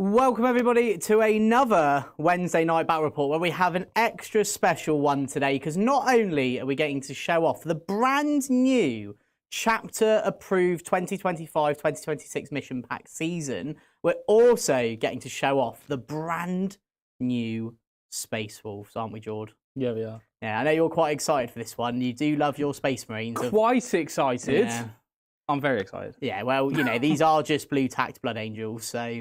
Welcome everybody to another Wednesday night battle report where we have an extra special one today because not only are we getting to show off the brand new chapter approved 2025-2026 mission pack season, we're also getting to show off the brand new Spacewolves, aren't we, Jord? Yeah, we are. Yeah, I know you're quite excited for this one. You do love your Space Marines. Quite excited. Yeah. I'm very excited. Yeah, well, you know, these are just blue tacked Blood Angels, so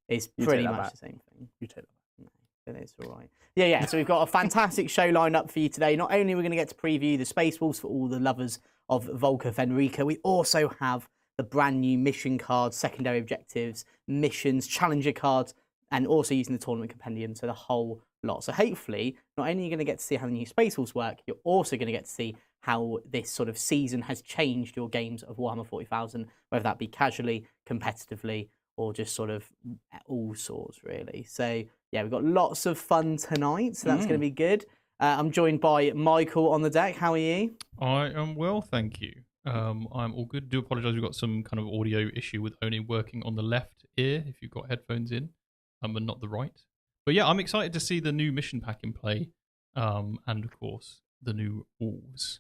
it's pretty much the same thing. You take that back. No, it's all right. Yeah. So we've got a fantastic show lined up for you today. Not only are we going to get to preview the Space Wolves for all the lovers of Volker Fenrica, we also have the brand new mission cards, secondary objectives, missions, challenger cards, and also using the tournament compendium, so the whole lot. So hopefully, not only are you going to get to see how the new Space Wolves work, you're also going to get to see how this sort of season has changed your games of Warhammer 40,000, whether that be casually, competitively, or just sort of all sorts, really. So, yeah, we've got lots of fun tonight, so that's going to be good. I'm joined by Michael on the deck. How are you? I am well, thank you. I'm all good. Do apologise, we've got some kind of audio issue with only working on the left ear if you've got headphones in, and not the right. But yeah, I'm excited to see the new mission pack in play, and of course, the new Wolves.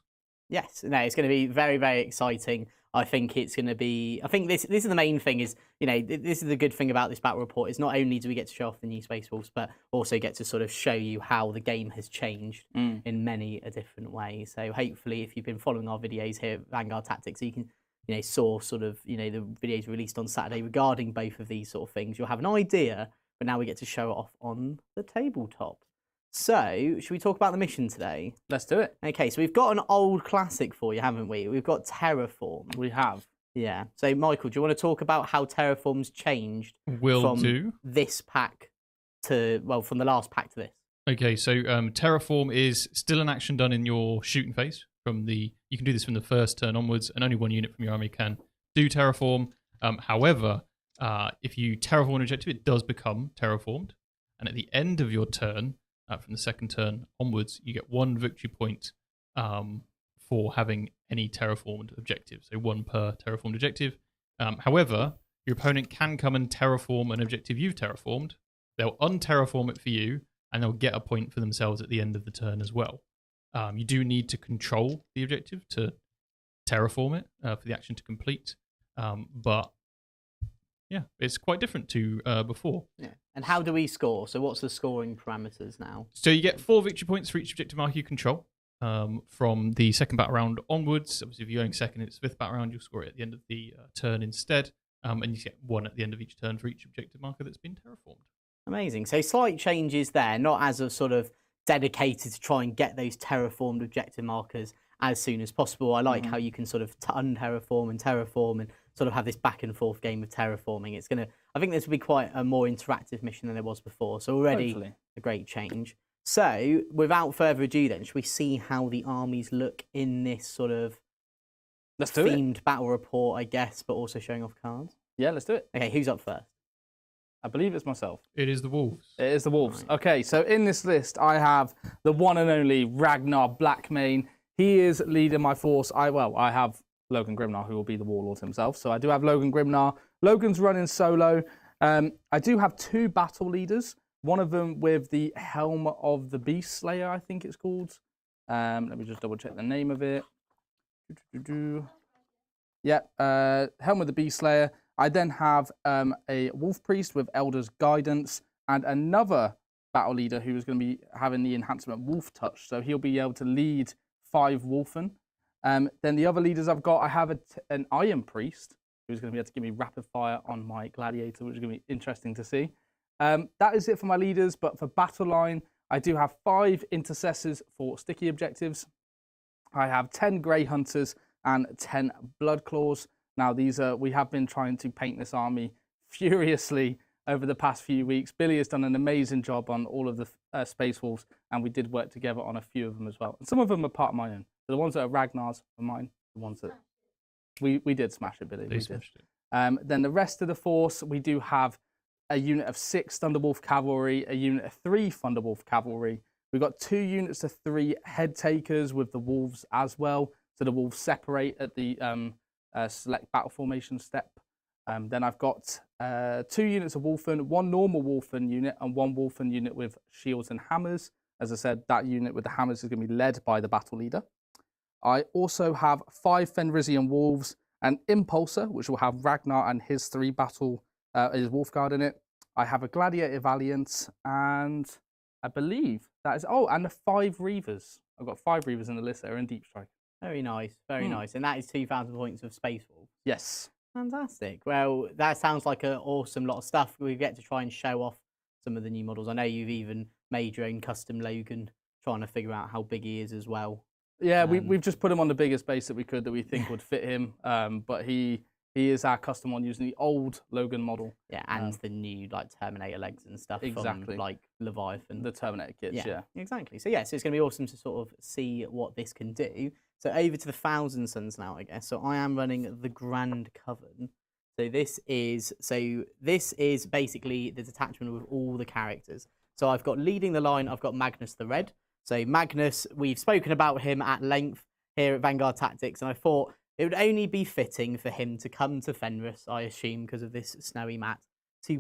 Yes, no, it's going to be very, very exciting. I think it's going to be. I think this is the main thing. Is, you know, this is the good thing about this battle report. Is not only do we get to show off the new Space Wolves, but also get to sort of show you how the game has changed in many a different way. So hopefully, if you've been following our videos here at Vanguard Tactics, you can, you know, saw sort of, you know, the videos released on Saturday regarding both of these sort of things. You'll have an idea, but now we get to show it off on the tabletop. So, should we talk about the mission today? Let's do it. Okay, so we've got an old classic for you, haven't we? We've got Terraform. We have. Yeah. So, Michael, do you want to talk about how Terraform's changed from this pack to, well, from the last pack to this? Okay, so Terraform is still an action done in your shooting phase. You can do this from the first turn onwards, and only one unit from your army can do Terraform. However, if you terraform an objective, it does become terraformed, and at the end of your turn, from the second turn onwards, you get 1 victory point for having any terraformed objective. So 1 per terraformed objective. However, your opponent can come and terraform an objective you've terraformed. They'll unterraform it for you, and they'll get a point for themselves at the end of the turn as well. You do need to control the objective to terraform it for the action to complete. But yeah, it's quite different to before. Yeah. And how do we score? So what's the scoring parameters now? So you get 4 victory points for each objective marker you control from the second battle round onwards. Obviously, if you're going second, it's 5th battle round, you'll score it at the end of the turn instead. And you get 1 at the end of each turn for each objective marker that's been terraformed. Amazing. So slight changes there, not as a sort of dedicated to try and get those terraformed objective markers as soon as possible. I like how you can sort of unterraform and terraform and sort of have this back and forth game of terraforming. It's going to, I think this will be quite a more interactive mission than there was before. So already a great change. So without further ado then, should we see how the armies look in this sort of themed battle report, I guess, but also showing off cards? Yeah, let's do it. Okay, who's up first? I believe it's myself. It is the Wolves. It is the Wolves. Right. Okay, so in this list, I have the one and only Ragnar Blackmane. He is leading my force. I have Logan Grimnar, who will be the Warlord himself. So I do have Logan Grimnar. Logan's running solo. I do have 2 battle leaders. One of them with the Helm of the Beast Slayer, I think it's called. Let me just double check the name of it. Yeah, Helm of the Beast Slayer. I then have a Wolf Priest with Elder's Guidance and another battle leader who is going to be having the enhancement Wolf Touch. So he'll be able to lead 5 Wolfen. Then the other leaders I've got, I have an Iron Priest who's going to be able to give me rapid fire on my Gladiator, which is going to be interesting to see. That is it for my leaders, but for battle line, I do have 5 Intercessors for sticky objectives. I have 10 Grey Hunters and 10 Blood Claws. Now, we have been trying to paint this army furiously over the past few weeks. Billy has done an amazing job on all of the Space Wolves, and we did work together on a few of them as well. And some of them are part of my own. So the ones that are Ragnar's are mine. The ones that we did smash it, Billy. They smashed it. Then the rest of the force, we do have a unit of 6 Thunderwolf Cavalry, a unit of 3 Thunderwolf Cavalry. We've got 2 units of 3 Head Takers with the Wolves as well. So the Wolves separate at the select battle formation step. Then I've got 2 units of Wolfen, 1 normal Wolfen unit, and 1 Wolfen unit with shields and hammers. As I said, that unit with the hammers is going to be led by the battle leader. I also have 5 Fenrisian wolves, an Impulsor, which will have Ragnar and his 3 his Wolfguard in it. I have a Gladiator Valiant, and I believe that is... Oh, and the 5 Reavers. I've got 5 Reavers in the list that are in Deep Strike. Very nice, very nice. And that is 2,000 points of Space Wolf. Yes. Fantastic. Well, that sounds like an awesome lot of stuff. We get to try and show off some of the new models. I know you've even made your own custom Logan, trying to figure out how big he is as well. Yeah, we've just put him on the biggest base that we could, that we think would fit him. But he is our custom one using the old Logan model. Yeah, and the new like Terminator legs and stuff from like Leviathan. The Terminator kits, yeah. Exactly. So yeah, so it's going to be awesome to sort of see what this can do. So over to the Thousandsons now, I guess. So I am running the Grand Coven. So this is basically the detachment with all the characters. So I've got leading the line, I've got Magnus the Red. So Magnus, we've spoken about him at length here at Vanguard Tactics, and I thought it would only be fitting for him to come to Fenris, I assume, because of this snowy mat, to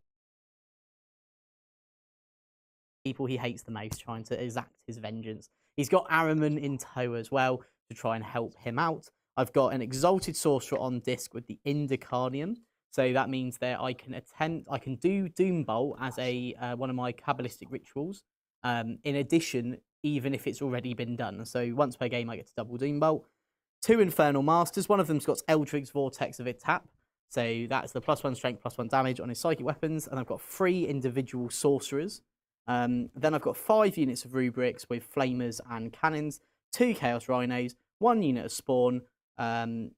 people he hates the most, trying to exact his vengeance. He's got Araman in tow as well to try and help him out. I've got an Exalted Sorcerer on disc with the Indocarnium. So that means that I can do Doombolt as a one of my Kabbalistic rituals. In addition, even if it's already been done. So once per game, I get to double Doombolt. 2 Infernal Masters. One of them's got Eldric's Vortex of Itap. So that's the +1 strength, +1 damage on his psychic weapons. And I've got 3 individual sorcerers. Then I've got 5 units of rubrics with flamers and cannons, 2 Chaos Rhinos, 1 unit of Spawn, 1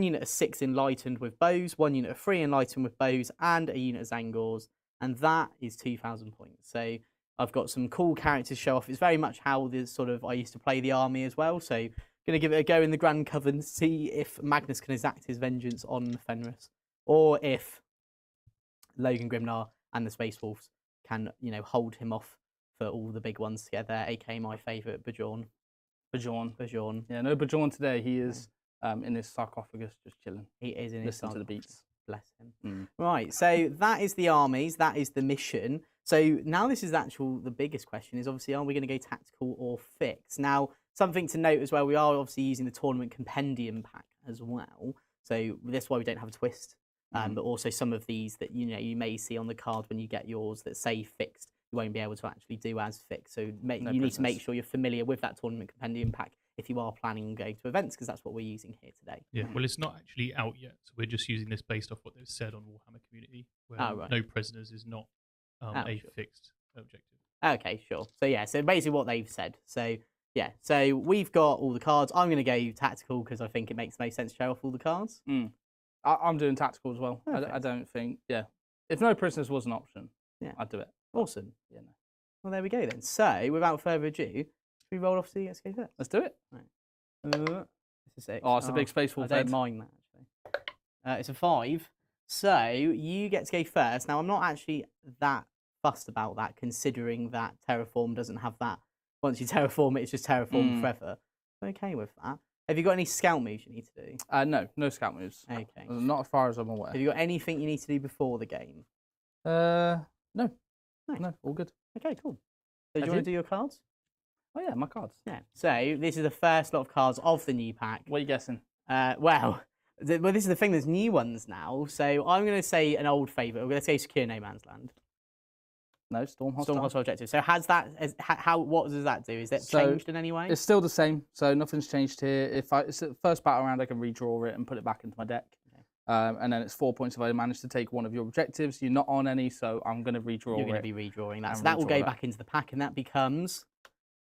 unit of 6 Enlightened with bows, 1 unit of 3 Enlightened with bows, and a unit of Zangors. And that is 2,000 points. So I've got some cool characters to show off. It's very much how I used to play the army as well. So going to give it a go in the Grand Coven, see if Magnus can exact his vengeance on Fenris, or if Logan Grimnar and the Space Wolves can, hold him off for all the big ones together, aka my favourite, Bajorn. Yeah, no Bajorn today. He is in his sarcophagus just chilling. He is in his sarcophagus. Listen to the beats. Bless him. Right, so that is the armies, that is the mission. So now this is the biggest question is obviously, are we going to go tactical or fixed? Now, something to note as well, we are obviously using the tournament compendium pack as well. So that's why we don't have a twist. But also some of these that you may see on the card when you get yours that say fixed, you won't be able to actually do as fixed. So you need to make sure you're familiar with that tournament compendium pack if you are planning on going to events, because that's what we're using here today. Yeah, well, it's not actually out yet, so we're just using this based off what they've said on Warhammer Community, where no prisoners is not a fixed objective. Okay, sure. So yeah, so basically what they've said. So yeah, so we've got all the cards. I'm going to go tactical because I think it makes the most sense to show off all the cards. I'm doing tactical as well. I don't think, if no prisoners was an option, I'd do it. Awesome. Yeah, no. Well, there we go then. So without further ado, should we roll off to the XK first? Let's do it. Right. It's a 6. Oh, it's a big Space Wolf. I don't mind that, actually. It's a 5. So you get to go first. Now, I'm not actually that fussed about that, considering that Terraform doesn't have that. Once you terraform it, it's just terraform forever. I'm okay with that. Have you got any scout moves you need to do? No scout moves. Okay. Not as far as I'm aware. Have you got anything you need to do before the game? No. Nice. No, all good. Okay, cool. So do you want to do your cards? Oh yeah, my cards. Yeah. So this is the first lot of cards of the new pack. What are you guessing? Well, this is the thing. There's new ones now. So I'm going to say an old favourite. We're going to say Secure No Man's Land. No, Storm Hostile. Storm Hostile Objective. So what does that do? Is it changed in any way? It's still the same. So nothing's changed here. It's the first battle round, I can redraw it and put it back into my deck. Okay. And then it's 4 points if I manage to take one of your objectives. You're not on any, so I'm going to redraw it. You're going to be redrawing that. So that will go back into the pack, and that becomes...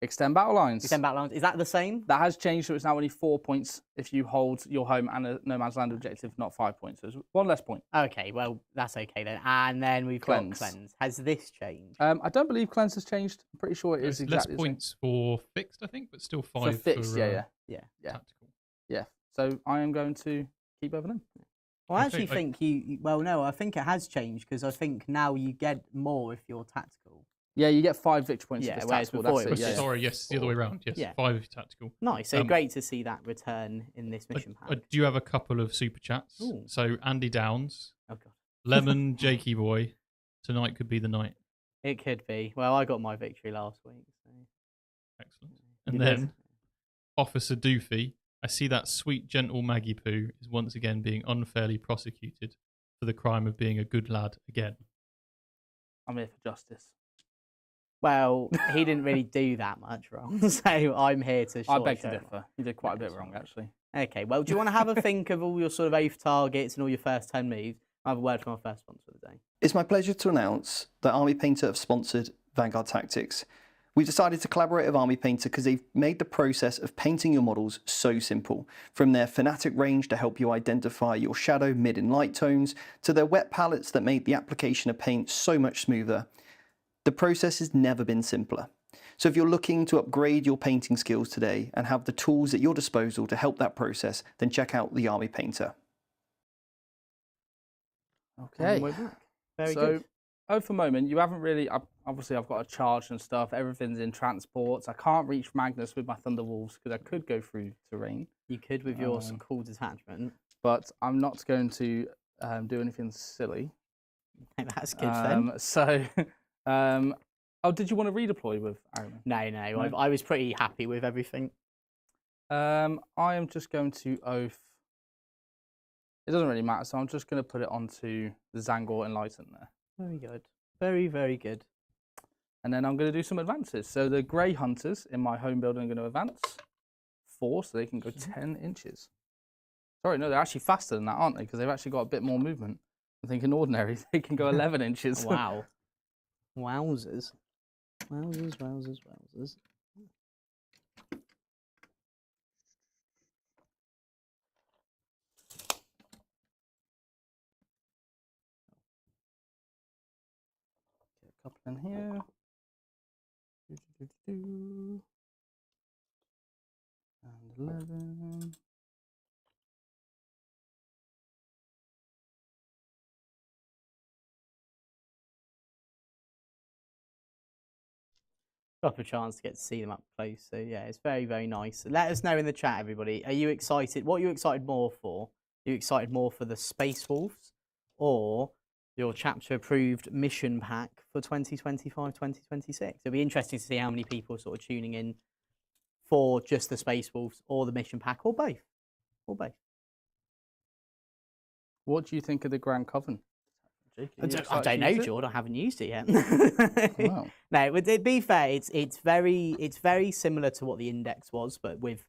Extend Battle Lines. Extend Battle Lines. Is that the same? That has changed, so it's now only 4 points if you hold your home and a No Man's Land objective, not 5 points. So it's 1 less point. Okay, well, that's okay then. And then we've got Cleanse. Has this changed? I don't believe Cleanse has changed. I'm pretty sure it is exactly less points for fixed, I think, but still 5 for fixed. Yeah. Tactical. Yeah. So I am going to keep over them. Well, I actually think I think it has changed, because I think now you get more if you're tactical. Yeah, you get 5 victory points if it's tactical. Before that's it. Sorry, yes, the other way around. Yes, 5 if tactical. Nice. So great to see that return in this mission pack. Do you have a couple of super chats? Ooh. So Andy Downs, Lemon, Jakey boy, tonight could be the night. It could be. Well, I got my victory last week. So. Excellent. And You then did. Officer Doofy, I see that sweet, gentle Maggie Poo is once again being unfairly prosecuted for the crime of being a good lad again. I'm here for justice. Well, he didn't really do that much wrong, so I'm here to. I beg to show him. differ. You did quite a bit wrong, actually. Okay, well, do you want to have a think of all your sort of oath targets and all your first 10 moves? I have a word from our first sponsor of the day. It's my pleasure to announce that Army Painter have sponsored Vanguard Tactics. We decided to collaborate with Army Painter because they've made the process of painting your models so simple. From their Fanatic range to help you identify your shadow, mid and light tones, to their wet palettes that made the application of paint so much smoother. The process has never been simpler. So if you're looking to upgrade your painting skills today and have the tools at your disposal to help that process, then check out the Army Painter. Okay. And we're back. Very so, good. oh, for a moment, you haven't really. Obviously, I've got a charge and stuff. Everything's in transports. I can't reach Magnus with my Thunderwolves because I could go through terrain. You could with your cool detachment. But I'm not going to do anything silly. That's good then. So, oh, did you want to redeploy with Iron Man? No, I was pretty happy with everything. I am just going to oath. It doesn't really matter, so I'm just going to put it onto the Zangor Enlighten there. Very good. Very, very good. And then I'm going to do some advances. So the Grey Hunters in my home building are going to advance 4, so they can go 10 inches. Sorry, no, they're actually faster than that, aren't they? Because they've actually got a bit more movement. I think in ordinary, they can go 11 inches. Wow. Wowzers. Wowzers, wowzers, wowzers. Get a couple in here. And 11. Proper chance to get to see them up close. So yeah, it's very, very nice. Let us know in the chat, everybody. Are you excited? What are you excited more for? Are you excited more for the Spacewolves or your chapter approved mission pack for 2025-2026? It'll be interesting to see how many people are sort of tuning in for just the Spacewolves or the mission pack or both. Or both. What do you think of the Grand Coven? Jake, I don't know, Jordan. I haven't used it yet. Wow. No, to be fair, it's very similar to what the Index was, but with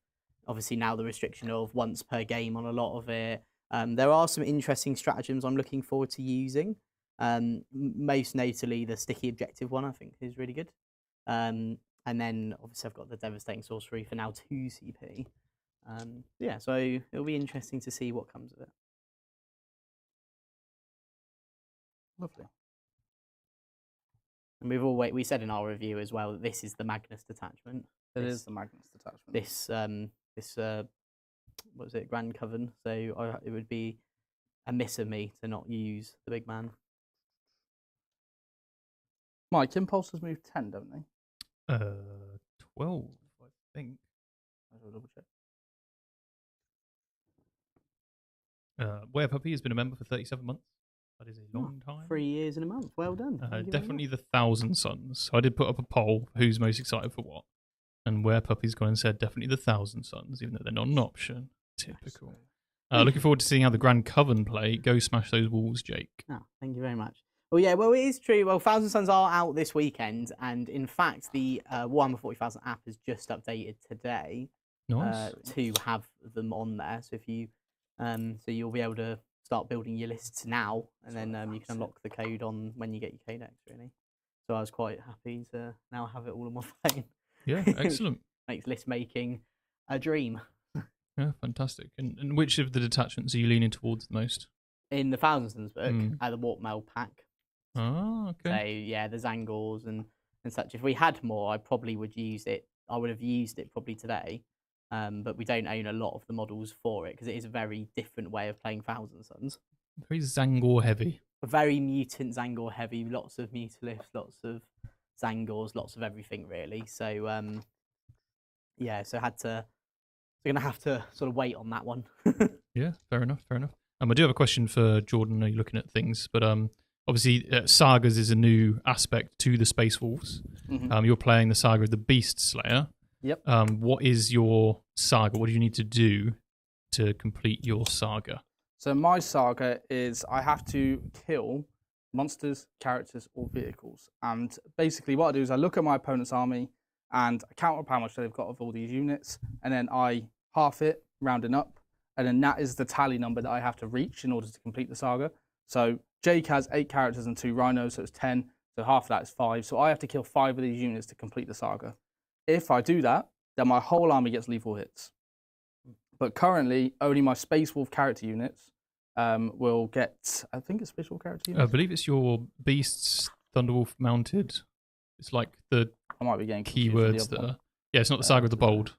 obviously now the restriction of once per game on a lot of it. There are some interesting stratagems I'm looking forward to using. Most notably, the sticky objective one I think is really good. And then obviously I've got the devastating sorcery for now 2 CP. Yeah, so it'll be interesting to see what comes of it. Lovely. And we said in our review as well that this is the Magnus detachment. It is the Magnus detachment. This what was it, Grand Coven? So it would be a miss of me to not use the big man. Mike, Impulsors move 10, don't they? 12, I think. I'll double check. Puppy has been a member for 37 months. That is a long time. 3 years and a month. Well done. Definitely the thousandsons. So I did put up a poll for who's most excited for what. And Puppy's gone and said definitely the thousandsons, even though they're not an option. Typical. Looking forward to seeing how the Grand Coven play. Go smash those walls, Jake. Oh, thank you very much. Well, yeah, well, it is true. Well, Thousand Sons are out this weekend. And in fact, the Warhammer 40,000 app has just updated today Nice. to have them on there. So if you, so you'll be able to start building your lists now, and then you can unlock the code on when you get your codex, really. So I was quite happy to now have it all on my phone. Yeah, excellent. Makes list making a dream. Yeah, fantastic. And which of the detachments are you leaning towards the most? In the Thousandsons book, the Warp Mail pack. Oh, okay. So yeah, the Zangors and such. If we had more, I probably would use it. I would have used it probably today. But we don't own a lot of the models for it because it is a very different way of playing Thousand Sons. Very Zangor heavy. Very mutant Zangor heavy, lots of Mutaliths, lots of Zangors, lots of everything really. So yeah, so we're gonna have to sort of wait on that one. Yeah, fair enough, fair enough. I do have a question for Jordan. I know you're looking at things, but obviously sagas is a new aspect to the Space Wolves. You're playing the saga of the Beast Slayer. Yep. What is your saga? What do you need to do to complete your saga? So my saga is I have to kill monsters, characters, or vehicles. And basically what I do is I look at my opponent's army and I count up how much they've got of all these units, and then I half it, rounding up, and then that is the tally number that I have to reach in order to complete the saga. So Jake has 8 characters and 2 rhinos, so it's 10. So half of that is 5. So I have to kill 5 of these units to complete the saga. If I do that, then my whole army gets lethal hits. But currently, only my Space Wolf character units will get, I think it's Space Wolf character units. I believe it's your Beasts Thunderwolf mounted. It's like the I might be getting keywords that are... Yeah, it's not the Saga of the Bold.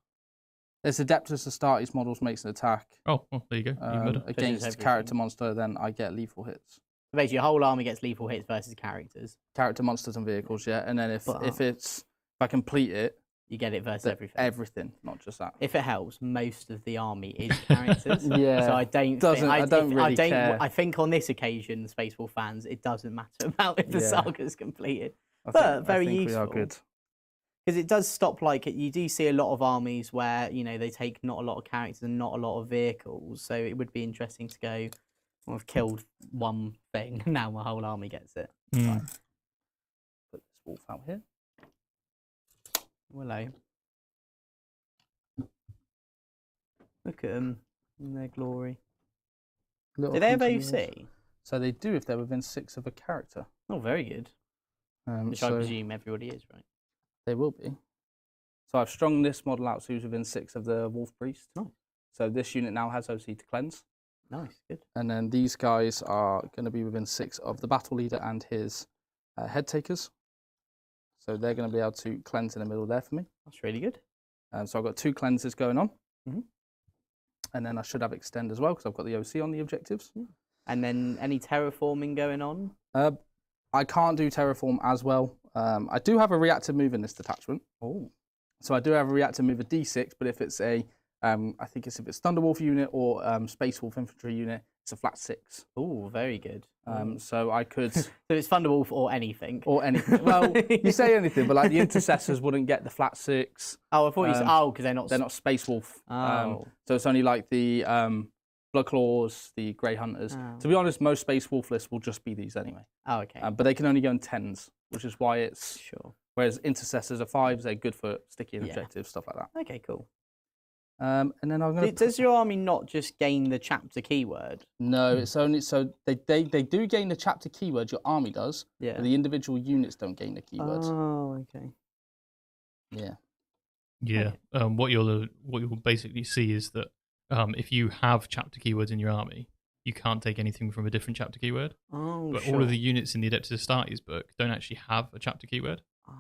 It's Adeptus to start these models makes an attack. Oh, well, there you go. Even better. Against character monster, then I get lethal hits. Basically, your whole army gets lethal hits versus characters. Character monsters and vehicles, yeah. And then if I complete it, you get it versus everything. Everything, not just that. If it helps, most of the army is characters. Yeah. So I don't really care. I think on this occasion, Space Wolf fans, it doesn't matter about if the saga's completed. I But very think useful. We are good. Because it does stop, like, you do see a lot of armies where, you know, they take not a lot of characters and not a lot of vehicles. So it would be interesting to go, well, I've killed one thing, now my whole army gets it. Right. Put this wolf out here. Hello. Look at them in their glory. Do they have OC? So they do if they're within 6 of a character. Oh, very good. Which I presume everybody is, right? They will be. So I've strung this model out so he's within 6 of the Wolf Priest. Nice. So this unit now has OC to cleanse. Nice, good. And then these guys are going to be within 6 of the Battle Leader and his Head Takers. So they're going to be able to cleanse in the middle there for me. That's really good. So I've got 2 cleanses going on. And then I should have extend as well because I've got the OC on the objectives. And then any terraforming going on? I can't do terraform as well. I do have a reactive move in this detachment. Oh. So I do have a reactive move of D6, but if it's a, I think it's if it's Thunderwolf unit or Space Wolf infantry unit, it's a flat 6. Oh, very good. So I could. So it's Thunderwolf or anything. Or anything. Well, you say anything, but like the intercessors wouldn't get the flat 6. Oh, I thought you said, because they're not Space Wolf. Oh. So it's only like the Blood Claws, the Grey Hunters. To be honest, most Space Wolf lists will just be these anyway. Oh, okay. But they can only go in 10s, which is why it's... Sure. Whereas intercessors are 5s, they're good for sticky and objectives, stuff like that. Okay, cool. And then I'm going to... Does your army not just gain the chapter keyword? No, it's only... So they do gain the chapter keyword, your army does, but the individual units don't gain the keywords. Oh, okay. Yeah. Yeah. What you'll basically see is that if you have chapter keywords in your army, you can't take anything from a different chapter keyword. Oh, but all of the units in the Adeptus Astartes book don't actually have a chapter keyword. Oh.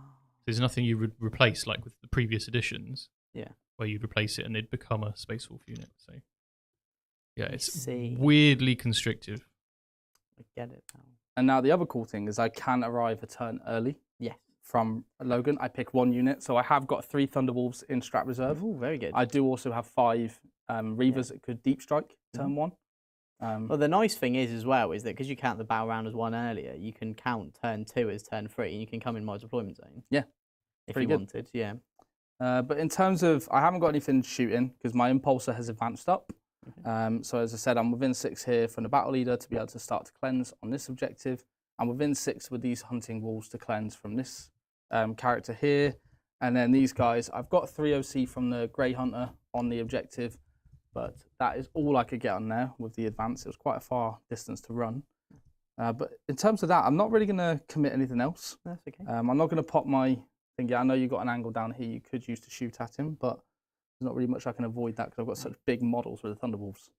There's nothing you would replace like with the previous editions. Yeah. Where you'd replace it and it'd become a Space Wolf unit. So yeah, it's see. weirdly constrictive. I get it now. And now the other cool thing is I can arrive a turn early. Yes. From Logan, I pick 1 unit, so I have got 3 Thunderwolves in Strat Reserve. Oh, very good. I do also have 5 Reavers that could deep strike turn 1. Well, the nice thing is as well is that because you count the battle round as 1 earlier, you can count turn 2 as turn 3, and you can come in my deployment zone. Yeah, if you wanted. Yeah. But in terms of, I haven't got anything shooting because my impulsor has advanced up. Okay. So as I said, I'm within 6 here from the battle leader to be able to start to cleanse on this objective. I'm within 6 with these hunting wolves to cleanse from this character here. And then these guys, I've got 3 OC from the Grey Hunter on the objective, but that is all I could get on there with the advance. It was quite a far distance to run. But in terms of that, I'm not really going to commit anything else. That's okay. I'm not going to pop my thing. Yeah, I know you've got an angle down here you could use to shoot at him, but there's not really much I can avoid that because I've got such big models with the Thunderwolves.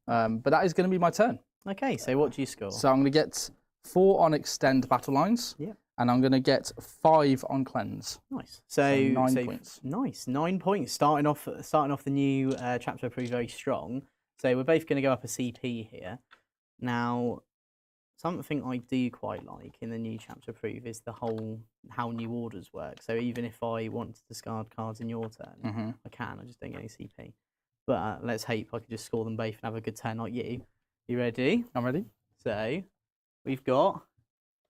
But that is going to be my turn. Okay, so what do you score? So I'm going to get 4 on extend battle lines. Yeah. And I'm going to get 5 on cleanse. Nice. So 9 points. Nice, 9 points. Starting off the new chapter pretty very strong. So we're both going to go up a CP here. Now, something I do quite like in the new chapter proof is the whole how new orders work. So even if I want to discard cards in your turn, I can. I just don't get any CP. But let's hope I can just score them both and have a good turn like you. You ready? I'm ready. So we've got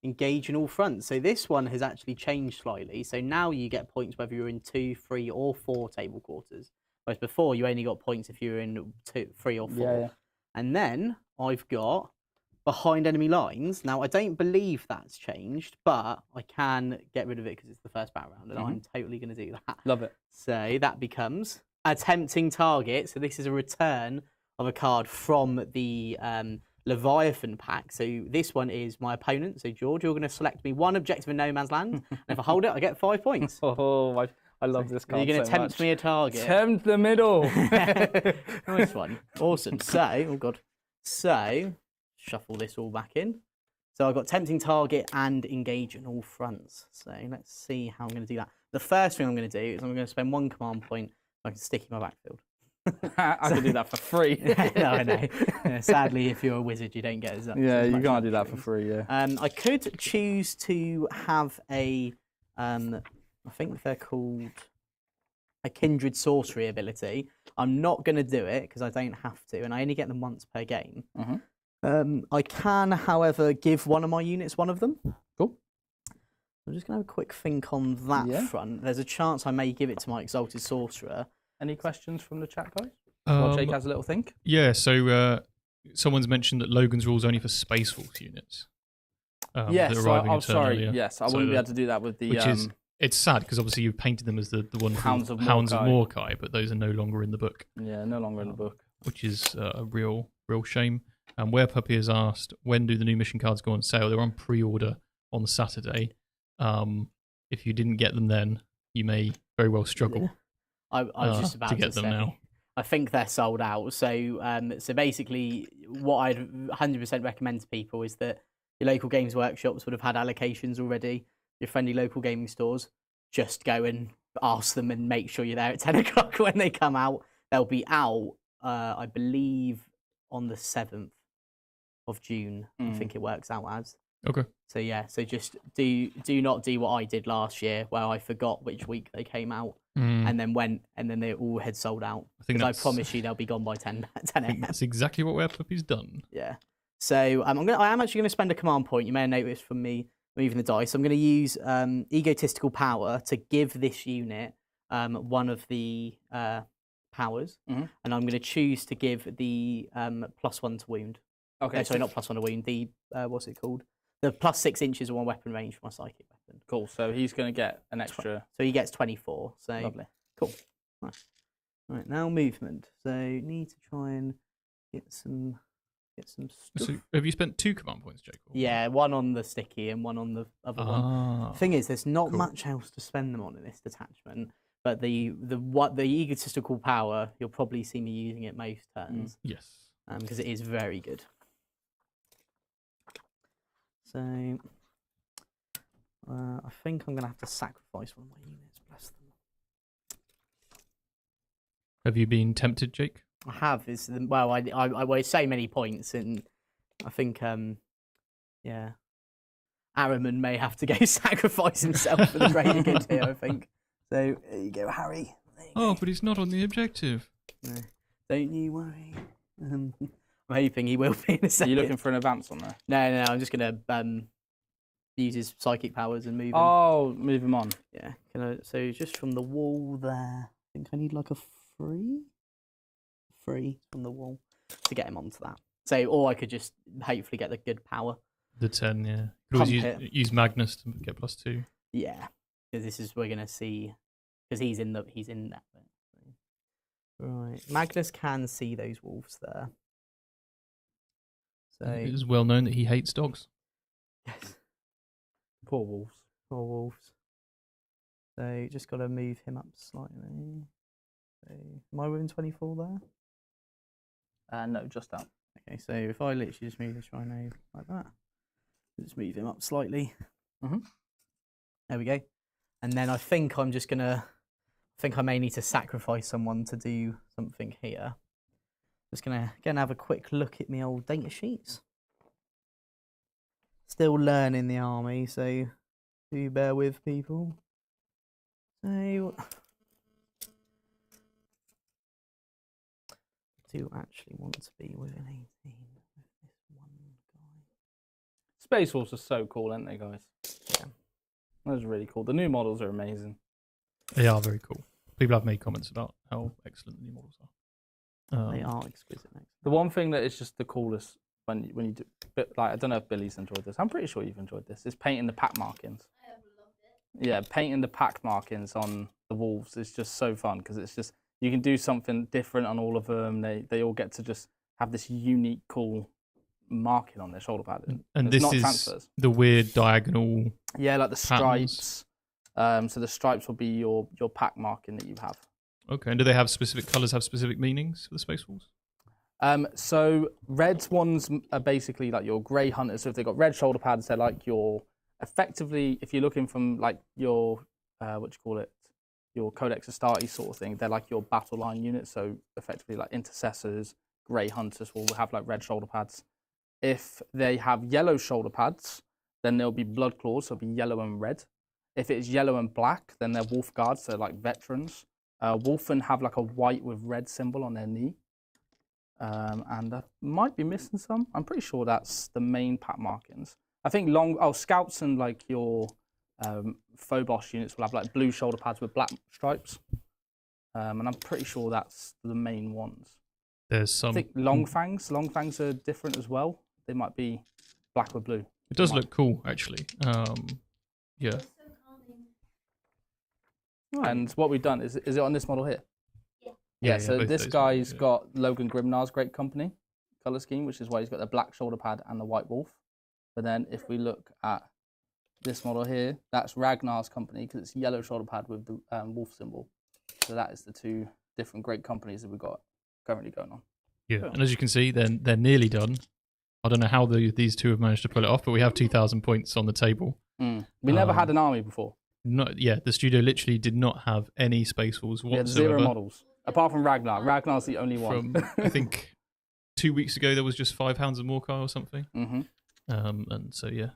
engage in all fronts. So this one has actually changed slightly. So now you get points whether you're in 2, 3, or 4 table quarters. Whereas before you only got points if you were in 2, 3, or 4. Yeah. And then I've got behind enemy lines. Now I don't believe that's changed, but I can get rid of it because it's the first battle round, and I'm totally going to do that. Love it. So that becomes attempting target. So this is a return of a card from the Leviathan pack. So this one is my opponent. So George, you're going to select me one objective in no man's land, and if I hold it, I get 5 points. Oh, I love this card. You're going to so tempt much. me a target. Tempt the middle. Nice one. Awesome. So, oh god. So, shuffle this all back in. So I've got tempting target and engage on all fronts. So let's see how I'm going to do that. The first thing I'm going to do is I'm going to spend 1 command point so I can stick in my backfield. I can do that for free. No, I know. Yeah, sadly, if you're a wizard, you don't get as much. Yeah, as you much can't do that for luxuries. free. Yeah. I could choose to have a, I think they're called a kindred sorcery ability. I'm not going to do it because I don't have to, and I only get them once per game. I can, however, give one of my units one of them. Cool. I'm just going to have a quick think on that front. There's a chance I may give it to my Exalted Sorcerer. Any questions from the chat, guys? While Jake has a little think. Yeah, so someone's mentioned that Logan's rule is only for spacewolves units. Yes, that are arriving I'm in turn sorry. earlier. Yes, I wouldn't be able to do that with the. Which is, it's sad because obviously you've painted them as the wonderful Hounds of Mordkai, but those are no longer in the book. Yeah, no longer in the book. Which is a real shame. And Where Puppy has asked, when do the new mission cards go on sale? They're on pre-order on Saturday. If you didn't get them then, you may very well struggle. I was just about to get them say, now. I think they're sold out. So, so basically, what I'd 100% recommend to people is that your local games workshops would have had allocations already. Your friendly local gaming stores, just go and ask them and make sure you're there at 10 o'clock when they come out. They'll be out, I believe, on the 7th of June. I think it works out as. Okay. So yeah, so just do not do what I did last year, where I forgot which week they came out, and then went, and then they all had sold out. I promise you they'll be gone by 10 a.m. That's exactly what Where Puppy's done. Yeah. So I am actually going to spend a command point. You may have noticed from me moving the dice. I'm going to use egotistical power to give this unit one of the powers, and I'm going to choose to give the +1 to wound. Okay. No, sorry, not +1 to wound. The what's it called? The +6 inches of one weapon range for my psychic weapon. Cool. So he's going to get an extra. So he gets 24. So Lovely. Cool. Nice. Right, now movement. So need to try and get some stuff. So have you spent 2 command points, Jake? Yeah, one on the sticky and one on the other one. The thing is, there's not much else to spend them on in this detachment. But the egotistical power, you'll probably see me using it most turns. Yes. Because it is very good. So, I think I'm going to have to sacrifice one of my units, bless them. Have you been tempted, Jake? I have. Well, I waste so many points, and I think, yeah, Araman may have to go sacrifice himself for the greater good here, I think. So, there you go, Harry. But he's not on the objective. No, don't you worry. I'm hoping he will be in a second. Are you looking for an advance on there? No, I'm just going to use his psychic powers and move him. Oh, move him on. Yeah. So just from the wall there, I think I need like a free from the wall to get him onto that. So, or I could just hopefully get the good power. The 10, yeah. You could always use Magnus to get +2. Yeah, because we're going to see, because he's in that bit. Right, Magnus can see those wolves there. So It is well known that he hates dogs. yes, Poor wolves. poor wolves. So just got to move him up slightly. So am I within 24 there? No, just out. Okay, so if I literally just move this rhino like that, just move him up slightly. There we go. And then I think I'm just gonna. I think I may need to sacrifice someone to do something here. Just gonna have a quick look at my old data sheets. Still learning the army, so do bear with people. So do actually want to be within 18. Space Wolves are so cool, aren't they, guys? Yeah. That's really cool. The new models are amazing. They are very cool. People have made comments about how excellent the new models are. They are exquisite. The one thing that is just the coolest when you do, like, I don't know if Billy's enjoyed this. I'm pretty sure you've enjoyed this. Is painting the pack markings. I have loved it. Yeah, painting the pack markings on the wolves is just so fun because it's just you can do something different on all of them. They all get to just have this unique, cool marking on their shoulder pad. And this is transfers. The weird diagonal. Yeah, like the patterns. stripes. So the stripes will be your pack marking that you have. Okay, and do they have specific colours? Have specific meanings for the Space Wolves? So red ones are basically like your grey hunters. So if they've got red shoulder pads, they're like your effectively. If you're looking from like your your Codex Astartes sort of thing, they're like your battle line units. So effectively like intercessors, grey hunters will have like red shoulder pads. If they have yellow shoulder pads, then there'll be blood claws, so it'll be yellow and red. If it's yellow and black, then they're wolf guards, so like veterans. Wolfen have like a white with red symbol on their knee. And I might be missing some. I'm pretty sure that's the main pack markings. I think scouts and like your Phobos units will have like blue shoulder pads with black stripes. And I'm pretty sure that's the main ones. There's some. I think long fangs are different as well. They might be black or blue. It does look cool, actually. Yeah. And what we've done is it on this model here? Yeah, so both this those guy's ones, yeah. got Logan Grimnar's Great Company color scheme, which is why he's got the black shoulder pad and the white wolf. But then if we look at this model here, that's Ragnar's company because it's yellow shoulder pad with the wolf symbol. So that is the two different great companies that we've got currently going on. Yeah, and as you can see, they're nearly done. I don't know how these two have managed to pull it off, but we have 2,000 points on the table. We never had an army before. The studio literally did not have any Space Wolves whatsoever. We had 0 models. Apart from Ragnar. Ragnar's the only one. I think 2 weeks ago there was just 5 Hounds of Morcar or something. Mm-hmm. And so, yeah.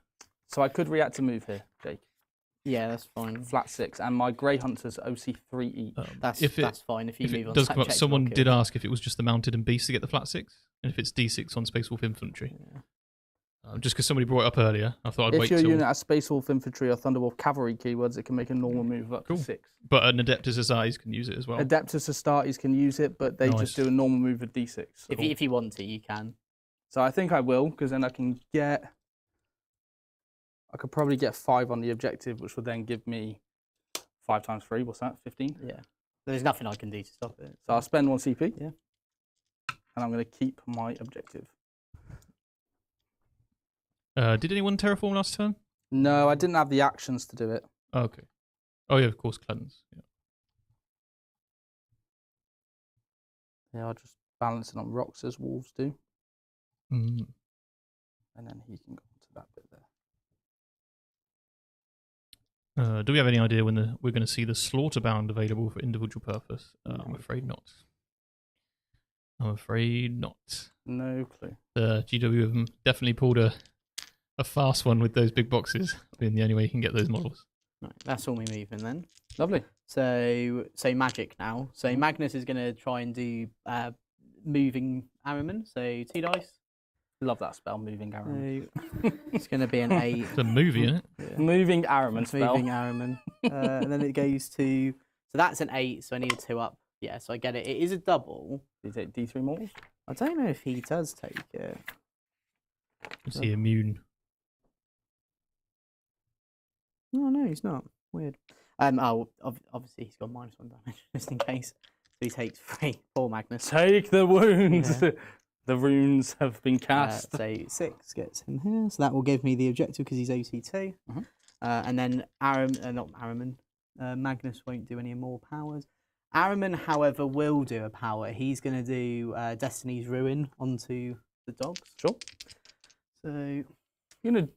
So I could react to move here, Jake. Yeah, that's fine. Flat 6, and my Grey Hunters OC3 each. That's fine if you move on. Does come up, someone did ask if it was just the Mounted and Beast to get the flat 6, and if it's D6 on Space Wolf Infantry. Yeah. Just because somebody brought it up earlier, I thought I'd wait till... If your unit has Space Wolf Infantry or Thunderwolf Cavalry keywords, it can make a normal move up to 6. But an Adeptus Astartes can use it as well. Adeptus Astartes can use it, but they just do a normal move with D6. If you want to, you can. So I think I will, because then I can get... I could probably get 5 on the objective, which would then give me 5 times 3. What's that? 15? Yeah. There's nothing I can do to stop it. So I'll spend 1 CP. Yeah. And I'm going to keep my objective. Did anyone terraform last turn? No, I didn't have the actions to do it. Oh, okay. Oh, yeah, of course, cleanse. Yeah, I'll just balance it on rocks as wolves do. Mm. And then he can go into that bit there. Do we have any idea when we're going to see the Slaughterbound available for individual purpose? I'm afraid not. I'm afraid not. No clue. The GW have definitely pulled a fast one with those big boxes, being the only way you can get those models. Right, that's all me moving then. Lovely. So magic now. So Magnus is going to try and do moving Ahriman. So 2 dice. Love that spell, moving Ahriman. So it's going to be an 8. It's a movie, isn't it? Yeah. Moving Ahriman spell. Moving Ahriman. And then it goes to... So that's an 8, so I need a 2 up. Yeah, so I get it. It is a double. Do you take D3 mortals? I don't know if he does take it. Is he immune? Oh, no, he's not. Weird. Obviously he's got -1 damage, just in case. So he takes 4 Magnus. Take the wounds! Yeah. The runes have been cast. So 6 gets him here. So that will give me the objective because he's OC2. And then Magnus won't do any more powers. Ahriman, however, will do a power. He's going to do Destiny's Ruin onto the dogs. Sure. So... You're going to...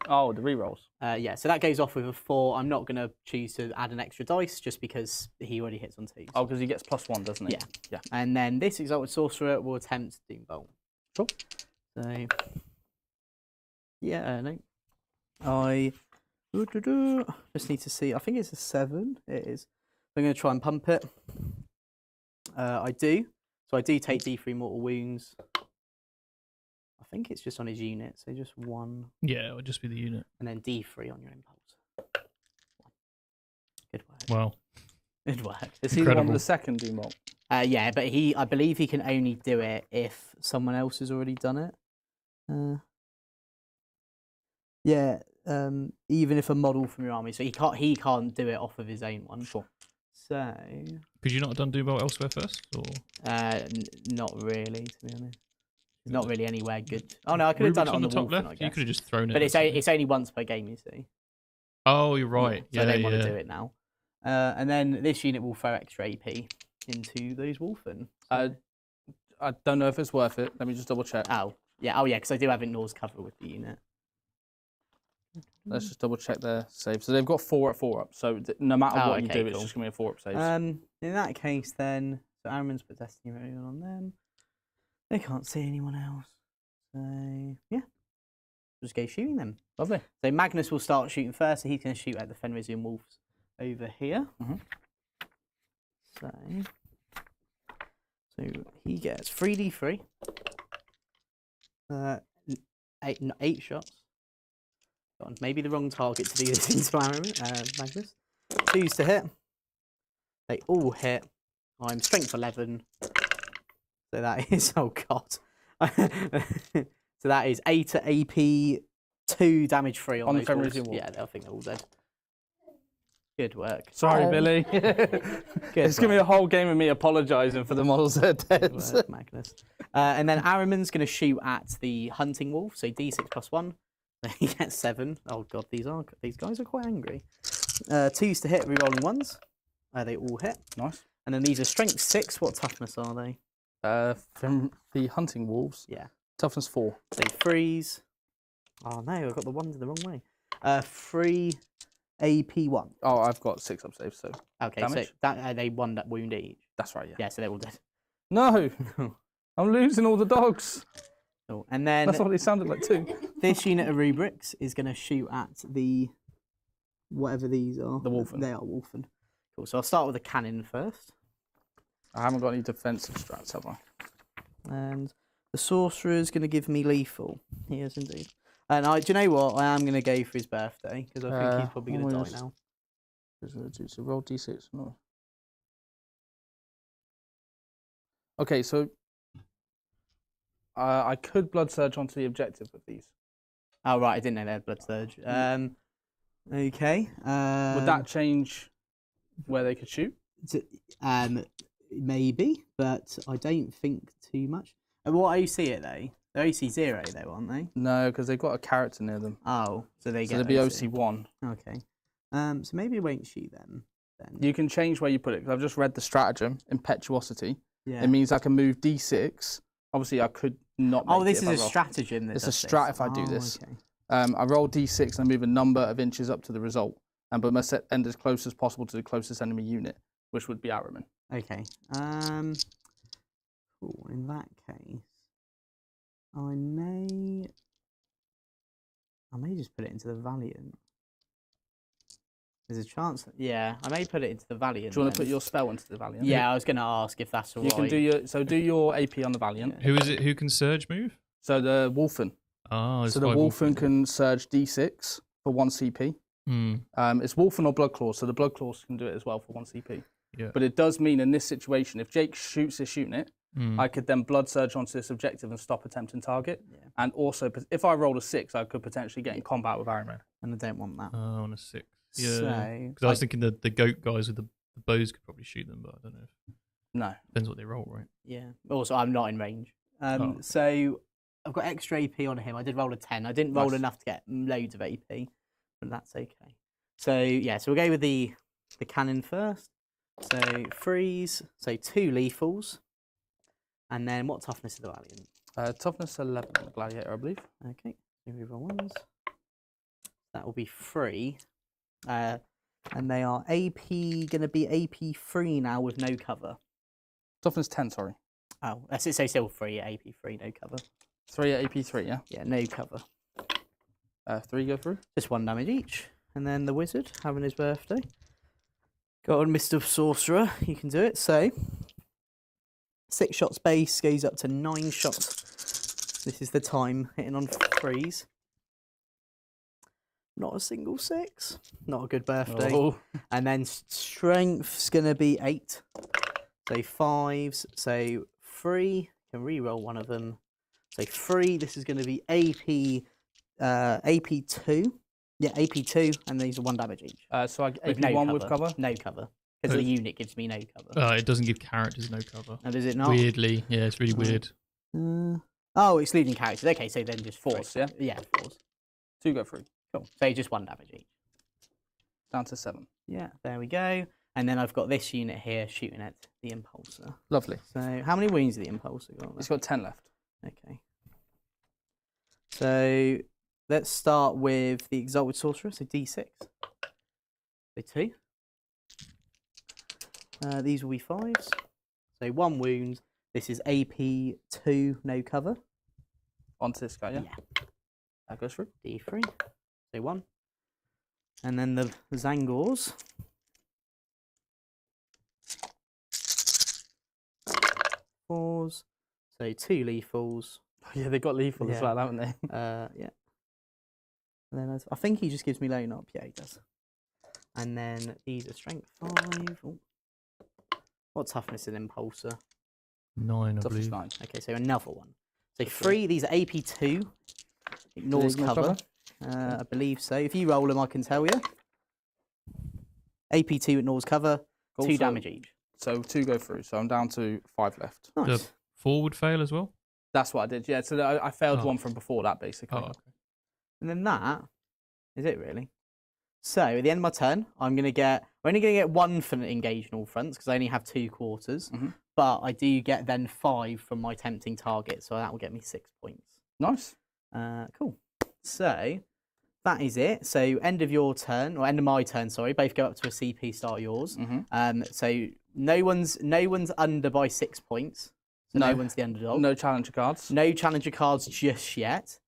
Oh, the rerolls. Yeah, so that goes off with a 4. I'm not going to choose to add an extra dice just because he already hits on 2. Oh, because he gets +1, doesn't he? Yeah. Yeah. And then this Exalted Sorcerer will attempt Doombolt. Sure. So... Yeah, no. I just need to see. I think it's a 7. It is. I'm going to try and pump it. I do. So I do take D3 mortal wounds. I think it's just on his unit. So just 1, Yeah, it would just be the unit. and then D3 on your impulse. Good work. Wow. Good work. Is he the one Incredible. with the second demolt? Yeah, but I believe he can only do it if someone else has already done it. Yeah, even if a model from your army, so he can't do it off of his own one. Sure. So Could you not have done Dubolt elsewhere first? Or not really, to be honest. It's not really anywhere good. Oh no, I could have done it on the top Wolfen, I left. guess. You could have just thrown it. But or something. it's only once per game, you see. Oh, you're right. So I don't want to do it now. And then this unit will throw extra AP into those Wolfen. I don't know if it's worth it. Let me just double check. Oh yeah, because I do have Ignore's cover with the unit. Let's just double check their save. So they've got 4 at 4 up. So no matter what you okay, do, it's cool. just going to be a 4 up save. In that case, then, so Aaron's put Destiny Ray on them. They can't see anyone else. So yeah, just go shooting them. Lovely. So Magnus will start shooting first. So he's going to shoot at the Fenrisian Wolves over here. So he gets 3d3. 8 shots. God, maybe the wrong target to do this into Magnus. 2s to hit. They all hit. I'm strength 11. So that is, oh god. So that is 8 AP, 2 damage free on the those wolves. Fenrisian wolf. Yeah, I think they're all dead. Good work. Sorry, Billy. It's going to be a whole game of me apologising for the models that are dead. Good work, Magnus. And then Araman's going to shoot at the hunting wolf. So D6 plus 1. He gets 7. Oh god, these guys are quite angry. 2s to hit, rerolling 1s. They all hit. Nice. And then these are strength 6. What toughness are they? From the hunting wolves. Yeah. Toughness 4. So 3s. Oh no, I've got the 1s the wrong way. 3 AP 1. Oh, I've got 6 up saves, so. Okay, damage? so that they 1 that wound each. That's right, yeah. Yeah, so they're all dead. No! I'm losing all the dogs. Cool. And then That's what they sounded like too. this unit of rubrics is going to shoot at the whatever these are. The Wolfen. They are Wolfen. Cool. So I'll start with a cannon first. I haven't got any defensive strats, have I? And the sorcerer is going to give me lethal. He is indeed. And do you know what? I am going to go for his birthday because I think he's probably going to die now. So roll d6. No. Okay, so I could blood surge onto the objective with these. Oh right, I didn't know they had blood surge. Okay. Would that change where they could shoot? Maybe, but I don't think too much. And what OC are they? They're OC 0 though, aren't they? No, because they've got a character near them. Oh, so they So get they'd be OC. OC 1. Okay. So maybe I won't shoot them then. You can change where you put it, because I've just read the stratagem, Impetuosity. Yeah. It means I can move d6. Obviously, I could not make this it if is I a roll. stratagem. That It's a does this. strat if I do this. Okay. I roll d6 and I move a number of inches up to the result, but must end as close as possible to the closest enemy unit, which would be Araman. Okay. Cool. In that case, I may just put it into the Valiant. There's a chance. Yeah, I may put it into the Valiant. Do you want to then. put your spell into the Valiant? Yeah, I was going to ask if that's all You right. can do your AP on the Valiant. Who is it? Who can surge move? So the Wolfen. Oh, So the Wolfen can surge d6 for 1 CP. It's Wolfen or Blood Claws, so the Blood Claws can do it as well for 1 CP. Yeah. But it does mean in this situation, if Jake shoots this unit, I could then blood surge onto this objective and stop attempting target. Yeah. And also, if I rolled a 6, I could potentially get in combat with Iron Man. And I don't want that. Oh, on a 6. Yeah. So, Because I was thinking the goat guys with the bows could probably shoot them, but I don't know. No. Depends what they roll, right? yeah. Also, I'm not in range. So I've got extra AP on him. I did roll a 10. I didn't roll Nice. enough to get loads of AP, but that's okay. So yeah, so we'll go with the cannon first. So 3s, so 2 lethals. And then what toughness is the Valiant? Toughness 11 on the Gladiator, I believe. Okay, so we roll 1s. That will be 3. And they are AP, going to be AP 3 now with no cover. Toughness 10, sorry. Oh, that's it. So still 3 AP 3, no cover. 3 at AP 3, yeah? Yeah, no cover. 3 go through. Just 1 damage each. And then the wizard, having his birthday. Got on Mr. Sorcerer, you can do it. So 6 shots base goes up to 9 shots This is the time hitting on 3s. Not a single 6. Not a good birthday. Oh. And then strength's going to be 8. So 5s. So 3. Can re-roll one of them. So 3. This is going to be AP2. Yeah, AP2. And these are 1 damage each. So I With AP1 with cover? No cover. Because the unit gives me no cover. It doesn't give characters no cover. Oh, does it not? Weirdly, yeah, it's really weird. Oh, excluding characters. Okay, so then just 4s, yeah? Yeah, 4s. 2 go through. Cool. So just 1 damage each. Down to 7. Yeah, there we go. And then I've got this unit here shooting at the Impulsor. Lovely. So how many wounds has the Impulsor got? It's got 10 left. Okay. So let's start with the Exalted Sorcerer, so D6. So 2. These will be 5s. So 1 wound. This is AP2, no cover. Onto this guy, yeah? Yeah. That goes through. D3. So 1. And then the Zangors. 4s. So 2 lethals. Yeah, they got lethal as Yeah. well, haven't they? Yeah. And then I think he just gives me lone up. Yeah, he does. And then these are strength 5. Ooh. What toughness in Impulsor? 9, I Toughness believe. 9. Okay, so another one. So 3, these are AP2. Ignores ignore cover. I believe so. If you roll them, I can tell you. AP2 ignores cover. Cool, 2 so- damage each. So 2 go through, so I'm down to 5 left. Nice. 4 would fail as well. That's what I did, yeah. So I failed Oh. one from before that, basically. Oh, okay. And then that is it, really. So at the end of my turn, we're only going to get 1 for engage in all fronts because I only have 2 quarters. Mhm. But I do get then 5 from my tempting target, so that will get me 6 points. Nice. Cool. So that is it. So end of your turn, or end of my turn, sorry. Both go up to a CP, start yours. So no one's under by 6 points. So no No. one's the underdog. No challenger cards. No challenger cards just yet.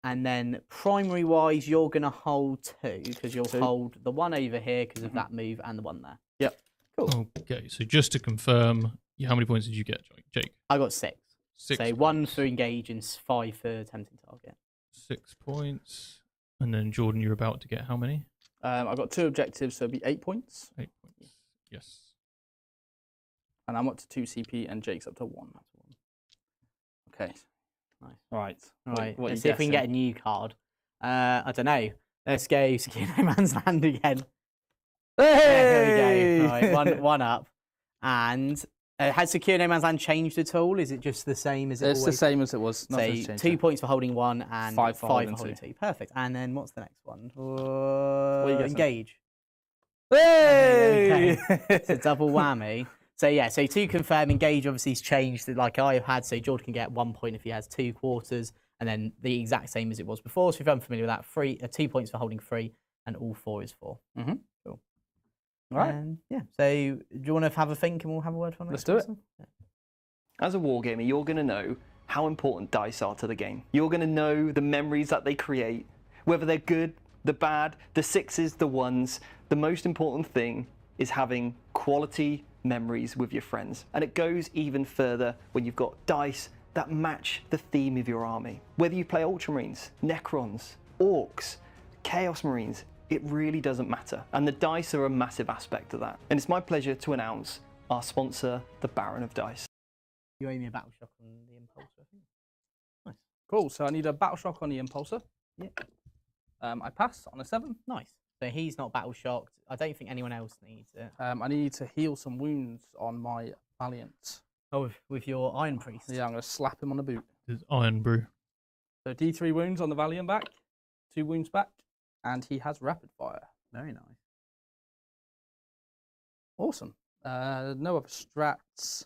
And then primary wise, you're going to hold 2 because you'll 2. hold the one over here because of that move and the one there. Yep. Cool. Okay, so just to confirm, how many points did you get, Jake? I got 6. 6 So 1 points. for engage and 5 for tempting target. 6 points. And then Jordan, you're about to get how many? I've got 2 objectives, so it'll be 8 points. 8 points. Yes. And I'm up to 2 CP, and Jake's up to 1. Okay. Nice. Right. All right. What Let's you see if we can get a guessing? new card. I don't know. Let's go Secure No Man's Land again. Hey! There we go. Right, one up. And has Secure No Man's Land changed at all? Is it just the same as it It's the always? same as it was. Nothing's So changed 2 there. points for holding 1 and 5 for holding 2. Perfect. And then what's the next one? you guessing? Engage. Hey! It's a double whammy. So yeah, so to confirm, engage obviously has changed like I had. So Jordan can get 1 point if he has 2 quarters, and then the exact same as it was before. So if you're unfamiliar with that, 2 points for holding 3, and all 4 is 4. Mm-hmm. Cool. All right. Yeah. So do you want to have a think, and we'll have a word from it? Let's do it. Yeah. As a wargamer, you're going to know how important dice are to the game. You're going to know the memories that they create, whether they're good, the bad, the 6s, the 1s. The most important thing is having quality memories with your friends. And it goes even further when you've got dice that match the theme of your army. Whether you play Ultramarines, Necrons, Orcs, Chaos Marines, it really doesn't matter. And the dice are a massive aspect of that. And it's my pleasure to announce our sponsor, the Baron of Dice. You owe me a battle shock on the Impulsor, I think. Nice. Cool. So I need a battle shock on the Impulsor. Yeah. I pass on a 7. Nice. So he's not battle shocked. I don't think anyone else needs it. I need to heal some wounds on my Valiant. Oh, with your Iron Priest. Yeah, I'm going to slap him on the boot. There's Iron Brew. So D3 wounds on the Valiant back, 2 wounds back, and he has rapid fire. Very nice. Awesome. No other strats.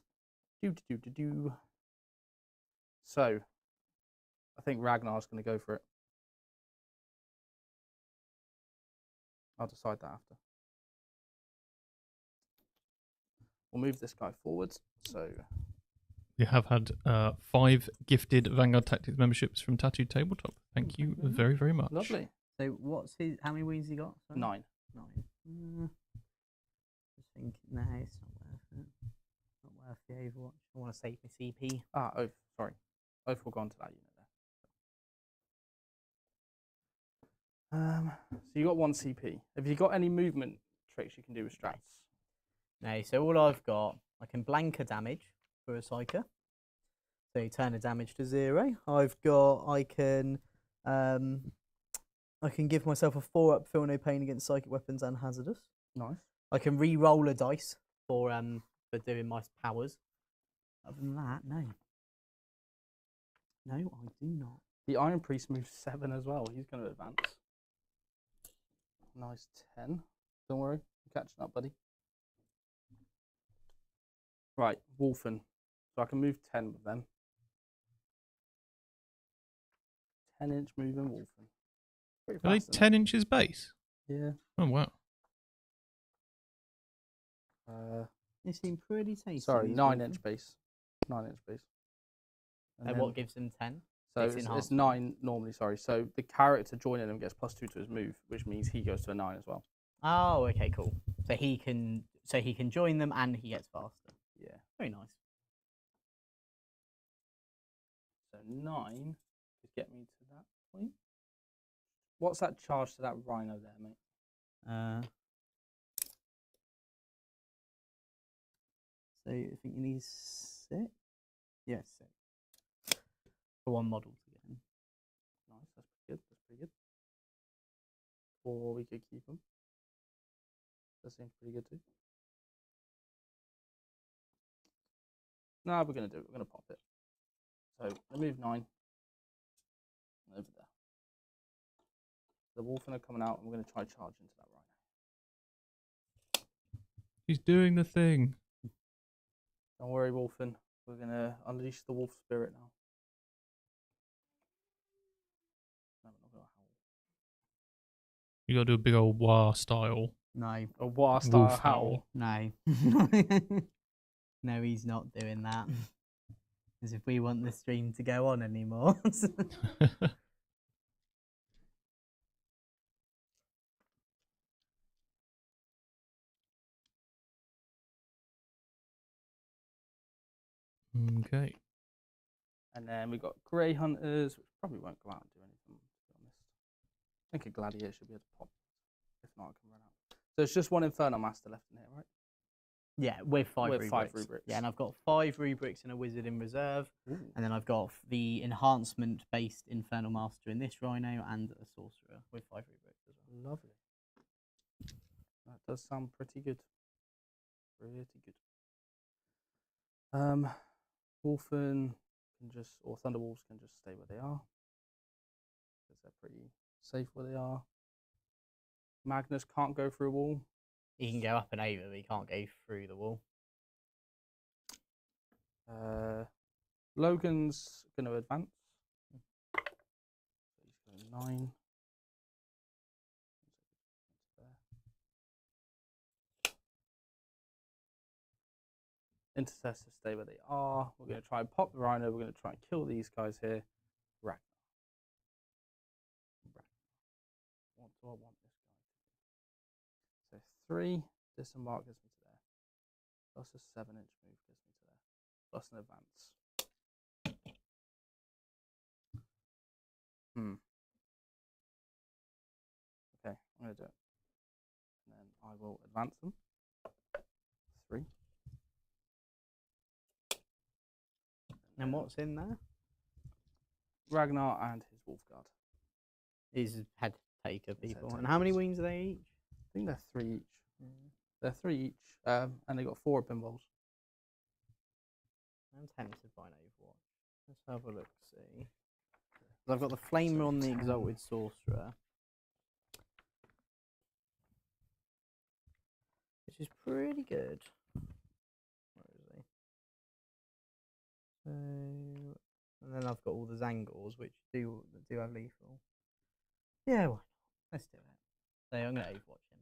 So, I think Ragnar's going to go for it. I'll decide that after. We'll move this guy forwards. So, You have had 5 gifted Vanguard Tactics memberships from Tattooed Tabletop. Thank you very, very much. lovely. So what's his? How many wounds he got? Sorry? 9. 9. Just thinking, no, it's not worth it. Not worth the Overwatch. I want to save my CP. Ah, oh, sorry. Both will go onto that unit there. So you got 1 CP. Have you got any movement tricks you can do with strats? No, so all I've got, I can blank a damage for a psyker. So you turn the damage to 0. I can give myself a 4-up, feel no pain against psychic weapons and hazardous. Nice. I can re-roll a dice for doing my powers. Other than that, no. No, I do not. The Iron Priest moves 7 as well. He's going to advance. Nice 10. Don't worry, I'm catching up, buddy. Right, Wolfen. So I can move 10 with them. 10-inch moving Wolfen. Pretty Are they fast, isn't it? 10 inches base? Yeah. Oh, wow. They seem pretty tasty. Sorry, these 9-inch Wolfen. base. 9-inch base. And what gives them 10? So Base it's enhancement. 9 normally, sorry. So the character joining them gets +2 to his move, which means he goes to a 9 as well. Oh, okay, cool. So he can join them and he gets faster. Yeah. Very nice. So 9 could get me to that point. What's that charge to that rhino there, mate? So I think you need 6. Yes, 6 for one model to get in. Nice, that's pretty good. That's pretty good. Or we could keep them. That seems pretty good too. No, we're gonna do it. We're gonna pop it. So I move 9 over there. The Wolfen are coming out, and we're gonna try charge into that rhino. He's doing the thing. Don't worry, Wolfen. We're gonna unleash the wolf spirit now. No, we're not gonna howl. You gotta do a big old wah style. No, A war style Wolf howl. no. No, he's not doing that. As if we want the stream to go on anymore. Okay. And then we got Grey Hunters, which probably won't go out and do anything, to be honest. I think a Gladiator should be able to pop. If not, I can run out. So it's just 1 Inferno Master left in here, right? Yeah, with 5 With rubrics. 5 rubrics. Yeah, and I've got 5 rubrics and a wizard in reserve. Ooh. And then I've got the enhancement-based Infernal Master in this rhino and a sorcerer with 5 rubrics as well. Lovely. That does sound pretty good. Pretty good. Wolfen can just, or Thunderwolves can just stay where they are, because they're pretty safe where they are. Magnus can't go through a wall. He can go up and over, but he can't go through the wall. Logan's going to advance. He's going 9. Intercessors stay where they are. We're going to try and pop the rhino. We're going to try and kill these guys here. Ragnar. What do I want this guy to do? So 3. Disembark gets me to there. Plus a 7-inch move gets me to there. Plus an advance. Okay, I'm going to do it. And then I will advance them. 3. And what's in there? Ragnar and his wolf guard. His head taker people. Head And how many takers. wings are they each? I think they're 3 each. They're 3 each, and they got 4 pinballs. I'm tempted by an Overwatch. Let's have a look, see. 'Cause I've got the Flamer on the Exalted Sorcerer, which is pretty good. Where is he? So, and then I've got all the Zangors, which do have lethal. Yeah, why not? Let's do it. So I'm going to Overwatch him.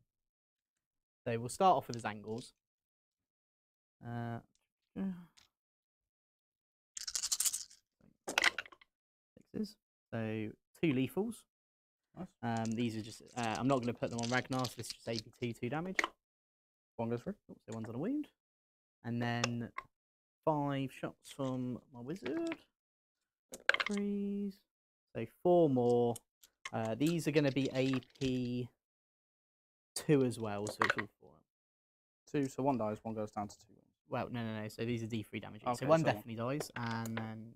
So we'll start off with the Zangors. Sixes. So 2 lethals. Nice. These are just. I'm not going to put them on Ragnar, so this is just AB 2 damage. 1 goes through. Oh, so 1's on a wound. And then 5 shots from my wizard. D3s. So 4 more. These are going to be AP 2 as well, so it's all 4. 2, so 1 dies, 1 goes down to 2. Well, no. So these are D3 damage. Okay, so 1 so definitely dies, and then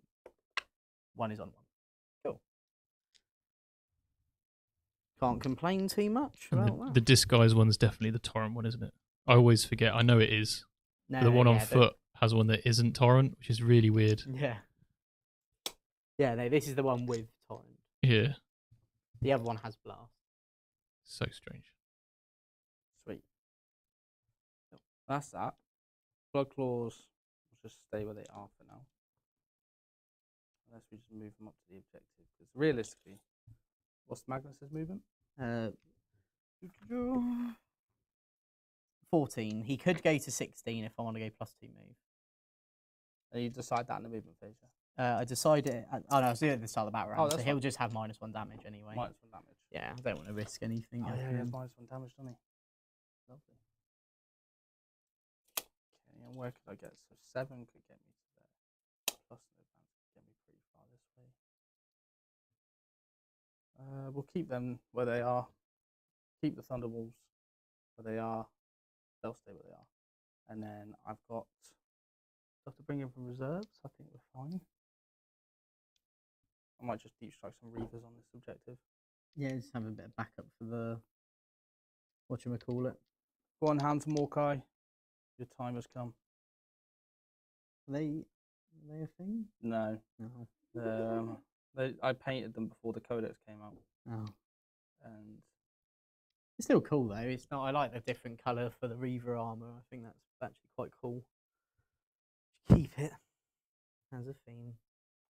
1 is on 1. Cool. Can't complain too much about that. The disguise one's definitely the torrent one, isn't it? I always forget. I know it is. No, The one on yeah, foot has one that isn't torrent, which is really weird. Yeah. Yeah, no, this is the one with torrent. Yeah. The other one has blast. So strange. Sweet. That's that. Blood claws will just stay where they are for now. Unless we just move them up to the objective. Because realistically, what's Magnus's movement? 14. He could go to 16 if I want to go +2 move. And you decide that in the movement phase, yeah? I decided. Oh no, I was doing it at the start of the battle round, so that's he'll fine. just have -1 damage anyway. -1 damage. Yeah, I don't want to risk anything. Oh, yeah, he has -1 damage, doesn't he? Lovely. Okay, and where could I get? So 7 could get me to there. Plus an advance could get me pretty far this way. We'll keep them where they are. Keep the Thunderwolves where they are. They'll stay where they are. And then I've got stuff to bring in from reserves. I think we're fine. I might just deep strike some Reavers on this objective. Yeah, just have a bit of backup for the whatchamacallit. Go on, Hounds and Morkai. Your time has come. Are they a thing? No. No. I painted them before the Codex came out. Oh. And It's still cool though. It's not. I like the different colour for the Reaver armour. I think that's actually quite cool. Keep it as a theme.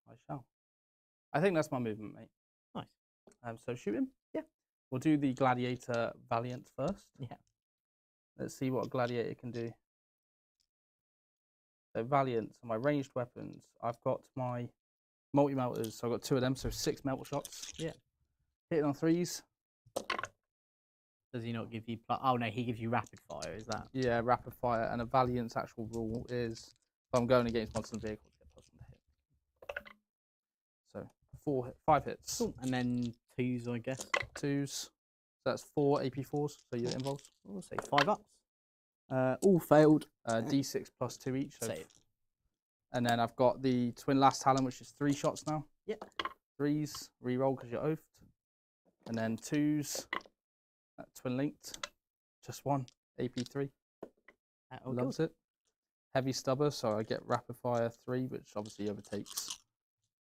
I shall. I think that's my movement, mate. Nice. So shoot him. Yeah. We'll do the Gladiator Valiant first. Yeah. Let's see what a Gladiator can do. So Valiant, so my ranged weapons. I've got my multi-melters, so I've got 2 of them, so 6 melt shots. Yeah. Hitting on 3s. Does he not give you? Oh no, he gives you rapid fire. Is that? Yeah, rapid fire. And a Valiant's actual rule is if I'm going against monsters and vehicles, get +1 to hit. So 5 hits. Cool. And then 2s, I guess. 2s. So that's 4 AP4s. So your involves. We'll say 5 ups. All failed. D6 +2 each. So Save. and then I've got the Twin Last Talon, which is 3 shots now. Yep. 3s, reroll because you're oafed. And then 2s, Twin Linked, just 1, AP3. Loves it. Heavy Stubber, so I get Rapid Fire 3, which obviously overtakes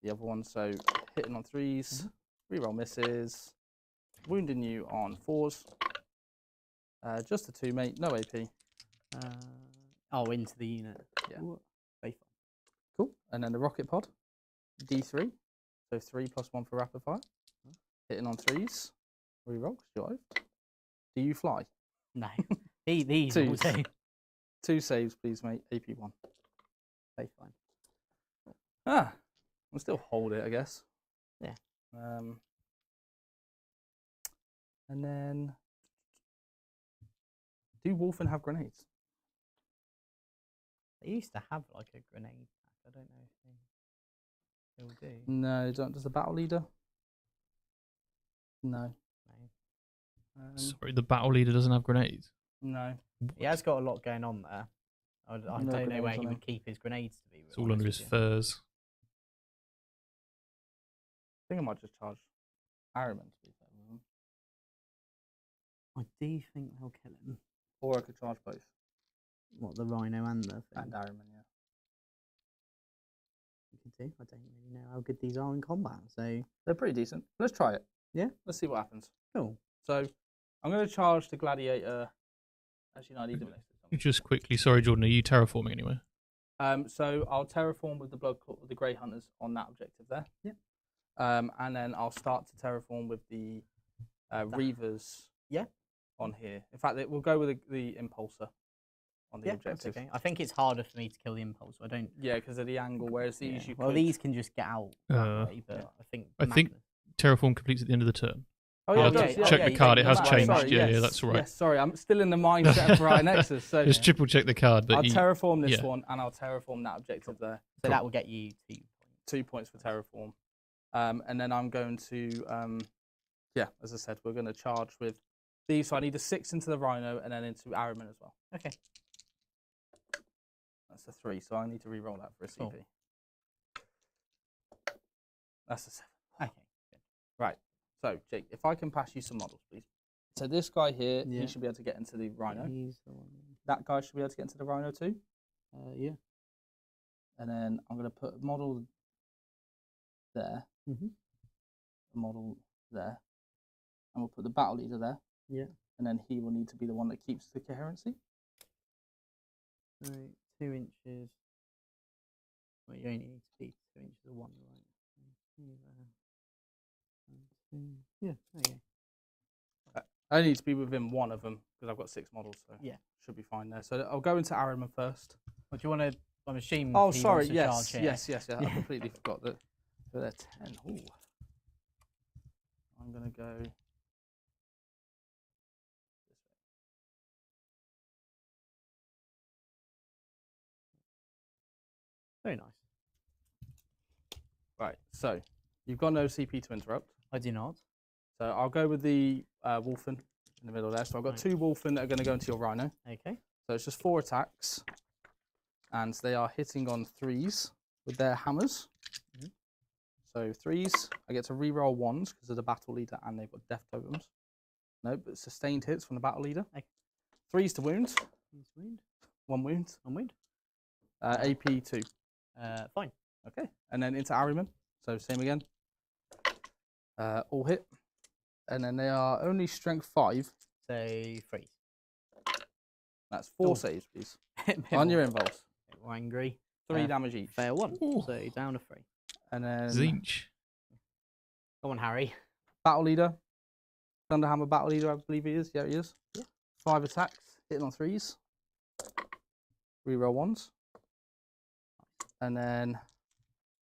the other one. So hitting on 3s, reroll misses, wounding you on 4s. Just the 2, mate, no AP. Into the unit. Yeah. Very fun. Cool. And then the Rocket Pod, D3, so 3 +1 for Rapid Fire. Hitting on 3s, reroll because you're oafed. Do you fly? No. These Twos. all do. 2 saves, please, mate. AP1. Very fine. I'll still hold it, I guess. Yeah. And then, do Wolfen have grenades? They used to have like a grenade pack. I don't know if they still do. No, they don't. Does the battle leader? No. No. Sorry, the battle leader doesn't have grenades. No. He has got a lot going on there. I don't know where grenades he on would him. keep his grenades to be. It's all under his furs. I think I might just charge Harriman to be fair with him. I do think they'll kill him. Or I could charge both. What, the Rhino and the thing? And Harriman, yeah. You could do. I don't really know how good these are in combat. So They're pretty decent. Let's try it. Yeah. Let's see what happens. cool. So I'm going to charge the Gladiator. Actually, no, I need to next to something. Just quickly, sorry, Jordan, are you terraforming anywhere? So I'll terraform with the Grey Hunters on that objective there. Yep. And then I'll start to terraform with the Reavers. Yeah. On here. In fact, we'll go with the Impulsor on the Yeah, that's objective. okay. I think it's harder for me to kill the impulse. I don't. Yeah, because of the angle. Whereas these, you Well, could... these can just get out that way, but yeah. I think. terraform completes at the end of the turn. Oh, I'll it have to does, check the card. It has Right, changed. sorry, Yeah, yes, that's all right. Yes, sorry, I'm still in the mindset for Nexus. So Just triple check the card. But I'll terraform this yeah. one, and I'll terraform that objective there. So that will get you 2 points. 2 points for terraform. And then I'm going to, yeah, as I said, we're going to charge with these. So I need a 6 into the Rhino and then into Araman as well. Okay. That's a 3, so I need to re-roll that for a CP. Cool. That's a 7. Okay. Good. Right. So, Jake, if I can pass you some models, please. So this guy here, Yeah. he should be able to get into the Rhino. He's the one. That guy should be able to get into the Rhino too. Yeah. And then I'm going to put a model there, Mhm. a model there, and we'll put the battle leader there. Yeah. And then he will need to be the one that keeps the coherency. So 2 inches. Well, you only need to be 2 inches of one, right? 2 there. 1, 2. Yeah. There you go. I need to be within one of them because I've got 6 models, so Yeah. should be fine there. So I'll go into Araman first. Well, do you want to? I'm assuming. Oh, he sorry. wants to Yes, charge here. yes. I completely forgot that. So they're 10. Ooh. I'm going to go. Very nice. Right. So you've got no CP to interrupt. I do not. So I'll go with the Wolfen in the middle there. So I've got Right. 2 Wolfen that are going to go into your Rhino. Okay. So it's just 4 attacks, and they are hitting on 3s with their hammers. Mhm. So 3s, I get to re-roll 1s because of the battle leader, and they've got death totems. No, but sustained hits from the battle leader. Okay. 3s to wound, He's wound. 1 wound. One wound. AP 2. Fine. Okay, and then into Araman. So same again. All hit, and then they are only strength 5. So freeze. That's 4 Ooh. saves, please. Bit On your more- involves. bit more angry. 3 damage each. Fair one. Ooh. So down to 3. And then Zinch. Come on, Harry. battle leader. Thunderhammer battle leader, I believe he is. Yeah, he is. Yeah. 5 attacks, hitting on 3s. Reroll 1s. And then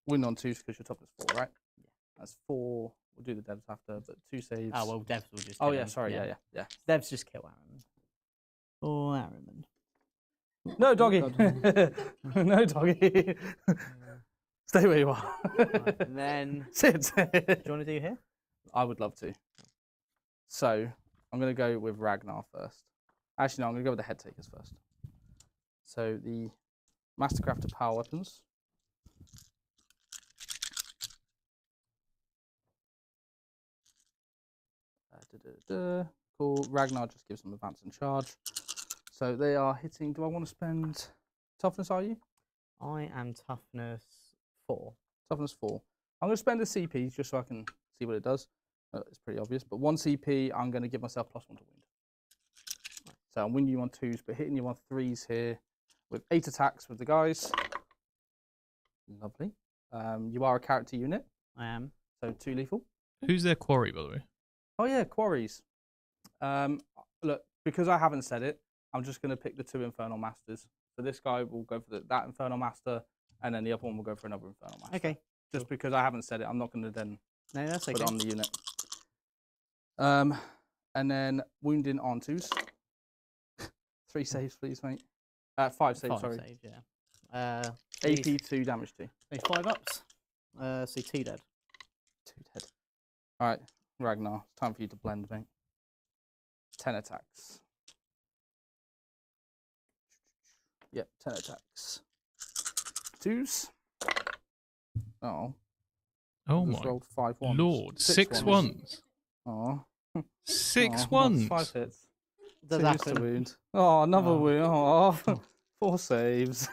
win on 2s because your top is 4, right? Yeah. That's 4. We'll do the devs after, but 2 saves. Oh, well, Devs will just. Oh, kill yeah, him. sorry. Yeah. Devs just kill Araman. Or Araman. No, doggy. God. No, doggy. Stay where you are. Right, and then. Sit. Do you want to do here? I would love to. So I'm going to go with Ragnar first. Actually, no, I'm going to go with the head takers first. So the Mastercrafted Power Weapons. Cool. Ragnar just gives them advance and charge. So they are hitting. Do I want to spend toughness? Are you? I am toughness 4. Toughness 4. I'm going to spend a CP just so I can see what it does. It's pretty obvious. But 1 CP, I'm going to give myself +1 to wound. So I'm winning you on 2s, but hitting you on 3s here with 8 attacks with the guys. Lovely. You are a character unit, I am. so 2 lethal. Who's their quarry, by the way? Oh yeah, quarries. Look, because I haven't said it, I'm just going to pick the 2 Infernal Masters. So this guy will go for that Infernal Master, and then the other one will go for another Infernal Master. Okay. Just because I haven't said it, I'm not going to then No, that's put okay. it on the unit. And then wounding on 2s. 3 saves, please, mate. 5 saves, 5 sorry. saves, yeah. AP 2 damage 2. These 5 ups. So 2 dead. 2 dead. All right, Ragnar, it's time for you to blend, mate. 10 attacks. Yep, 10 attacks. 2s. Oh. Oh Just my rolled 5 ones. lord. 6 ones. ones. Oh. 6 Oh, ones. 5 hits. Does 2 hits to wound. Oh, another wound. Oh. 4 saves.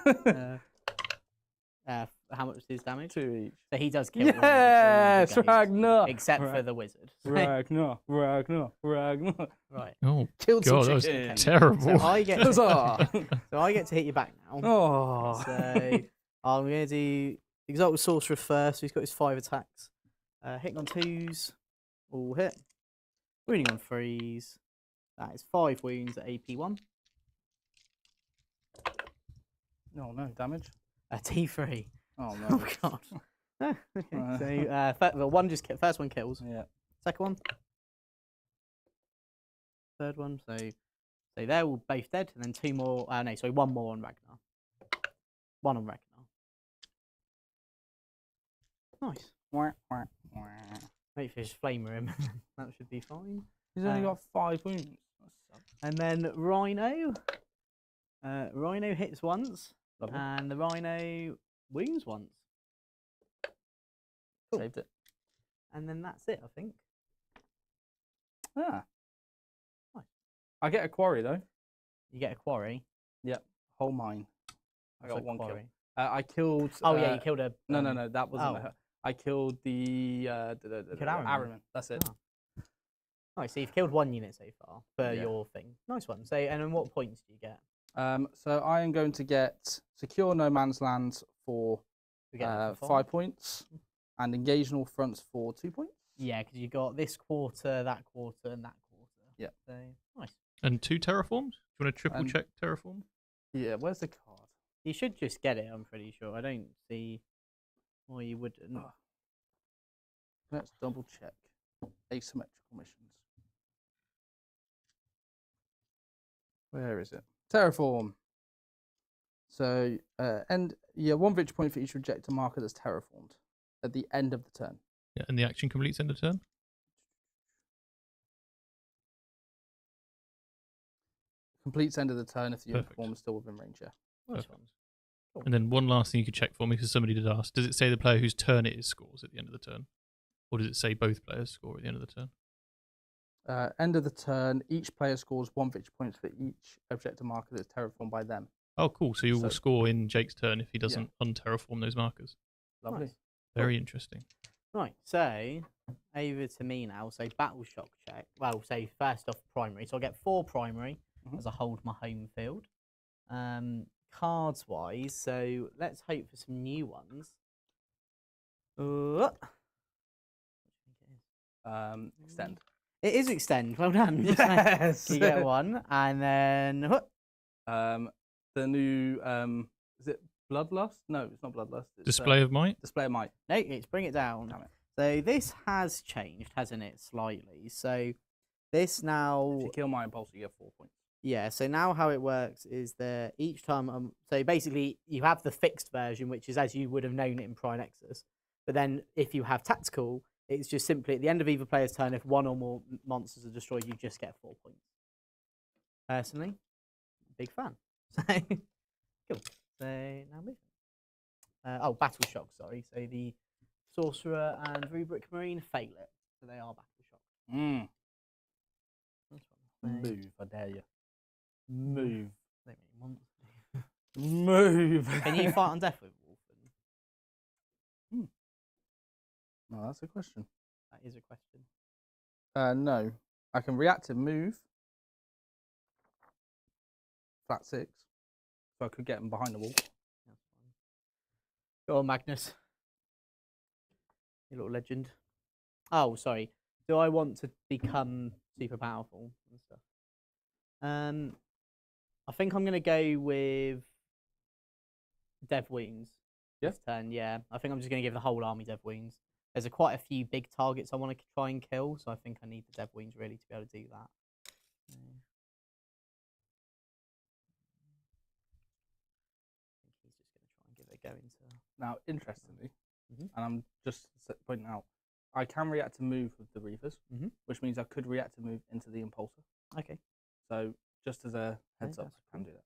How much is his damage? 2 each. So he does kill all the Yes, guys, Ragnar. except for the wizard. Ragnar. Right. Oh, Killed God, some that was chicken. terrible. So I get Huzzah. so I get to hit you back now. Oh. So I'm going to do Exalted Sorcerer first. He's got his 5 attacks. Hitting on 2s. All hit. Wounding on 3s. That is 5 wounds at AP 1. No, no damage. T3. Oh no. Oh god. Okay. So the one just first one kills. Yeah. Second one. Third one. So they're all both dead, and then 2 more. No, sorry, 1 more on Ragnar. 1 on Ragnar. Nice. Wait for his flamer him. That should be fine. He's only got 5 wounds. That sucks. And then Rhino. Rhino hits once, Lovely. and the Rhino wounds once. Cool. Saved it. And then that's it, I think. Ah. Nice. I get a quarry though. You get a quarry. Yep. Whole mine. I got What's a 1 kill. quarry? I killed. Oh yeah, you killed a. No, that wasn't oh. her. I killed the Arrowman. That's it. Oh. Nice. So you've killed 1 unit so far for Yeah. your thing. Nice one. So, and then what points do you get? So I am going to get secure no man's land for You get 5 points, and engage in all fronts for 2 points. Yeah, because you got this quarter, that quarter, and that quarter. Yeah. So nice. And 2 terraforms? Do you want to triple And- check terraform? Yeah. Where's the card? You should just get it. I'm pretty sure. I don't see why you wouldn't. Let's double check. Asymmetrical missions. Where is it? Terraform. So, 1 victory point for each rejector marker that's terraformed at the end of the turn. Yeah, and the action completes end of turn? Completes end of the turn if the unit Perfect. performs still within range. Yeah. Nice Perfect. one. Cool. And then one last thing you could check for me, because somebody did ask, does it say the player whose turn it is scores at the end of the turn? Or does it say both players score at the end of the turn? End of the turn, each player scores 1 victory points for each objective marker that's terraformed by them. Oh, cool. So you will So- score in Jake's turn if he doesn't unterraform those markers. Lovely. Nice. Very interesting. Right, so over to me now. So battle shock check. Well, say first off primary. So I get 4 primary Mhm. as I hold my home field. Cards wise, so let's hope for some new ones. Extend. It is extend. Well done. Yes. You get 1, and then The new is it Bloodlust? No, it's not Bloodlust. It's, Display of might? Display of Might. no, it's bring it down. Damn it. So this has changed, hasn't it, slightly? So this now, If you kill my impulse, you get 4 points. yeah. So now how it works is that each time, so basically you have the fixed version, which is as you would have known it in Prime Nexus. But then if you have tactical, it's just simply at the end of either player's turn, if 1 or more monsters are destroyed, you just get 4 points. Personally, big fan. So cool. So now moving. Battle shock. Sorry. So the sorcerer and rubric marine fail it, so they are battle shocked. Mm. Nice one. So Move, I dare you. Move. they really want to. Move. Can you fight on death with Wolfen? No, that's a question. That is a question. No. I can reactive move. Flat 6. So I could get him behind the wall. That's fine. Go on, Magnus. You little legend. Oh, sorry. Do I want to become super powerful and stuff? I think I'm gonna go with Dev Wounds this turn. Yeah, I think I'm just gonna give the whole army Dev Wounds. There's quite a few big targets I want to try and kill, so I think I need the Dev Wounds really to be able to do that. I think he's just gonna try and give it a go into. Now, interestingly, Mhm. and I'm just pointing out, I can react to move with the Reavers, Mhm. which means I could react to move into the Impulsor. Okay. So, just as a heads up, that's I can do that.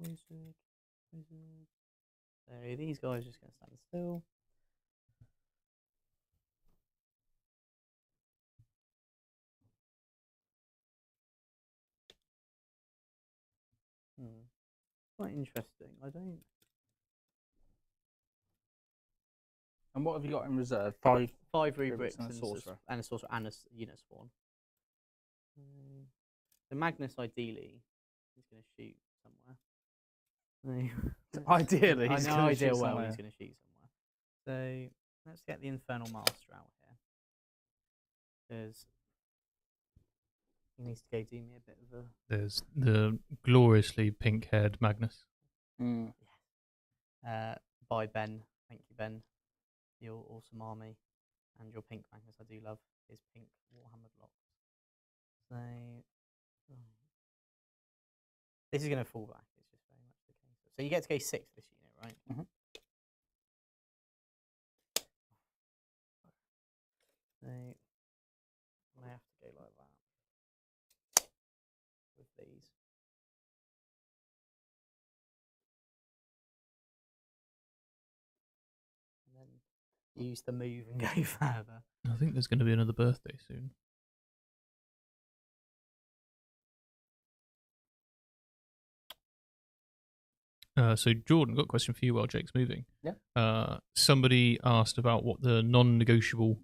Wizard. So these guys are just going to stand still. Quite interesting. I don't. And what have you got in reserve? 5 5 rubrics rubrics and a sorcerer. and a sorcerer and a unit spawn. The Magnus ideally is going to shoot somewhere. Ideally, I he's know gonna idea shoot well somewhere. he's going to shoot somewhere. So let's get the Infernal Master out here. Because he needs to go do me a bit of a. There's the gloriously pink-haired Magnus. Mm. By Ben. Thank you, Ben. Your awesome army. And your pink Magnus. I do love his pink Warhammer locks. So. This is going to fall back. It's just very much the case. So you get to go 6 this unit, right? Mhm. So I have to go like that with these. And then use the move and go further. I think there's going to be another birthday soon. So Jordan, got a question for you while Jake's moving. Yeah. Somebody asked about what the non-negotiable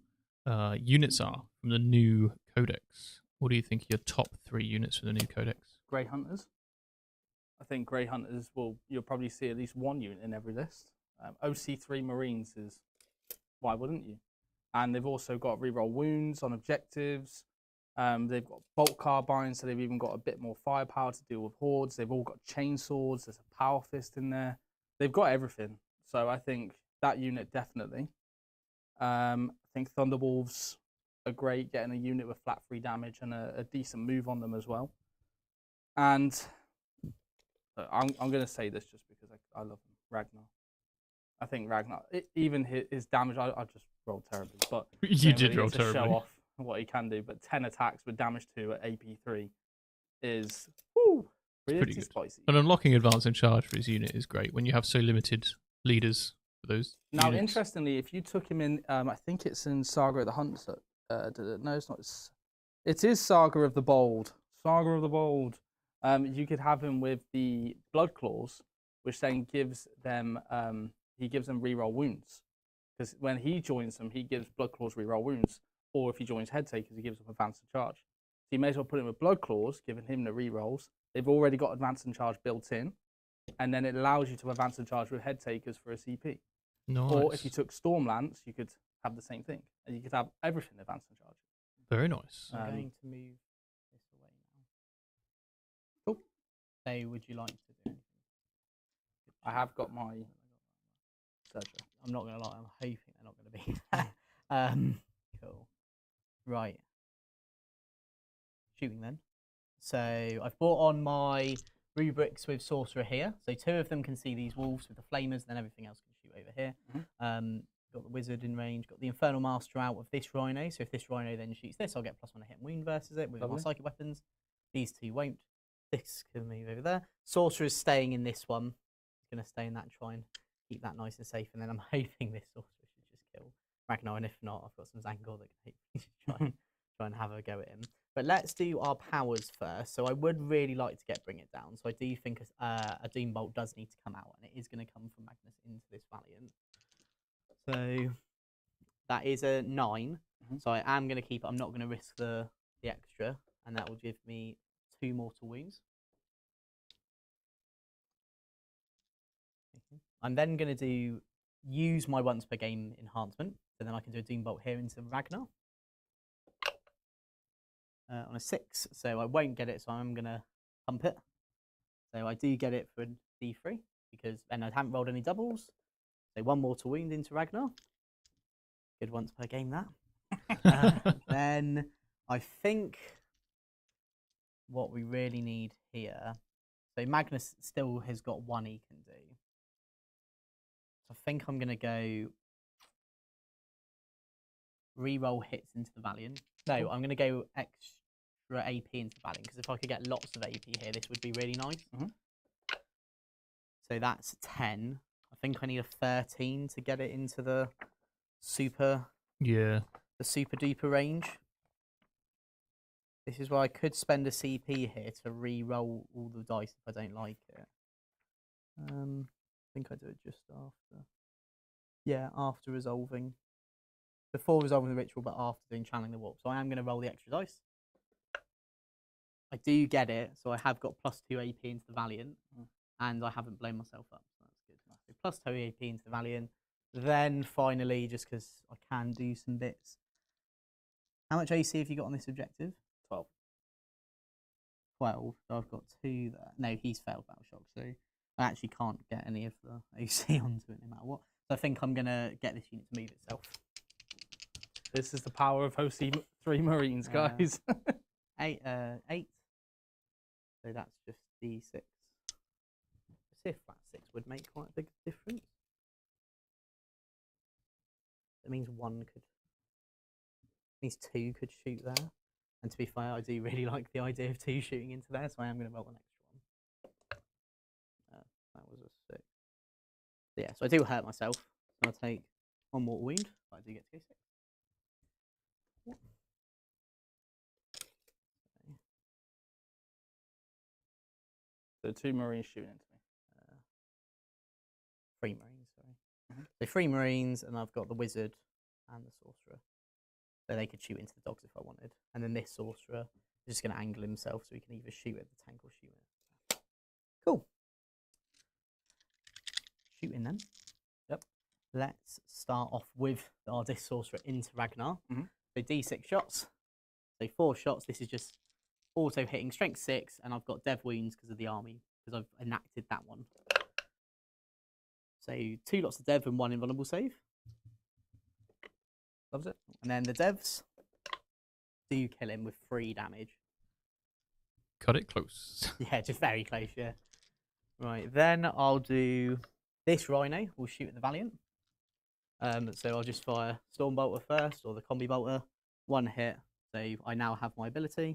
units are from the new codex. What do you think are your top 3 units for the new codex? Grey Hunters. I think Grey Hunters you'll probably see at least 1 unit in every list. OC3 Marines is, why wouldn't you? And they've also got reroll wounds on objectives. They've got bolt carbines, so they've even got a bit more firepower to deal with hordes. They've all got chainswords. There's a power fist in there. They've got everything. So I think that unit definitely. I think Thunderwolves are great, getting a unit with flat 3 damage and a decent move on them as well. And I'm going to say this just because I love him, Ragnar. I think Ragnar, even his damage, I just rolled terribly. But You did roll to terribly. show off what he can do, but 10 attacks with damage 2 at AP3 is woo, pretty good. spicy. And unlocking advance in charge for his unit is great when you have so limited leaders for those Now, units. interestingly, if you took him in, I think it's in Saga of the Hunter. No, it's not. It is Saga of the Bold. Saga of the Bold. You could have him with the Blood Claws, which then gives them reroll wounds. Because when he joins them, he gives Blood Claws reroll wounds. Or if he joins Head Takers, he gives them advance and charge. So you may as well put him with Blood Claws, giving him the rerolls. They've already got advance and charge built in, and then it allows you to advance and charge with Head Takers for a CP. Nice. Or if you took Stormlance, you could have the same thing, and you could have everything advance and charge. Very nice. I'm going to move this away now. Cool. So, would you like to do anything? I have got my surgery. I'm not going to lie, I'm hoping they're not going to be. Cool. Right. Shooting then. So I've brought on my rubrics with Sorcerer here. So 2 of them can see these wolves with the flamers, then everything else can shoot over here. Got the wizard in range, got the Infernal Master out of this rhino. So if this rhino then shoots this, I'll get +1 hit and wound versus it with my psychic weapons. These 2 won't. This can move over there. Sorcerer is staying in this one. It's going to stay in that and try and keep that nice and safe. And then I'm hoping this Sorcerer should just kill Ragnar, and if not, I've got some Vanguard that can try and have a go at him. But let's do our powers first. So I would really like to get Bring It Down. So I do think a Doom Bolt does need to come out, and it is going to come from Magnus into this Valiant. So that is a 9. So I am going to keep it. I'm not going to risk the extra, and that will give me 2 mortal wounds. I'm then going to use my once per game enhancement, so then I can do a Doom Bolt here into Ragnar. On a 6, so I won't get it, so I'm going to pump it. So I do get it for a D3, because then I haven't rolled any doubles. So 1 mortal wound into Ragnar. Good once per game, that. Then I think what we really need here, so Magnus still has got 1 he can do. So I think I'm going to go reroll hits into the Valiant. No, I'm going to go extra AP into the Valiant, because if I could get lots of AP here, this would be really nice. So that's 10. I think I need a 13 to get it into the super duper range. This is where I could spend a CP here to re-roll all the dice if I don't like it. I think I do it just after. Yeah, after resolving. Before resolving the ritual, but after doing channeling the warp. So I am going to roll the extra dice. I do get it, so I have got +2 AP into the Valiant, and I haven't blown myself up, so that's good. So +2 AP into the Valiant. Then finally, just because I can do some bits. How much AC have you got on this objective? 12. 12. So I've got 2 there. No, he's failed Battle Shock, so I actually can't get any of the AC onto it no matter what. So I think I'm going to get this unit to move itself. This is the power of OC3 Marines, guys. 8. So that's just D6. See if flat 6 would make quite a big difference. That means 1 could. These 2 could shoot there. And to be fair, I do really like the idea of 2 shooting into there, so I am going to roll an extra one. That was a 6. Yeah, so I do hurt myself. So I'll take 1 mortal wound, but I do get to go 6. Yeah. So 2 Marines shooting into me. 3 Marines, sorry. So 3 Marines, and I've got the Wizard and the Sorcerer. So they could shoot into the dogs if I wanted. And then this Sorcerer is just going to angle himself so he can either shoot at the tank or shoot at it. Cool. Shooting them. Yep. Let's start off with our Disc Sorcerer into Ragnar. So D6 shots. So 4 shots. This is just auto hitting strength 6, and I've got dev wounds because of the army, because I've enacted that one. So 2 lots of dev and 1 invulnerable save. Loves it. And then the devs do kill him with 3 damage. Cut it close. Yeah, just very close, yeah. Right, then I'll do this Rhino. Will shoot at the Valiant. So I'll just fire Storm Bolter first, or the Combi Bolter. 1 hit. So I now have my ability,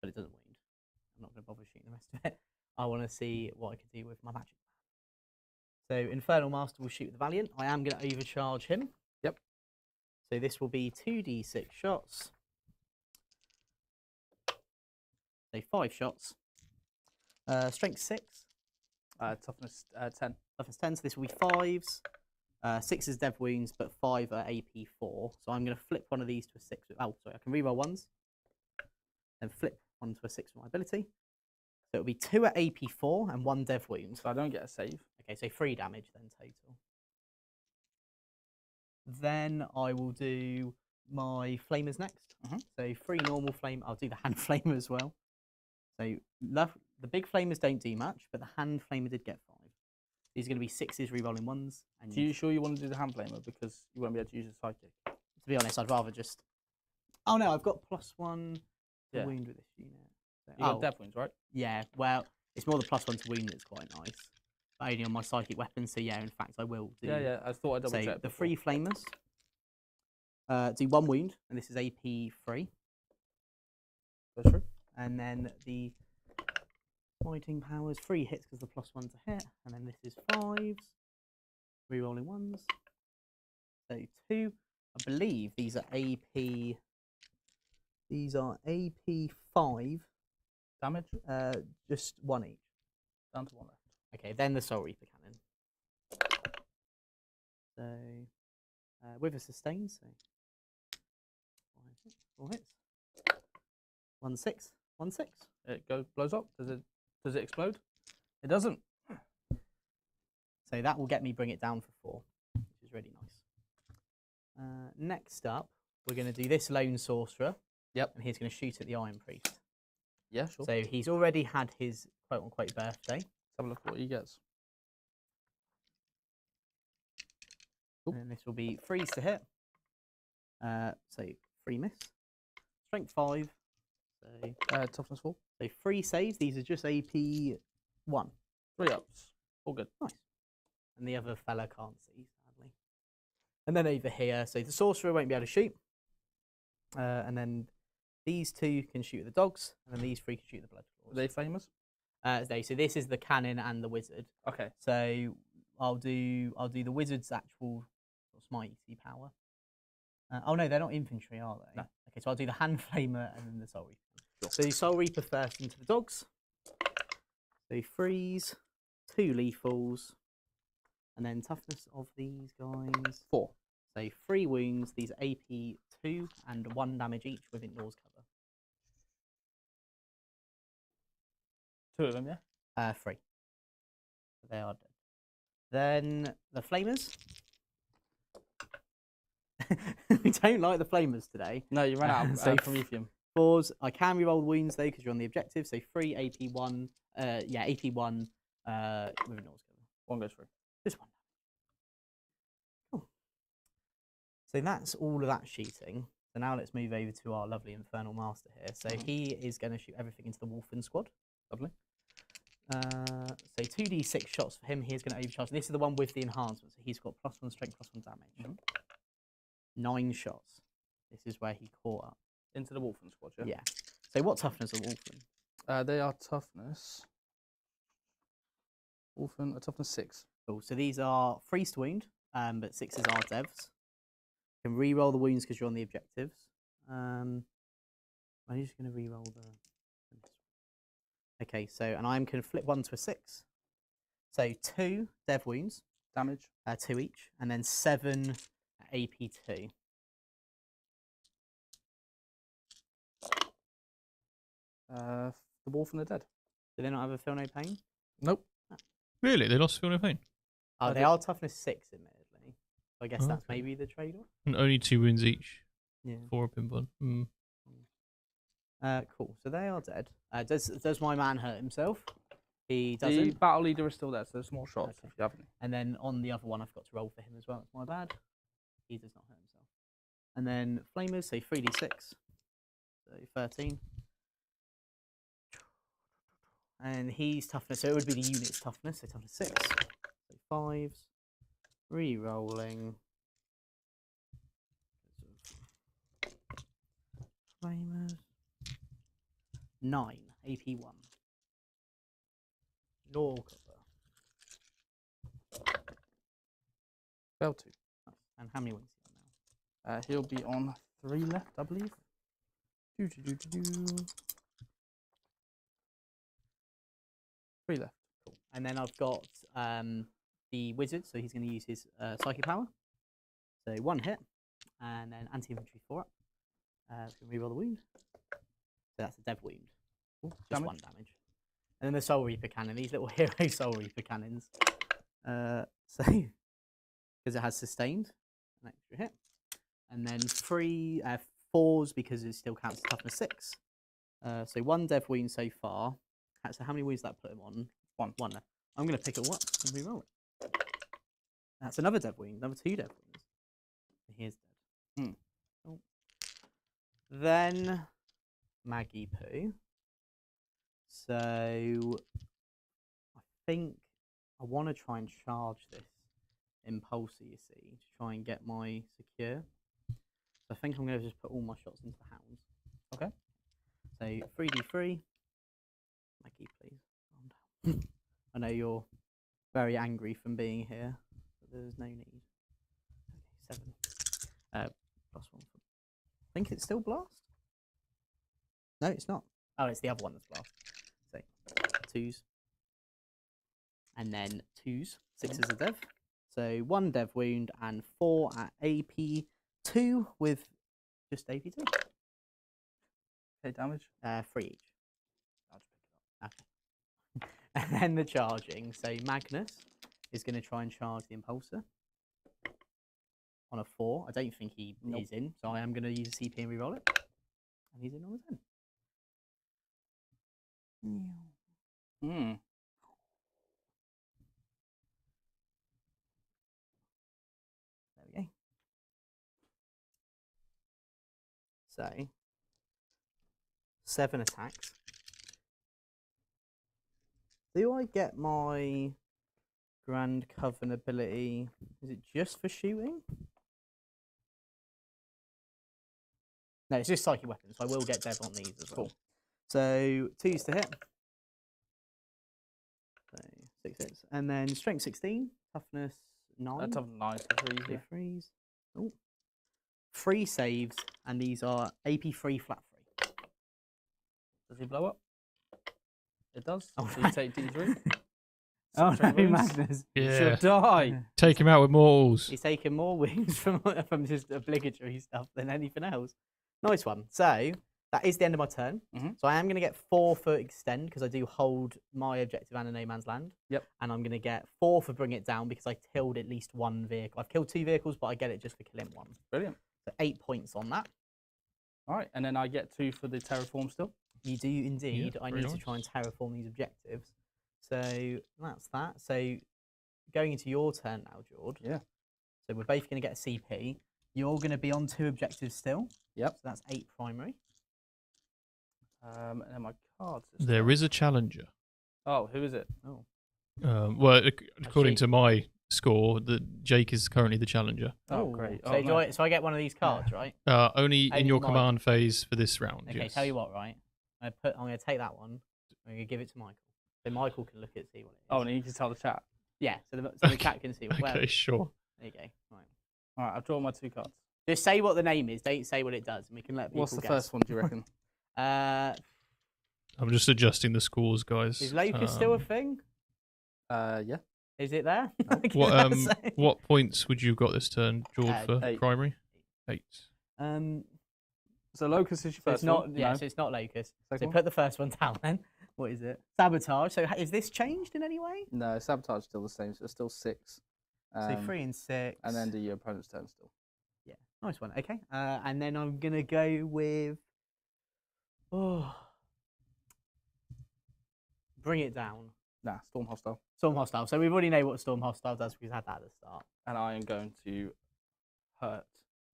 but it doesn't wound. I'm not going to bother shooting the rest of it. I want to see what I can do with my magic. So Infernal Master will shoot at the Valiant. I am going to overcharge him. Yep. So this will be 2d6 shots. So 5 shots. Strength 6. Toughness 10. Toughness 10, so this will be 5s. 6 is dev wounds, but 5 are AP 4. So I'm going to flip one of these to a 6. Oh, sorry, I can reroll 1s. Then flip 1 to a 6 for my ability. So it'll be 2 at AP 4 and 1 dev wound. So I don't get a save. Okay, so 3 damage then total. Then I will do my flamers next. So 3 normal flame. I'll do the hand flamer as well. So the big flamers don't do much, but the hand flamer did get 5. These are going to be 6s rerolling 1s. And Are you sure you want to do the hand flamer because you won't be able to use your psychic? To be honest, I'd rather just. Oh no, I've got +1 to Yeah. wound with this unit. So, You got dev wounds, right? Yeah, well, it's more the +1 to wound that's quite nice. But only on my psychic weapon, so yeah, in fact, I will do. Yeah. I thought I'd double So check. the 3 flamers do 1 wound, and this is AP 3. That's true. And then the fighting powers 3 hits because the +1 to hit, and then this is 5s, rerolling 1s. So 2. I believe these are AP. These are AP 5. Damage? Just 1 each. Down to 1 left. Okay, then the Soul Reaper Cannon. So with a sustain, so 4 hits. 1 6. 1 6. It blows up. Does it explode? It doesn't. So that will bring it down for 4, which is really nice. Next up, we're going to do this Lone Sorcerer. Yep. And he's going to shoot at the Iron Priest. Yeah, sure. So he's already had his quote-unquote birthday. Let's have a look at what he gets. And this will be 3s to hit. So 3 miss. Strength 5. So Toughness 4. So 3 saves. These are just AP 1. 3 ups. All good. Nice. And the other fella can't see, sadly. And then over here, so the Sorcerer won't be able to shoot. And then these 2 can shoot at the dogs, and then these 3 can shoot the blood claws. Are they famous? So this is the cannon and the wizard. Okay. So I'll do the wizard's actual smitey power. Oh no, they're not infantry, are they? No. Okay, so I'll do the hand flamer and then the Soul Reaper. Sure. So the Soul Reaper first into the dogs. So 3s, 2 lethals, and then toughness of these guys 4. So 3 wounds. These are AP 2 and 1 damage each with Ignore's cover. 2 of them, yeah. 3. So they are dead. Then the flamers. We don't like the flamers today. No, you ran out of So Prometheum. 4s. I can reroll wounds though because you're on the objective. So 3 AP 1. Yeah, AP 1 with Ignore's cover. 1 goes through. Just 1. Cool. So that's all of that shooting. So now let's move over to our lovely Infernal Master here. So he is going to shoot everything into the Wolfen squad. Lovely. So 2d6 shots for him. He's going to overcharge. This is the one with the enhancement. So he's got +1 strength, +1 damage. 9 shots. This is where he caught up. Into the Wolfen squad, yeah? Yeah. So what toughness are Wolfen? They are toughness. Wolfen, a toughness 6. Cool. So these are freeze to wound, but 6s are devs. You can re-roll the wounds because you're on the objectives. I'm just going to re-roll the... Okay, so, and I'm going to flip 1 to a 6. So 2 dev wounds. Damage. 2 each, and then 7 AP2. The Wolf and the Dead. Do they not have a feel no pain? Nope. Really? They lost feel no pain? Oh, they are toughness 6, admittedly. So I guess Oh, that's okay. maybe the trade-off. And only 2 wounds each. Yeah. 4 up in one. Cool. So they are dead. Does my man hurt himself? He The doesn't. battle leader is still there, so small shots Okay. if you have any. And then on the other one, I've got to roll for him as well. That's my bad. He does not hurt himself. And then flamers, so 3d6. So 13. And he's toughness, so it would be the unit's toughness, so toughness 6. So 5s. Re-rolling. Flamers. 9. AP1. No cover. Fail 2. Nice. And how many wins he got now? He'll be on 3 left, I believe. 3 left. Cool. And then I've got the wizard, so he's going to use his psychic power. So 1 hit, and then anti-infantry 4 up. It's going to reroll the wound. So that's a dev wound. Ooh, Just damage. 1 damage. And then the Soul Reaper cannon, these little hero Soul Reaper cannons. So, because it has sustained, an extra hit. And then 3 4s because it still counts as toughness 6. So 1 dev wound so far. So how many wounds does that put him on? 1. 1 left. I'm going to pick it up and re-roll it. That's another dev wound, another 2 dev wounds. Here's dead. Oh. Then Maggie Poo. So I think I want to try and charge this impulsor, you see, to try and get my secure. So I think I'm going to just put all my shots into the hounds. Okay. So 3d3. Maggie, please. Calm down. I know you're very angry from being here, but there's no need. Okay, 7. +1. I think it's still blast. No, it's not. Oh, it's the other one that's blast. So 2s. And then 2s. 6s are dev. So 1 dev wound and 4 at AP2 with just AP2. Okay, damage. 3 each. I'll just pick it up. Okay. And then the charging. So Magnus is going to try and charge the impulsor on a 4. I don't think he is in, so I am going to use a CP and reroll it. And he's in on a 10. There we go. So 7 attacks. Do I get my Grand Coven ability? Is it just for shooting? No, it's just psychic weapons, so I will get dev on these as well. So 2s to hit. So 6 hits. And then strength 16, toughness 9. Toughness 9, so 3 easy. 3s. Oh. 3 saves, and these are AP3 flat 3. Does he blow up? It does. Oh, So you take D3. Oh no, wounds. Magnus. Yeah. She'll die. Take him out with mortals. He's taken more wounds from just obligatory stuff than anything else. Nice one. So that is the end of my turn. So I am going to get 4 for extend because I do hold my objective and a no man's land. Yep. And I'm going to get 4 for bring it down because I killed at least 1 vehicle. I've killed 2 vehicles, but I get it just for killing 1. Brilliant. So 8 points on that. All right, and then I get 2 for the terraform still. You do indeed. Yeah, I very need to nice. try and terraform these objectives. So that's that. So going into your turn now, George. Yeah. So we're both going to get a CP. You're going to be on 2 objectives still. Yep. So that's 8 primary. And then my cards. There is a challenger. Oh, who is it? Oh. Well, according Actually- to my score, that Jake is currently the challenger. Oh, great. So, Oh, so I get one of these cards, right? Only Only in your mine. command phase for this round. Okay, yes. tell you what, right? I'm going to take that one. I'm going to give it to Michael. So Michael can look at see what it is. Oh, and you can tell the chat. Yeah, so the chat can see what Okay, sure. There you go. Right. All right, I've drawn my 2 cards. Just say what the name is. Don't say what it does, and we can let people What's the guess. first one, do you reckon? I'm just adjusting the scores, guys. Is locust still a thing? Yeah. Is it there? What points would you have got this turn, George, for 8. primary? 8. So Locust is your So first it's not. one? Yeah, No. so it's not locust. Second So one? put the first one down then. What is it? Sabotage. So is this changed in any way? No, Sabotage is still the same, so it's still 6. So 3 and 6. And then do your opponent's turn still. Yeah, nice one. Okay, and then I'm gonna go with. Oh, bring it down. Nah, Storm Hostile. Storm Hostile. So we already know what Storm Hostile does because we had that at the start. And I am going to hurt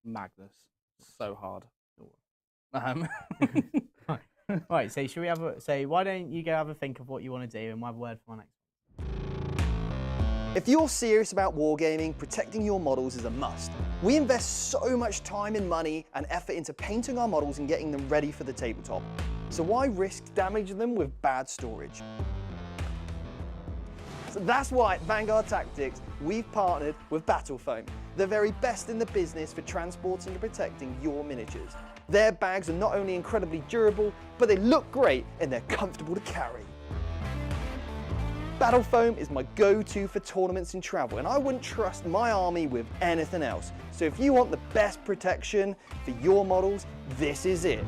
Magnus so hard. Right. So should we have why don't you go have a think of what you want to do, and we'll have a word for my next. If you're serious about wargaming, protecting your models is a must. We invest so much time and money and effort into painting our models and getting them ready for the tabletop. So why risk damaging them with bad storage? So that's why at Vanguard Tactics, we've partnered with Battle Foam, the very best in the business for transporting and protecting your miniatures. Their bags are not only incredibly durable, but they look great and they're comfortable to carry. Battle Foam is my go-to for tournaments and travel, and I wouldn't trust my army with anything else. So if you want the best protection for your models, this is it.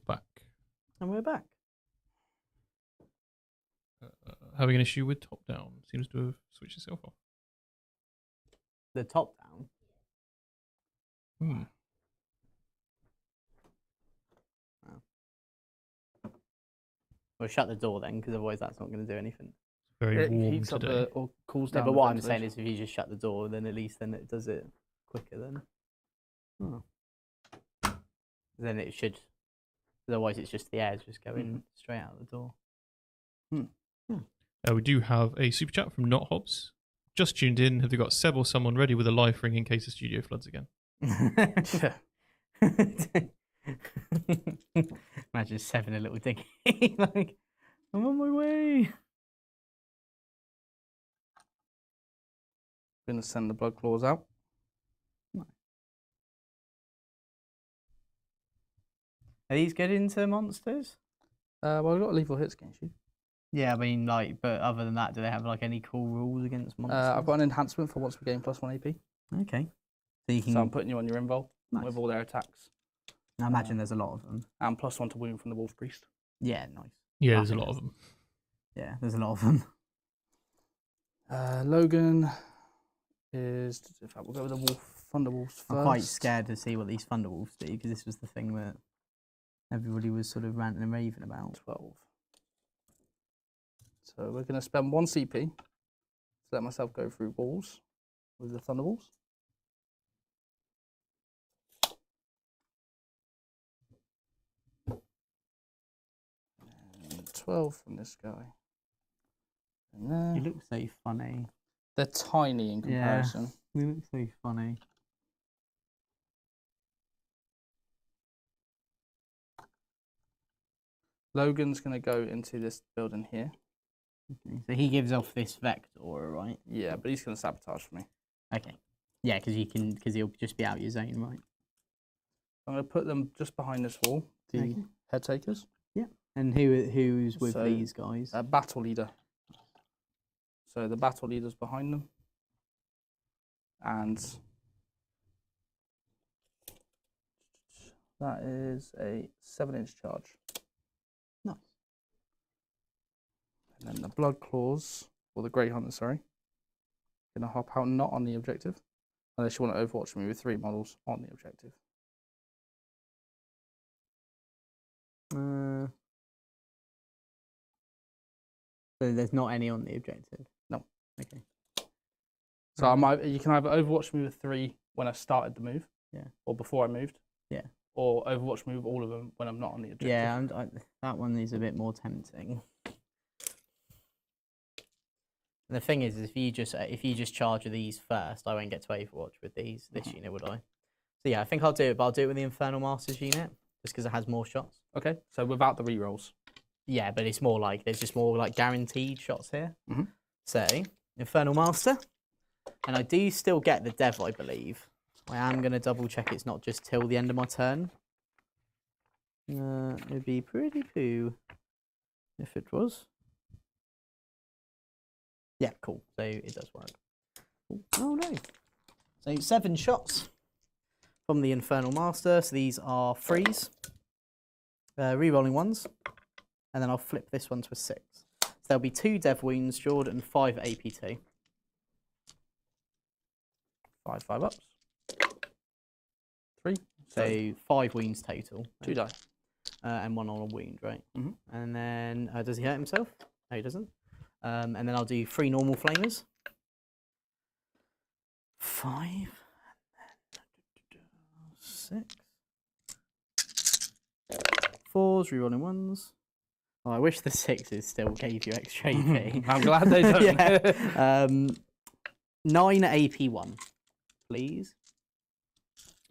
Back. And we're back. Having an issue with top down. Seems to have switched itself off. The top down. We'll shut the door then, because otherwise that's not going to do anything. Very It warm heats up today. or cools No, down. but the what I'm saying ventilation. is, if you just shut the door, then at least then it does it quicker. Then, then it should. Otherwise, it's just the air just going straight out the door. We do have a super chat from Not Hobbs. Just tuned in. Have they got Seb or someone ready with a life ring in case the studio floods again? Imagine Seb in a little dinghy. Like, I'm on my way. Going to send the blood claws out. Are these good into monsters? Well, we've got lethal hits against you. Yeah, I mean, like, but other than that, do they have like any cool rules against monsters? I've got an enhancement for once per game plus 1 AP. Okay. So you can. So I'm putting you on your invul Nice. with all their attacks. I imagine there's a lot of them. And plus 1 to wound from the Wolf Priest. Yeah, nice. Yeah, there's a Classic. lot of them. Yeah, there's a lot of them. Logan is. In fact, we'll go with the Wolf Thunderwolves first. I'm quite scared to see what these Thunderwolves do, because this was the thing that everybody was sort of ranting and raving about. 12. So we're going to spend 1 CP to let myself go through walls with the Thunderwolves. And 12 from this guy. And there. You look so funny. They're tiny in comparison. You look so funny. Logan's going to go into this building here. Okay. So he gives off this vector, right? Yeah, but he's going to sabotage for me. Okay. Yeah, because he'll just be out your zone, right? I'm going to put them just behind this wall, the Okay. head takers. Yeah. And who's with So, these guys? Battle leader. So the battle leader's behind them. And that is a 7-inch charge. Nice. And then the blood claws, or the grey hunter, sorry. Gonna hop out not on the objective. Unless you want to overwatch me with 3 models on the objective. So there's not any on the objective? No. Okay. So you can either overwatch me with 3 when I started the move, Yeah. Or before I moved. Yeah. Or Overwatch move all of them when I'm not on the objective. Yeah, that one is a bit more tempting. And the thing is, if you just charge these first, I won't get to Overwatch with this unit, would I? So yeah, I think I'll do it, but I'll do it with the Infernal Masters unit, just because it has more shots. Okay, so without the rerolls. Yeah, but it's more like, there's just more like guaranteed shots here. Mm-hmm. So, Infernal Master. And I do still get the Dev, I believe. I am going to double check it's not just till the end of my turn. It would be pretty poo if it was. Yeah, cool. So it does work. Oh no. So 7 shots from the Infernal Master. So these are frees. Rerolling ones. And then I'll flip this one to a 6. So there'll be 2 Dev wounds, Jordan, and 5 AP2. 5 ups. 3. So 5 wounds total. 2 die. And 1 on a wound, right? Mm-hmm. And then, does he hurt himself? No, he doesn't. And then I'll do 3 normal flamers. 5. And then 6. 4s, rerolling 1s. Oh, I wish the 6s still gave you extra AP. I'm glad they don't. Yeah. 9 AP1, please.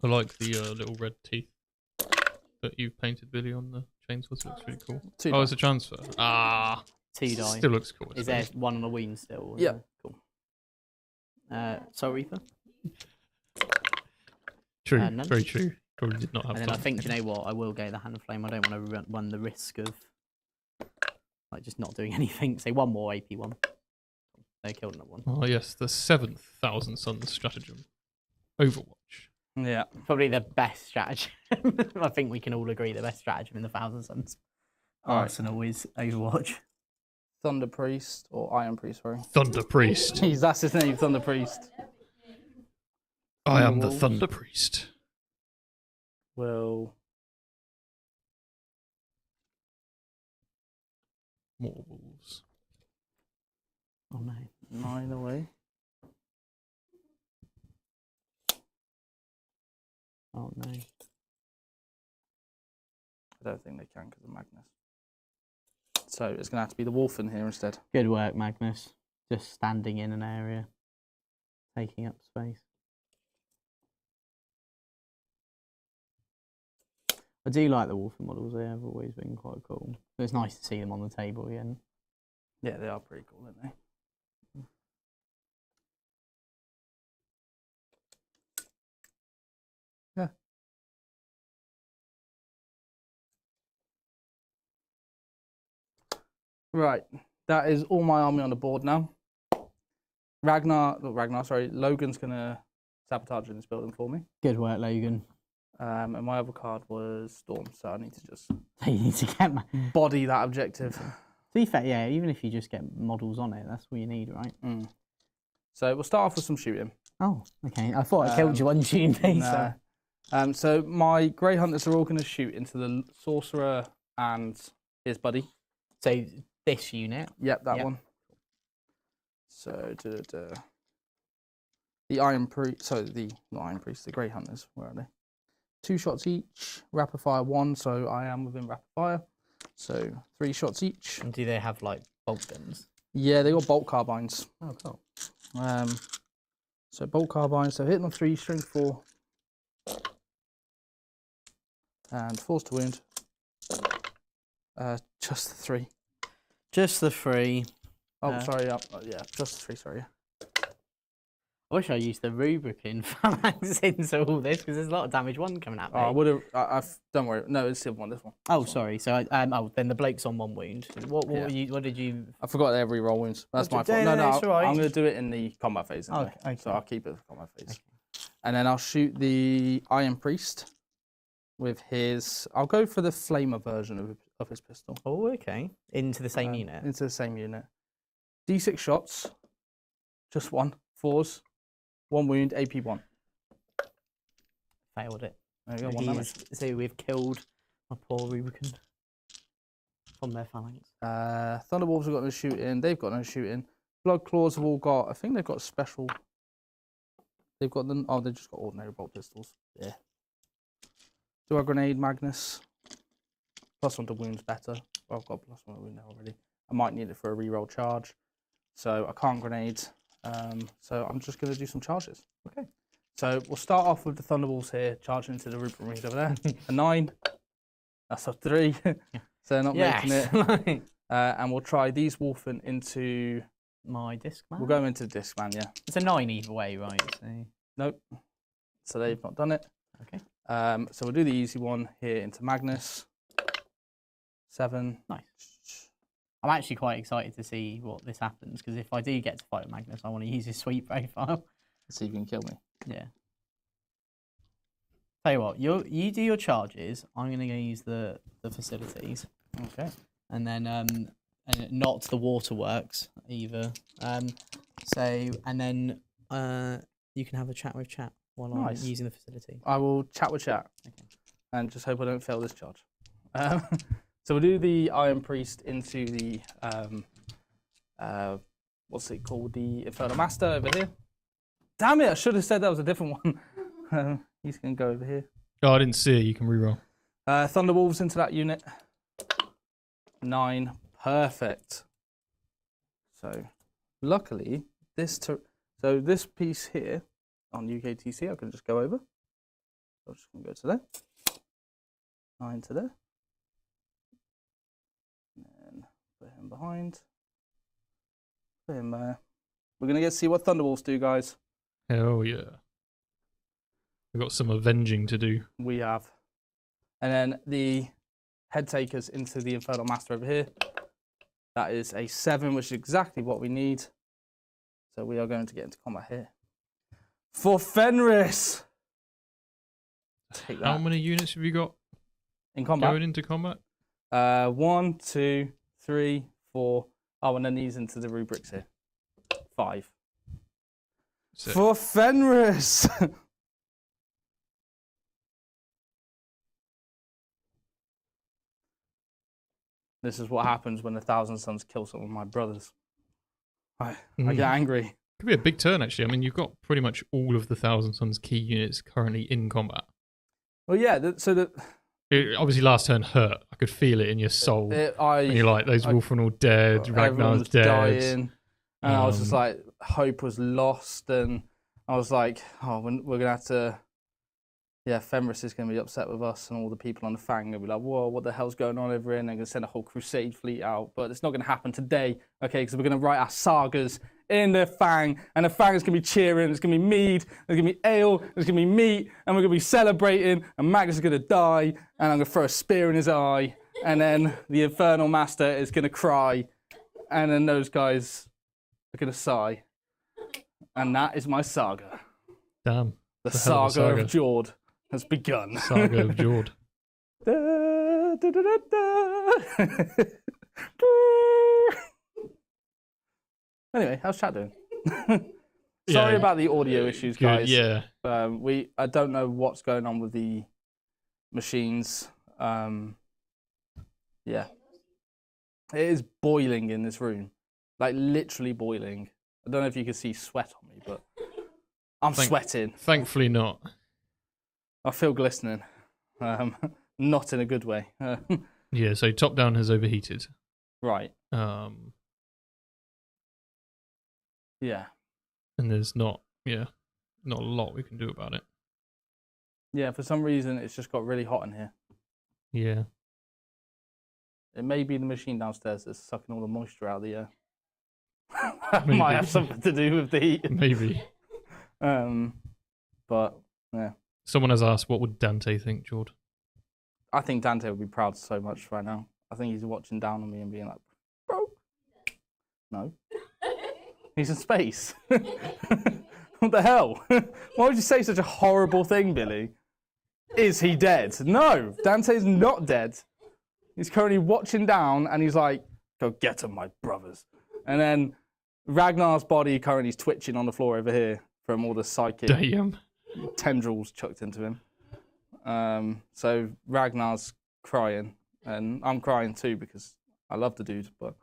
I like the little red teeth that you've painted, Billy, on the chainsaws. It looks really cool. 2 Oh, it's a transfer. Ah, 2 die. still looks cool. Is there 1 on a wound still? Yeah. Cool. Soul Reaper. True, none. very true. Probably did not have. And then I time. think, you know what, I will go the Hand of Flame. I don't want to run the risk of like just not doing anything. Say 1 more AP1. They killed another one. Oh yes, the 7th Thousand stratagem, Overwatch. Yeah. Probably the best stratagem. I think we can all agree the best stratagem in the Thousandsons. Arsenal is Overwatch. Thunder Priest, or Iron Priest, sorry. Thunder Priest. Jeez, that's his name, Thunder Priest. I am the Wolves. Thunder Priest. Will. More wolves. Oh no. 9 away. Oh no. I don't think they can because of Magnus. So it's going to have to be the wolf in here instead. Good work, Magnus. Just standing in an area, taking up space. I do like the Wolfen models. They have always been quite cool. It's nice to see them on the table again. Yeah, they are pretty cool, aren't they? Yeah. Right, that is all my army on the board now. Logan's going to sabotage in this building for me. Good work, Logan. And my other card was Storm, so I need to just You need to get. To body that objective. be fair, yeah. Even if you just get models on it, that's all you need, right? Mm. So we'll start off with some shooting. Oh, okay. I thought I killed you on shooting phase. No. So my Grey Hunters are all going to shoot into the Sorcerer and his buddy. So this unit. Yep, that Yep. one. So the Iron Priest, not Iron Priest, the Grey Hunters, where are they? 2 shots each, rapid fire 1, so I am within rapid fire. So 3 shots each. And do they have like bolt guns? Yeah, they got bolt carbines. Oh, cool. So bolt carbines, so hitting on 3, strength 4. And force to wound. Just the 3. Just the 3. Oh, sorry, yeah, just the 3, sorry. I wish I used the rubric in phalanx into all this because there's a lot of damage 1 coming at me. Oh, I would have. Don't worry. No, it's the one. This one. Oh, sorry. So, then the bloke's on 1 wound. What did you? I forgot they have reroll wounds. That's my No, fault. no, No, it's all right. I'm going to do it in the combat phase. Anyway. Okay. So I'll keep it for combat phase. Okay. And then I'll shoot the Iron Priest with his. I'll go for the Flamer version of his pistol. Oh, okay. Into the same unit. Into the same unit. D6 shots. Just 1. 4s. 1 wound. AP1. Failed it. There you go. 1 damage. So we've killed my poor Rubicon from their phalanx. Thunderwolves have got no shooting. They've got no shooting. Blood Claws have all got. I think they've got special. They've got them. Oh, they've just got ordinary bolt pistols. Yeah. Do a grenade, Magnus. +1 to wounds better. Well, I've got +1 to wound now already. I might need it for a reroll charge. So I can't grenade. So I'm just going to do some charges. Okay. So we'll start off with the Thunderbolts here, charging into the Rupert Marines over there. A 9. That's a 3. So not making it. And we'll try these Wolfen into... My Discman? We'll go into Discman, yeah. It's a 9 either way, right? So... Nope. So they've not done it. Okay. So we'll do the easy one here into Magnus. 7. Nice. I'm actually quite excited to see what this happens, because if I do get to fight with Magnus, I want to use his sweep profile. See if you can kill me. Yeah. Tell you what, you do your charges. I'm going to go use the facilities. Okay. And then and not the waterworks either. And then you can have a chat with chat while I'm using the facility. I will chat with chat. Okay. And just hope I don't fail this charge. So we'll do the Iron Priest into the what's it called? The Infernal Master over here. Damn it! I should have said that was a different one. He's gonna go over here. Oh, I didn't see it. You can reroll. Thunderwolves into that unit. 9. Perfect. So, luckily, this piece here on UKTC, I can just go over. I'm just going to go to there. 9 to there. And then put him behind. Put him there. We're going to get to see what Thunderwolves do, guys. Hell yeah. We've got some avenging to do. We have. And then the head takers into the Infernal Master over here. That is a 7, which is exactly what we need. So we are going to get into combat here. For Fenris! Take that. How many units have you got In combat? going into combat? 1, 2, 3, 4. Oh, and then these into the rubrics here. 5. Sick. For Fenris! This is what happens when the thousandsons kill some of my brothers. I get angry. Could be a big turn, actually. I mean, you've got pretty much all of the thousandsons key units currently in combat. Well, yeah, Obviously, last turn hurt. I could feel it in your soul. And you're like, those Wolfen all dead, Ragnar's dead. Dying, and I was just like, hope was lost, and I was like, oh, we're going to have to... Yeah, Fenris is going to be upset with us, and all the people on the Fang will be like, whoa, what the hell's going on over here? And they're going to send a whole crusade fleet out. But it's not going to happen today, okay? Because we're going to write our sagas in the Fang, and the Fang is going to be cheering. There's going to be mead, there's going to be ale, there's going to be meat, and we're going to be celebrating, and Magnus is going to die, and I'm going to throw a spear in his eye, and then the Infernal Master is going to cry, and then those guys are going to sigh. And that is my saga. Damn. The saga of Jord has begun. Saga of Jord. Anyway, how's chat doing? Sorry about the audio issues, guys. Yeah. I don't know what's going on with the machines. Yeah. It is boiling in this room. Like, literally boiling. I don't know if you can see sweat on me, but I'm sweating. Thankfully not. I feel glistening. Not in a good way. Yeah, so top down has overheated. Right. Yeah. And there's not a lot we can do about it. Yeah, for some reason it's just got really hot in here. Yeah. It may be the machine downstairs that's sucking all the moisture out of the air. That might have something to do with the heat. Maybe. But yeah. Someone has asked, what would Dante think, Jord? I think Dante would be proud so much right now. I think he's watching down on me and being like, bro. No. He's in space. What the hell? Why would you say such a horrible thing, Billy? Is he dead? No, Dante's not dead. He's currently watching down and he's like, go get him, my brothers. And then Ragnar's body currently is twitching on the floor over here from all the psychic tendrils chucked into him. So Ragnar's crying, and I'm crying too because I love the dude, but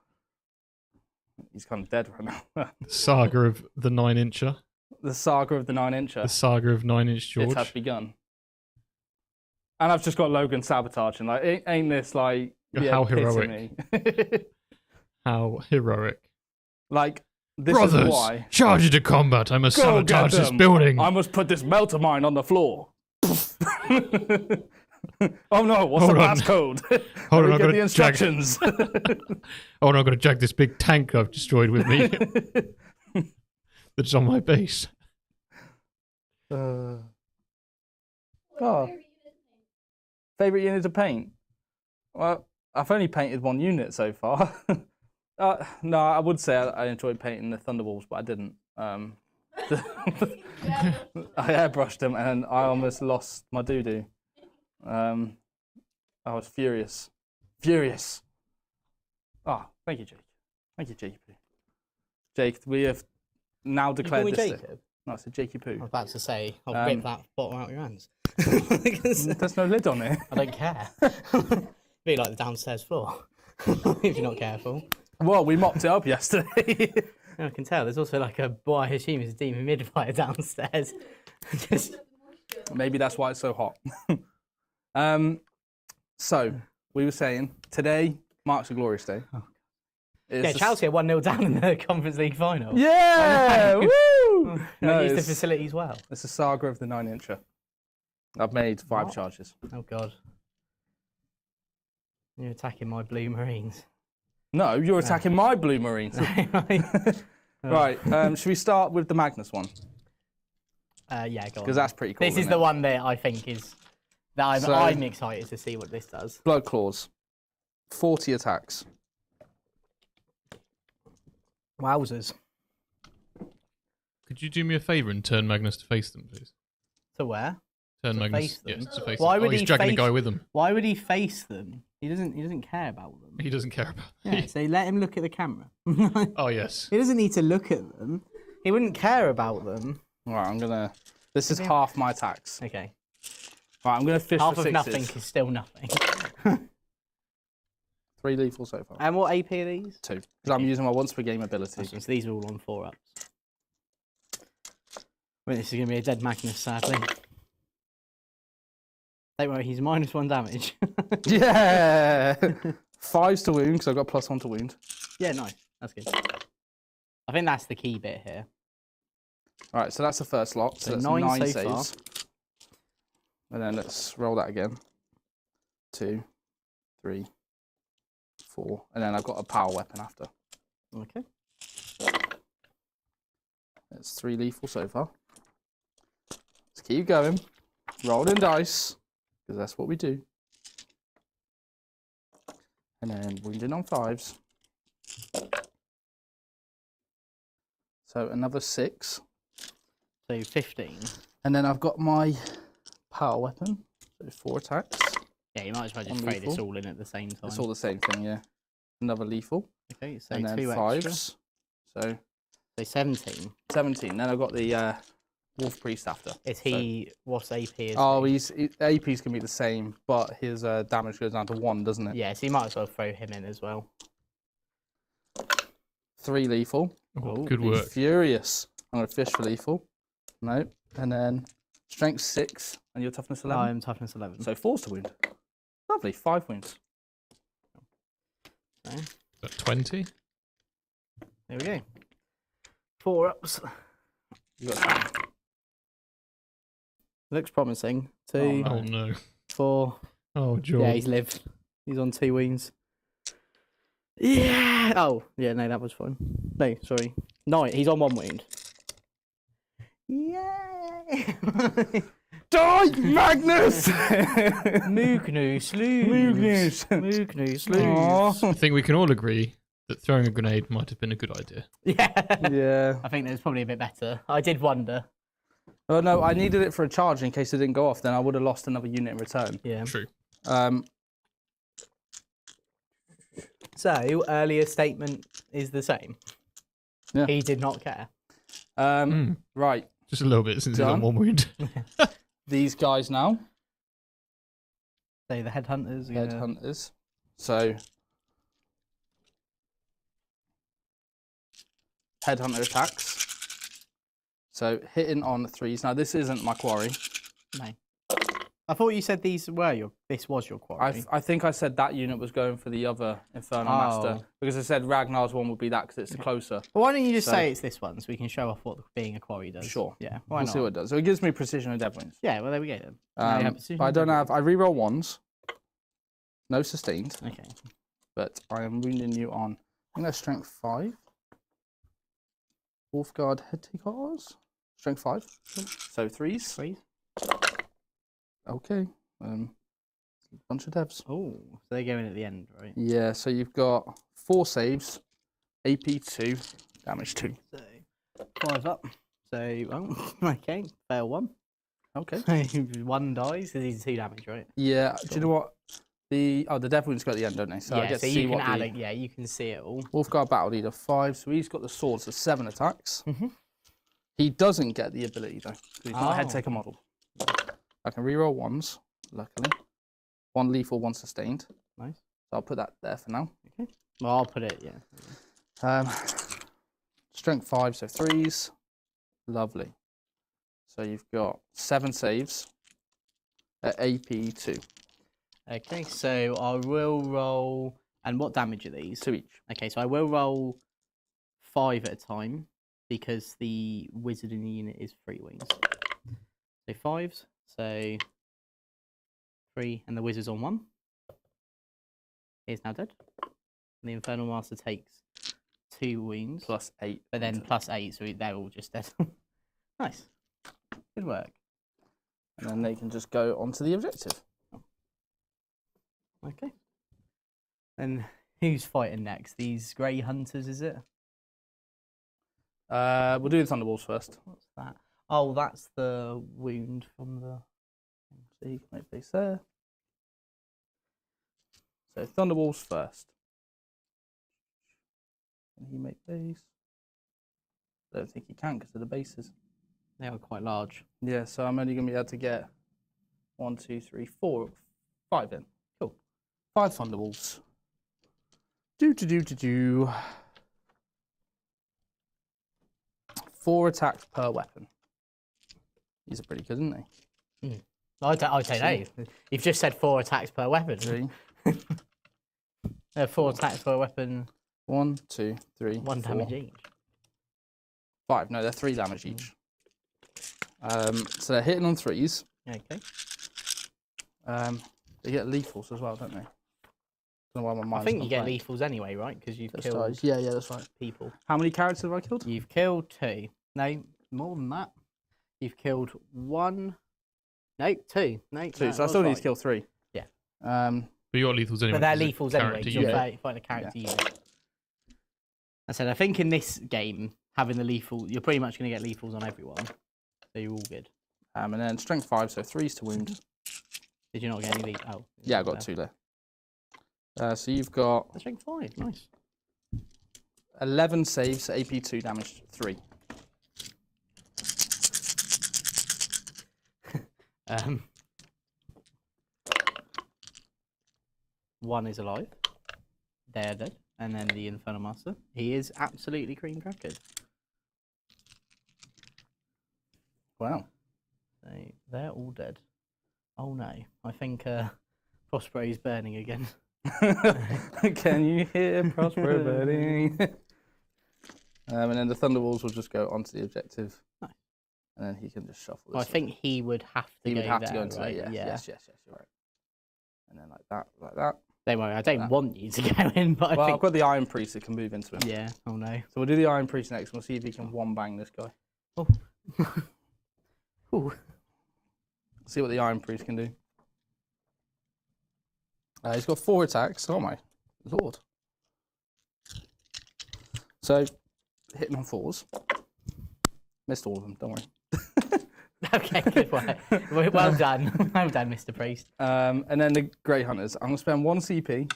he's kind of dead right now. Saga of the 9-incher. The saga of the 9-incher. The saga of 9-inch George. It has begun. And I've just got Logan sabotaging. Like, ain't this like the How heroic. epitome? How heroic. Like, this Brothers, is why. charge into combat. I must Go sabotage get this them. building. I must put this melter mine on the floor. Oh no, what's Hold the on. passcode? Hold on, Let me I've get got the to instructions. Oh no, I've got to jag this big tank I've destroyed with me that's on my base. Oh. Favorite unit to paint? Well, I've only painted one unit so far. No, I would say I enjoyed painting the Thunderwolves, but I didn't. I airbrushed them and I almost lost my doo-doo. I was furious. Furious. Oh, thank you, Jake. Thank you, Jakey Poo. Jake, we have now You call declared me this. Jacob? No, it's a Jakey I was Poo. about to say, I'll rip that bottle out of your hands. There's no lid on it. I don't care. Be like the downstairs floor, if you're not careful. Well, we mopped it up yesterday. Yeah, I can tell. There's also like what I assume is a dehumidifier downstairs. Just Maybe that's why it's so hot. So, we were saying, today marks a glorious day. yeah, Chelsea are 1-0 down in the Conference League final. Yeah! Woo! No, use the it's, facilities well. it's a saga of the 9-incher. I've made 5 charges. Oh God. You're attacking my blue Marines. No, you're attacking my blue Marines. Right, should we start with the Magnus one? Yeah, go on. Because that's pretty cool. This is isn't the it? one that I think is that So- I'm excited to see what this does. Blood Claws. 40 attacks. Wowzers. Could you do me a favour and turn Magnus to face them, please? To where? Turn To Magnus. face them? Yes, to face Why them. would he's he dragging face- a guy with him. Why would he face them? He doesn't care about them. He doesn't care about Yeah, so let him look at the camera. Oh, yes. He doesn't need to look at them. He wouldn't care about them. Right, I'm gonna. This is half my attacks. Okay. Right, I'm gonna fish Half for of sixes. nothing is still nothing. 3 lethal so far. And what AP are these? 2. Because I'm using my once per game ability. So these are all on 4-ups. I mean, this is going to be a dead Magnus, sadly. Don't worry, he's -1 damage. Yeah! 5s to wound, because I've got +1 to wound. Yeah, nice. That's good. I think that's the key bit here. Right, so that's the first lot. So So that's 9 9 so saves. And then let's roll that again. 2, 3, 4. And then I've got a power weapon after. Okay. That's 3 lethal so far. Let's keep going. Rolling dice, because that's what we do. And then wounding on 5s. So another 6. So 15. And then I've got my power weapon. So 4 attacks. Yeah, you might as well just On throw this lethal. all in at the same time. It's all the same thing, yeah. Another lethal. Okay, so And then 2 5s. extra. So So 17. 17. Then I've got the Wolf Priest after. Is he, what's AP? Is Oh, he? AP's can be the same, but his damage goes down to 1, doesn't it? Yeah, so you might as well throw him in as well. 3 lethal. Oh, Ooh, good Be work. furious. I'm going to fish for lethal. No. And then strength 6 and your toughness 11. I'm toughness 11. So 4s to wound. Lovely. 5 wounds. So, Is that 20? there we go. 4-ups. You got Looks promising. 2, Oh, no. 4. Oh, George. Yeah, he's lived. He's on 2 wounds. Yeah. Oh, yeah. No, that was fine. No, sorry. 9. He's on 1 wound. Yay! Die, Magnus! Moognoos, sloos. Moognoos. Moognoos, sloos. Aw. I think we can all agree that throwing a grenade might have been a good idea. Yeah. Yeah. I think that was probably a bit better. I did wonder. Oh, no, I needed it for a charge in case it didn't go off. Then I would have lost another unit in return. Yeah. True. So, earlier statement is the same. Yeah. He did not care. Right. Just a little bit since he's Done. on 1 wound. These guys now. So, the headhunters. are gonna- Headhunters. So, headhunter attacks. So hitting on 3s. Now this isn't my quarry. No. I thought you said this was your quarry. I think I said that unit was going for the other Infernal Master because I said Ragnar's one would be that because it's the closer. Well, why don't you just say it's this one so we can show off what being a quarry does? Sure. Yeah. Why We'll not? see what it does. So it gives me precision and dead wings. Yeah. Well, there we go then. Now you have precision I and don't dead have. I reroll 1s. No sustained. wings. Okay. But I am wounding you on. I think that's strength 5. Wolfguard head takers. Strength 5. So 3s. 3s. Okay. Bunch of devs. Oh, so they go in at the end, right? Yeah. So you've got 4 saves, AP 2, damage 2. So 5 up. So okay, fail 1. Okay. 1 dies because he's 2 damage, right? Yeah. Do you know what? The dev wounds go at the end, don't they? So I get so to see you can what add the it. Yeah, you can see it all. Wolfguard Battle Leader 5. So he's got the sword, so 7 attacks. Mhm. He doesn't get the ability though. 'Cause he's not a head taker model. I can reroll 1s, luckily. 1 lethal, 1 sustained. Nice. So I'll put that there for now. Okay. Well, I'll put it. Yeah. Strength 5, so 3s. Lovely. So you've got 7 saves at AP 2. Okay, so I will roll. And what damage are these? 2 each. Okay, so I will roll 5 at a time because the wizard in the unit is 3 wings. So 5s. So 3, and the wizard's on 1. He's now dead. And the Infernal Master takes 2 wounds. Plus 8. But then plus 8, so they're all just dead. Nice. Good work. And then they can just go onto the objective. Okay. And who's fighting next? These Grey Hunters, is it? We'll do the Thunderbolts first. What's that? Oh, that's the wound from the... So you can make base there. So Thunderbolts first. Can he make base? I don't think he can because of the bases. They are quite large. Yeah, so I'm only going to be able to get 1, 2, 3, 4, 5 in. Cool. 5 Thunderbolts. Do. 4 attacks per weapon. These are pretty good, aren't they? Mm. I'd say no. You've just said 4 attacks per weapon. 3. 4 attacks per weapon. 1, 2, 3. 1 4, damage each. 5. No, they're 3 damage each. So they're hitting on 3s. Okay. They get lethals as well, don't they? Don't know why my I mind's think gone you get blank. lethals anyway, right? Because you've Just killed dies. Yeah, that's right. people. How many characters have I killed? You've killed 2. No, more than that. You've killed 1. No, 2. No, 2. no, So I still need to kill 3. Yeah. But you got lethals anyway. But they're 'cause it's lethals a anyway. character 'Cause unit. you're fighting a character unit. I said, I think in this game, having the lethal, you're pretty much going to get lethals on everyone. So you're all good. And then strength 5, so 3s to wound. Did you not get any lethal? Oh. Yeah, I got 2 there. So you've got Strength 5, nice. 11 saves, AP 2, damage 3. One is alive. They're dead. And then the Infernal Master. He is absolutely cream crackered. Wow. So they're all dead. Oh no. I think Prospero is burning again. Can you hear Prospero burning? And then the Thunderwolves will just go onto the objective. Nice. And then he can just shuffle this. Well, I think he would have to he go would have there, to go into right? there, yeah. Yeah. Yes, you're right. And then like that. Don't worry, I don't want you to go in, but Well, I I've got the Iron Priest that can move into him. think... Yeah, oh no. So we'll do the Iron Priest next. We'll see if he can one-bang this guy. Oh. Ooh. See what the Iron Priest can do. He's got 4 attacks. Oh my lord. So, hitting on 4s. Missed all of them, don't worry. Okay, good work. Well done. Well done, Mr. Priest. And then the Grey Hunters. I'm going to spend 1 CP,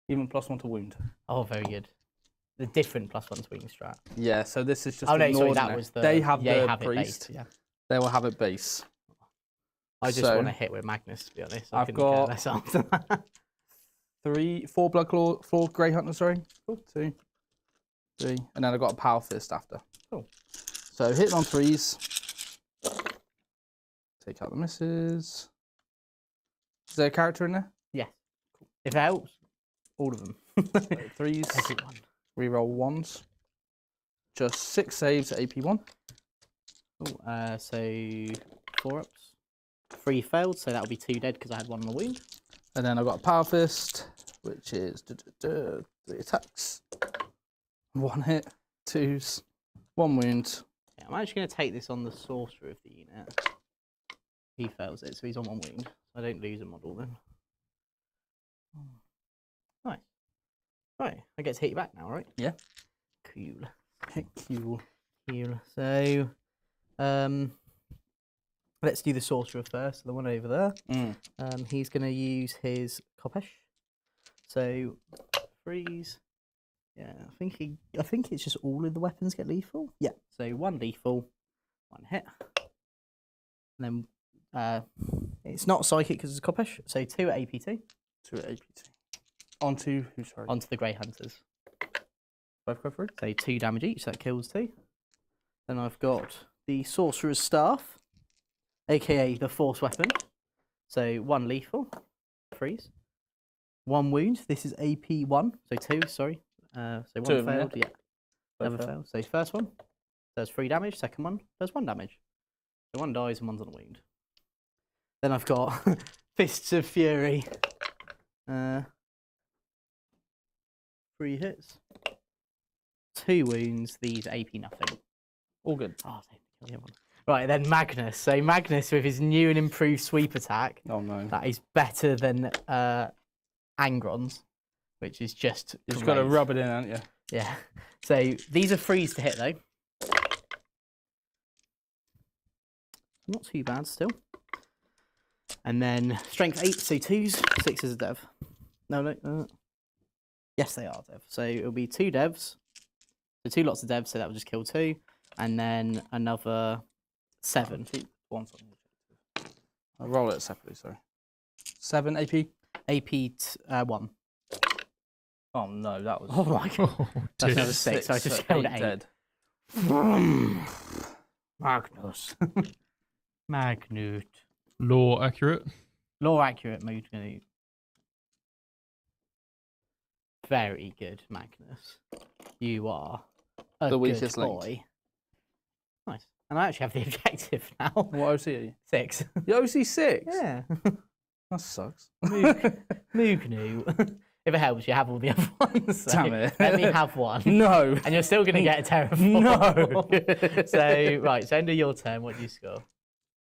even +1 to wound. Oh, very good. The different +1 swing strat. Yeah, so this is just Oh, no, an sorry, that ordinary. was the... They have yeah, the have it Priest. based, yeah. They will have it base. I just So, want to hit with Magnus, to be honest. I I've couldn't care got- less after that. 4 Bloodclaw, 4 Grey Hunters, sorry. 2, 3. And then I've got a Power Fist after. Cool. So hitting on 3s. Take out the misses. Is there a character in there? Yeah. Cool. If it helps, all of them. So 3s. Everyone. Reroll 1s. Just 6 saves at AP1. Cool. So 4 ups. 3 failed, so that'll be 2 dead because I had 1 on the wound. And then I've got a Power Fist, which is 3 attacks. 1 hit, 2s, 1 wound. Yeah, I'm actually going to take this on the sorcerer of the unit. He fails it, so he's on 1 wound. I don't lose a model then. Nice. Right, I get to hit you back now, right? Yeah. Cool. Cool. Cool. So, let's do the sorcerer first, the one over there. He's going to use his Kopesh. So, freeze. Yeah, I think it's just all of the weapons get lethal. Yeah. So 1 lethal, 1 hit. And then it's not psychic because it's Kopesh. So 2 at AP2. 2 at AP2. Onto who? Sorry. Onto the Grey Hunters. Both go through. So 2 damage each. So that kills 2. Then I've got the sorcerer's staff, aka the force weapon. So 1 lethal, freeze. 1 wound. This is AP1. So 2. Sorry. So 1 failed. Yeah. Never failed. So first one does 3 damage. Second one does 1 damage. So 1 dies and 1's on a wound. Then I've got Fists of Fury. 3 hits. 2 wounds. These AP nothing. All good. Oh, kill the other one. Right, then Magnus. So Magnus with his new and improved sweep attack. Oh no. That is better than Angron's, which is just You've just got to rub it in, haven't you? Yeah. So these are frees to hit though. Not too bad still. And then strength 8, so 2s, 6 is a dev. No. Yes, they are dev. So it'll be 2 devs. So 2 lots of devs, so that will just kill 2. And then another 7. Keep 1 on the objective. I'll roll it separately, sorry. 7 AP? AP 1. Oh no, that was. Oh my god. Oh, That's dear. another 6, so I just so killed 8 8. dead. Magnus. Magnus. Law accurate. Law accurate mood. Very good, Magnus. You are a The good weakest link. boy. Nice. And I actually have the objective now. What OC are you? 6. You're OC 6? Yeah. That sucks. Moognu. If it helps, you have all the other ones. So Damn it. Let me have one. No. And you're still going to get a Terraform. No. So, right, so end of your turn, what do you score?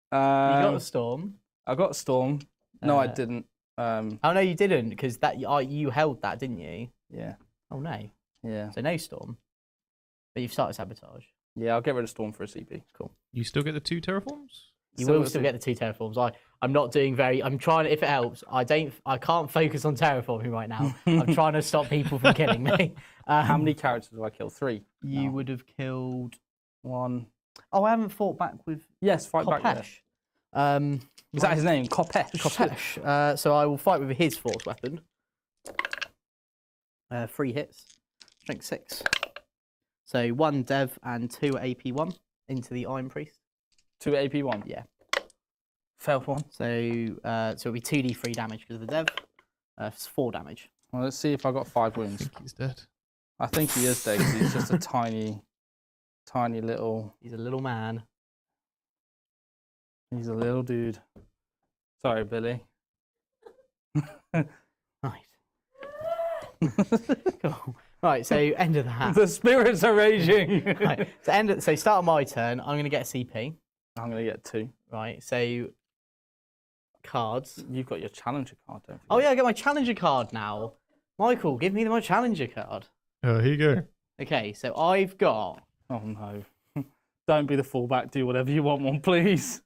You got a Storm. I got Storm. No, I didn't. Oh, no, you didn't, because that you held that, didn't you? Yeah. Oh, no. Yeah. So no Storm. But you've started Sabotage. Yeah, I'll get rid of Storm for a CP. Cool. You still get the 2 terraforms? You Still will got still two. get the 2 Terraforms. I'm not doing very... I'm trying... If it helps, I can't focus on terraforming right now. I'm trying to stop people from killing me. How many characters have I killed? 3. You would have killed... 1. Oh, I haven't fought back with Yes, fight back there. Kopesh. Is that his name? Kopesh. Kopesh. So I will fight with his force weapon. 3 hits. Strength 6. So 1 dev and 2 AP1 into the Iron Priest. 2 AP1? Yeah. Failed 1. So it'll be 2d3 damage because of the dev. It's 4 damage. Well, let's see if I got 5 I wounds. think he's dead. I think he is dead 'cause he's just a tiny little... He's a little man. He's a little dude. Sorry, Billy. Right. Cool. Right, so end of that. The spirits are raging. Right, so start of my turn. I'm going to get a CP. I'm going to get 2. Right, so cards. You've got your challenger card, don't you? Oh yeah, I get my challenger card now. Michael, give me my challenger card. Oh, here you go. Okay, so I've got... Oh no. Don't be the fullback. Do whatever you want one, please.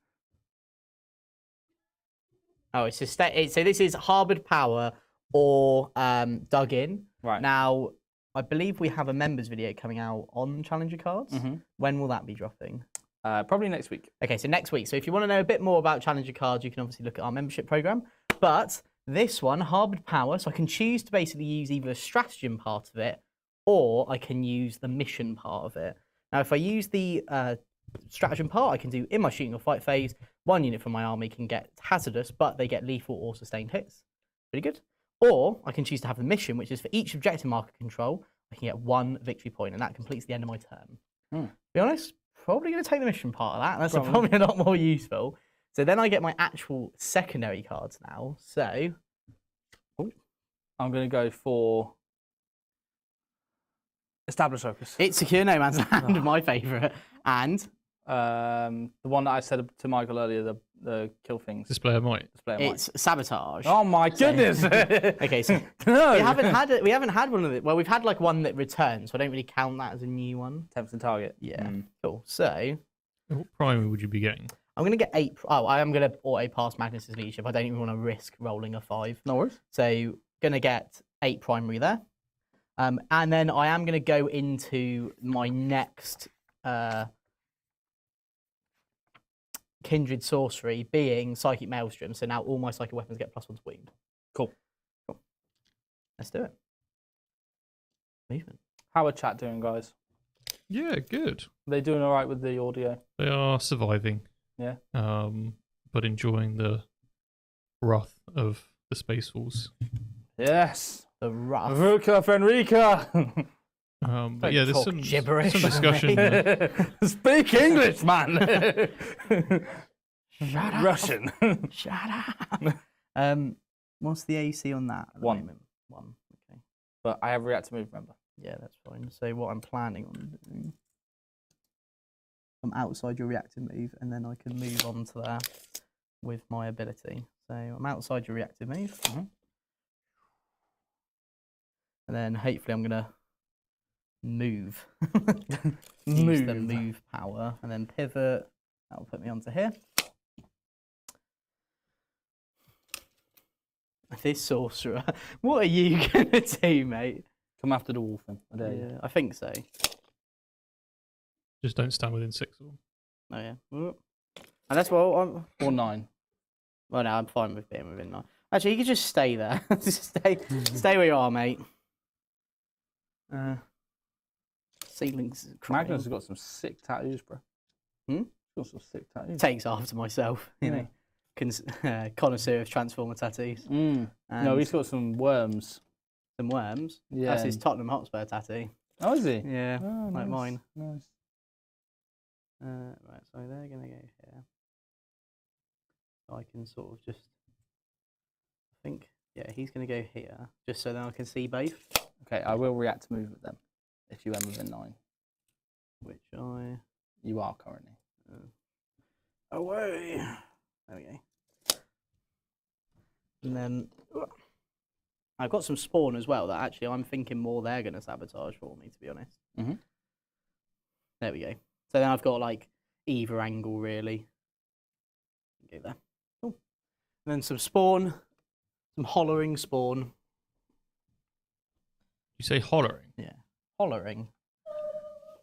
Oh, it's just... So this is Harbored Power or Dug In. Right. Now, I believe we have a members video coming out on challenger cards. When will that be dropping? Probably next week. Okay, so next week. So if you want to know a bit more about challenger cards, you can obviously look at our membership program. But this one, Harbored Power, so I can choose to basically use either a stratagem part of it or I can use the mission part of it. Now, if I use the stratagem part, I can do in my shooting or fight phase, 1 unit from my army can get hazardous, but they get lethal or sustained hits. Pretty good. Or I can choose to have the mission, which is for each objective marker control, I can get 1 victory point, and that completes the end of my turn. To be honest, probably going to take the mission part of that. That's probably a lot more useful. So then I get my actual secondary cards now. So I'm going to go for Established Focus. it's Secure No Man's Land, my favourite. And the one that I said to Michael earlier, the kill things. Display of Might. Display of Might. it's Sabotage. Oh my goodness! Okay, so No. we haven't had one of it. Well, we've had like one that returns, so I don't really count that as a new one. Attempts and target. Yeah, cool. So What primary would you be getting? I'm going to get 8. Oh, I am going to auto pass Magnus's leadership. I don't even want to risk rolling a 5. No worries. So going to get 8 primary there. And then I am going to go into my next Kindred Sorcery being Psychic Maelstrom. So now all my Psychic weapons get +1 to wound. Cool. Let's do it. Movement. How are chat doing, guys? Yeah, good. Are they doing all right with the audio? They are surviving. Yeah. But enjoying the wrath of the spacewolves. Yes. The rough. Ruka Fenrica. But yeah, there's talk some gibberish, discussion. Speak English, man. Shut up. Russian. Shut up. What's the AC on that? At the 1. moment? 1. Okay. But I have react to move, remember? Yeah, that's fine. So what I'm planning on doing, I'm outside your reactive move, and then I can move on to that with my ability. So I'm outside your reactive move, and then hopefully I'm gonna move, use the move power, and then pivot. That'll put me onto here. This sorcerer, what are you gonna do, mate? Come after the wolf, then. I dare you. Yeah, I think so. Just don't stand within 6 of them. Oh yeah. And that's what I'm. Or 9. Well, no, I'm fine with being within 9. Actually, you can just stay there. Just stay where you are, mate. Ceiling's crying. Magnus has got some sick tattoos, bro. Hmm? He's got some sick tattoos. Takes after myself, you know. Connoisseur of Transformer tattoos. No, And he's got some worms. some worms. Yeah. That's his Tottenham Hotspur tattoo. Oh, is he? Yeah, Oh, like nice. mine. Nice. Right, so they're going to go here. So I can sort of just, I think, yeah, he's going to go here, just so then I can see both. Okay, I will react to move with them if you end within 9. Which I... You are currently. Away! There we go. And then... I've got some spawn as well that actually I'm thinking more they're going to sabotage for me, to be honest. There we go. So then I've got like either angle really. Go there. Cool. And then some spawn, some hollering spawn. You say hollering? Yeah, hollering.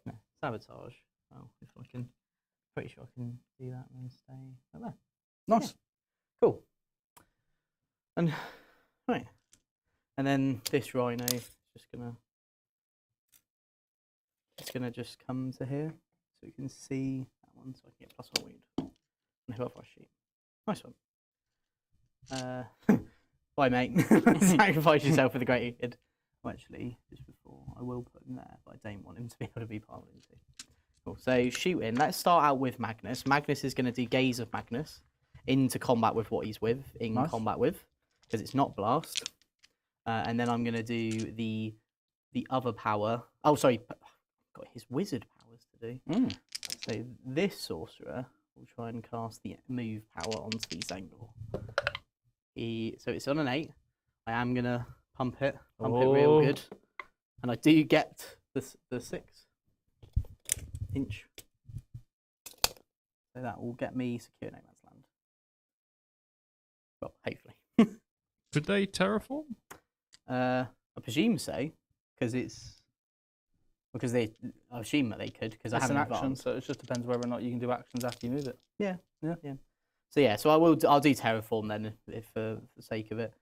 No, sabotage. Oh, if I can, pretty sure I can do that and then stay like there. Nice. Yeah. Cool. And right. And then this rhino is just gonna just come to here, so you can see that one, so I can get +1 wound. And whoever I shoot. Nice one. Bye, mate. Sacrifice yourself for the greater good. Well, actually, just before, I will put him there, but I don't want him to be able to be part of it too. Cool. So shooting. Let's start out with Magnus. Magnus is going to do Gaze of Magnus into combat with what he's with, combat with, because it's not blast. And then I'm going to do the other power. Oh, sorry. Got his wizard powers to do. So this sorcerer will try and cast the move power onto Zangor. So it's on an 8. I am going to pump it real good. And I do get the 6-inch. So that will get me secure no man's land. Well, hopefully. Could they terraform? I presume so, because I assume that they could, because I It's an haven't action, advanced. so it just depends whether or not you can do actions after you move it. Yeah. So yeah, so I'll do terraform then, if for the sake of it.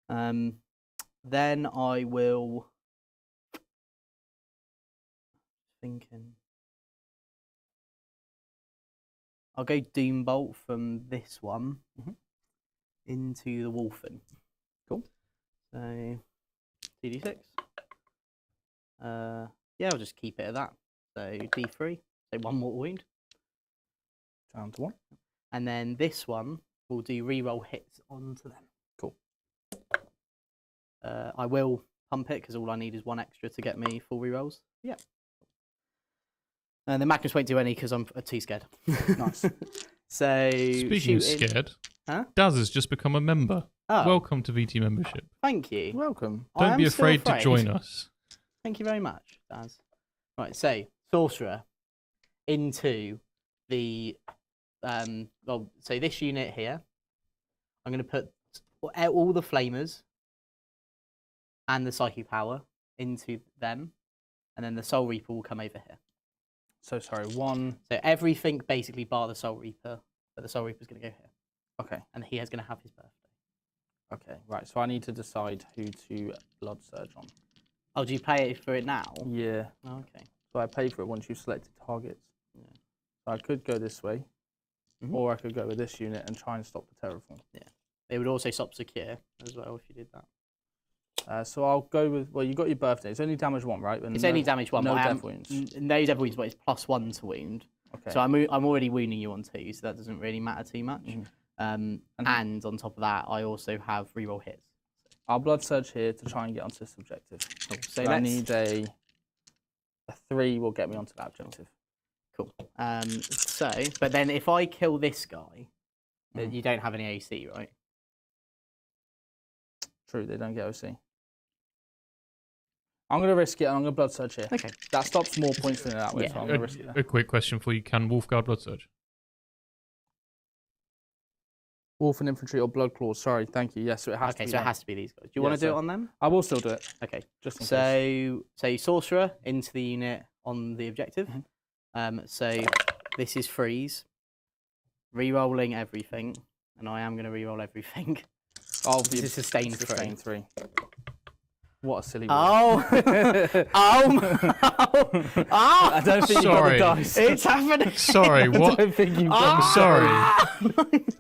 Then I will. Thinking. I'll go Doom Bolt from this one into the Wolfen. Cool. So 2d6. Yeah, I'll just keep it at that. So D3. So 1 mortal wound. Down to 1. And then this one will do reroll hits onto them. Cool. I will pump it because all I need is 1 extra to get me full rerolls. Yeah. And then Magnus won't do any because I'm too scared. Nice. So Speaking of shooting- scared, Huh? Daz has just become a member. Oh, Welcome to VT membership. thank you. Welcome. I Don't be am still afraid to join us. Thank you very much, Daz. Right, so sorcerer into the well, so this unit here, I'm going to put all the flamers and the psychic power into them, and then the Soul Reaper will come over here. So sorry, 1. So everything basically bar the Soul Reaper, but the Soul Reaper's going to go here, Okay. and he is going to have his birthday. Okay. Right. So I need to decide who to blood surge on. Oh, do you pay for it now? Yeah. Oh, okay. So I pay for it once you've selected targets. Yeah. So I could go this way, or I could go with this unit and try and stop the terraform. Yeah. It would also stop secure as well if you did that. So I'll go with, well, you got your birthday. It's only damage 1, right? And It's only damage 1. No but I death am- wounds. No death wounds, but it's +1 to wound. Okay. So I'm already wounding you on 2, so that doesn't really matter too much. And on top of that, I also have reroll hits. I'll blood surge here to try and get onto this objective. Cool. So I let's need a 3 will get me onto that objective. cool. So, but then if I kill this guy, then you don't have any AC, right? True, they don't get OC. I'm going to risk it and I'm going to blood surge here. Okay. That stops more points than that way, Yeah. so I'm going to risk it there. A quick question for you. Can Wolfguard blood surge? Wolf and infantry or blood claws. Sorry, thank you. Yes, so it has to Okay, be so it that. has to be these guys. Do you want to do so it on them? I will still do it, Okay. just in case. So sorcerer into the unit on the objective. So this is freeze, re-rolling everything, and I am going to re-roll everything. Oh, This is sustained sustain 3. What a silly Oh, I don't think you got Sorry. the dice. it's happening. Sorry, I what? don't think you I'm got sorry.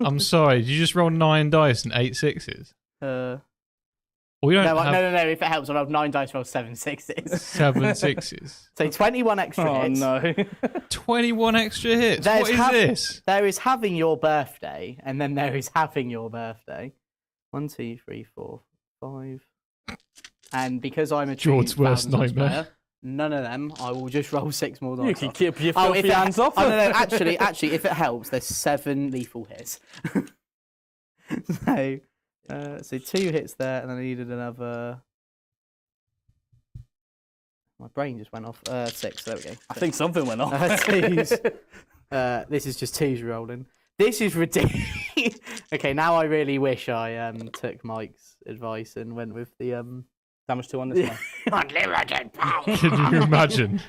I'm sorry. Did you just roll 9 dice and 8 sixes? No, We don't no, have no. If it helps, I'll have 9 dice, roll 7 sixes. 7 sixes. So 21 extra Oh, hits. no. 21 extra hits. There's What is half- this? There is having your birthday, and then there is having your birthday. 1, 2, 3, 4, 5. And because I'm a true George's worst thousandsons nightmare. player, none of them. I will just roll 6 more dice. You can off. keep your Oh, filthy hands off. Oh, no, actually, if it helps, there's 7 lethal hits. So 2 hits there, and I needed another. My brain just went off. 6. There we go. I think something went off. Twos. This is just 2s rolling. This is ridiculous. Okay, now I really wish I took Mike's advice and went with the Damage 2 on this one. unlimited power. Can you imagine?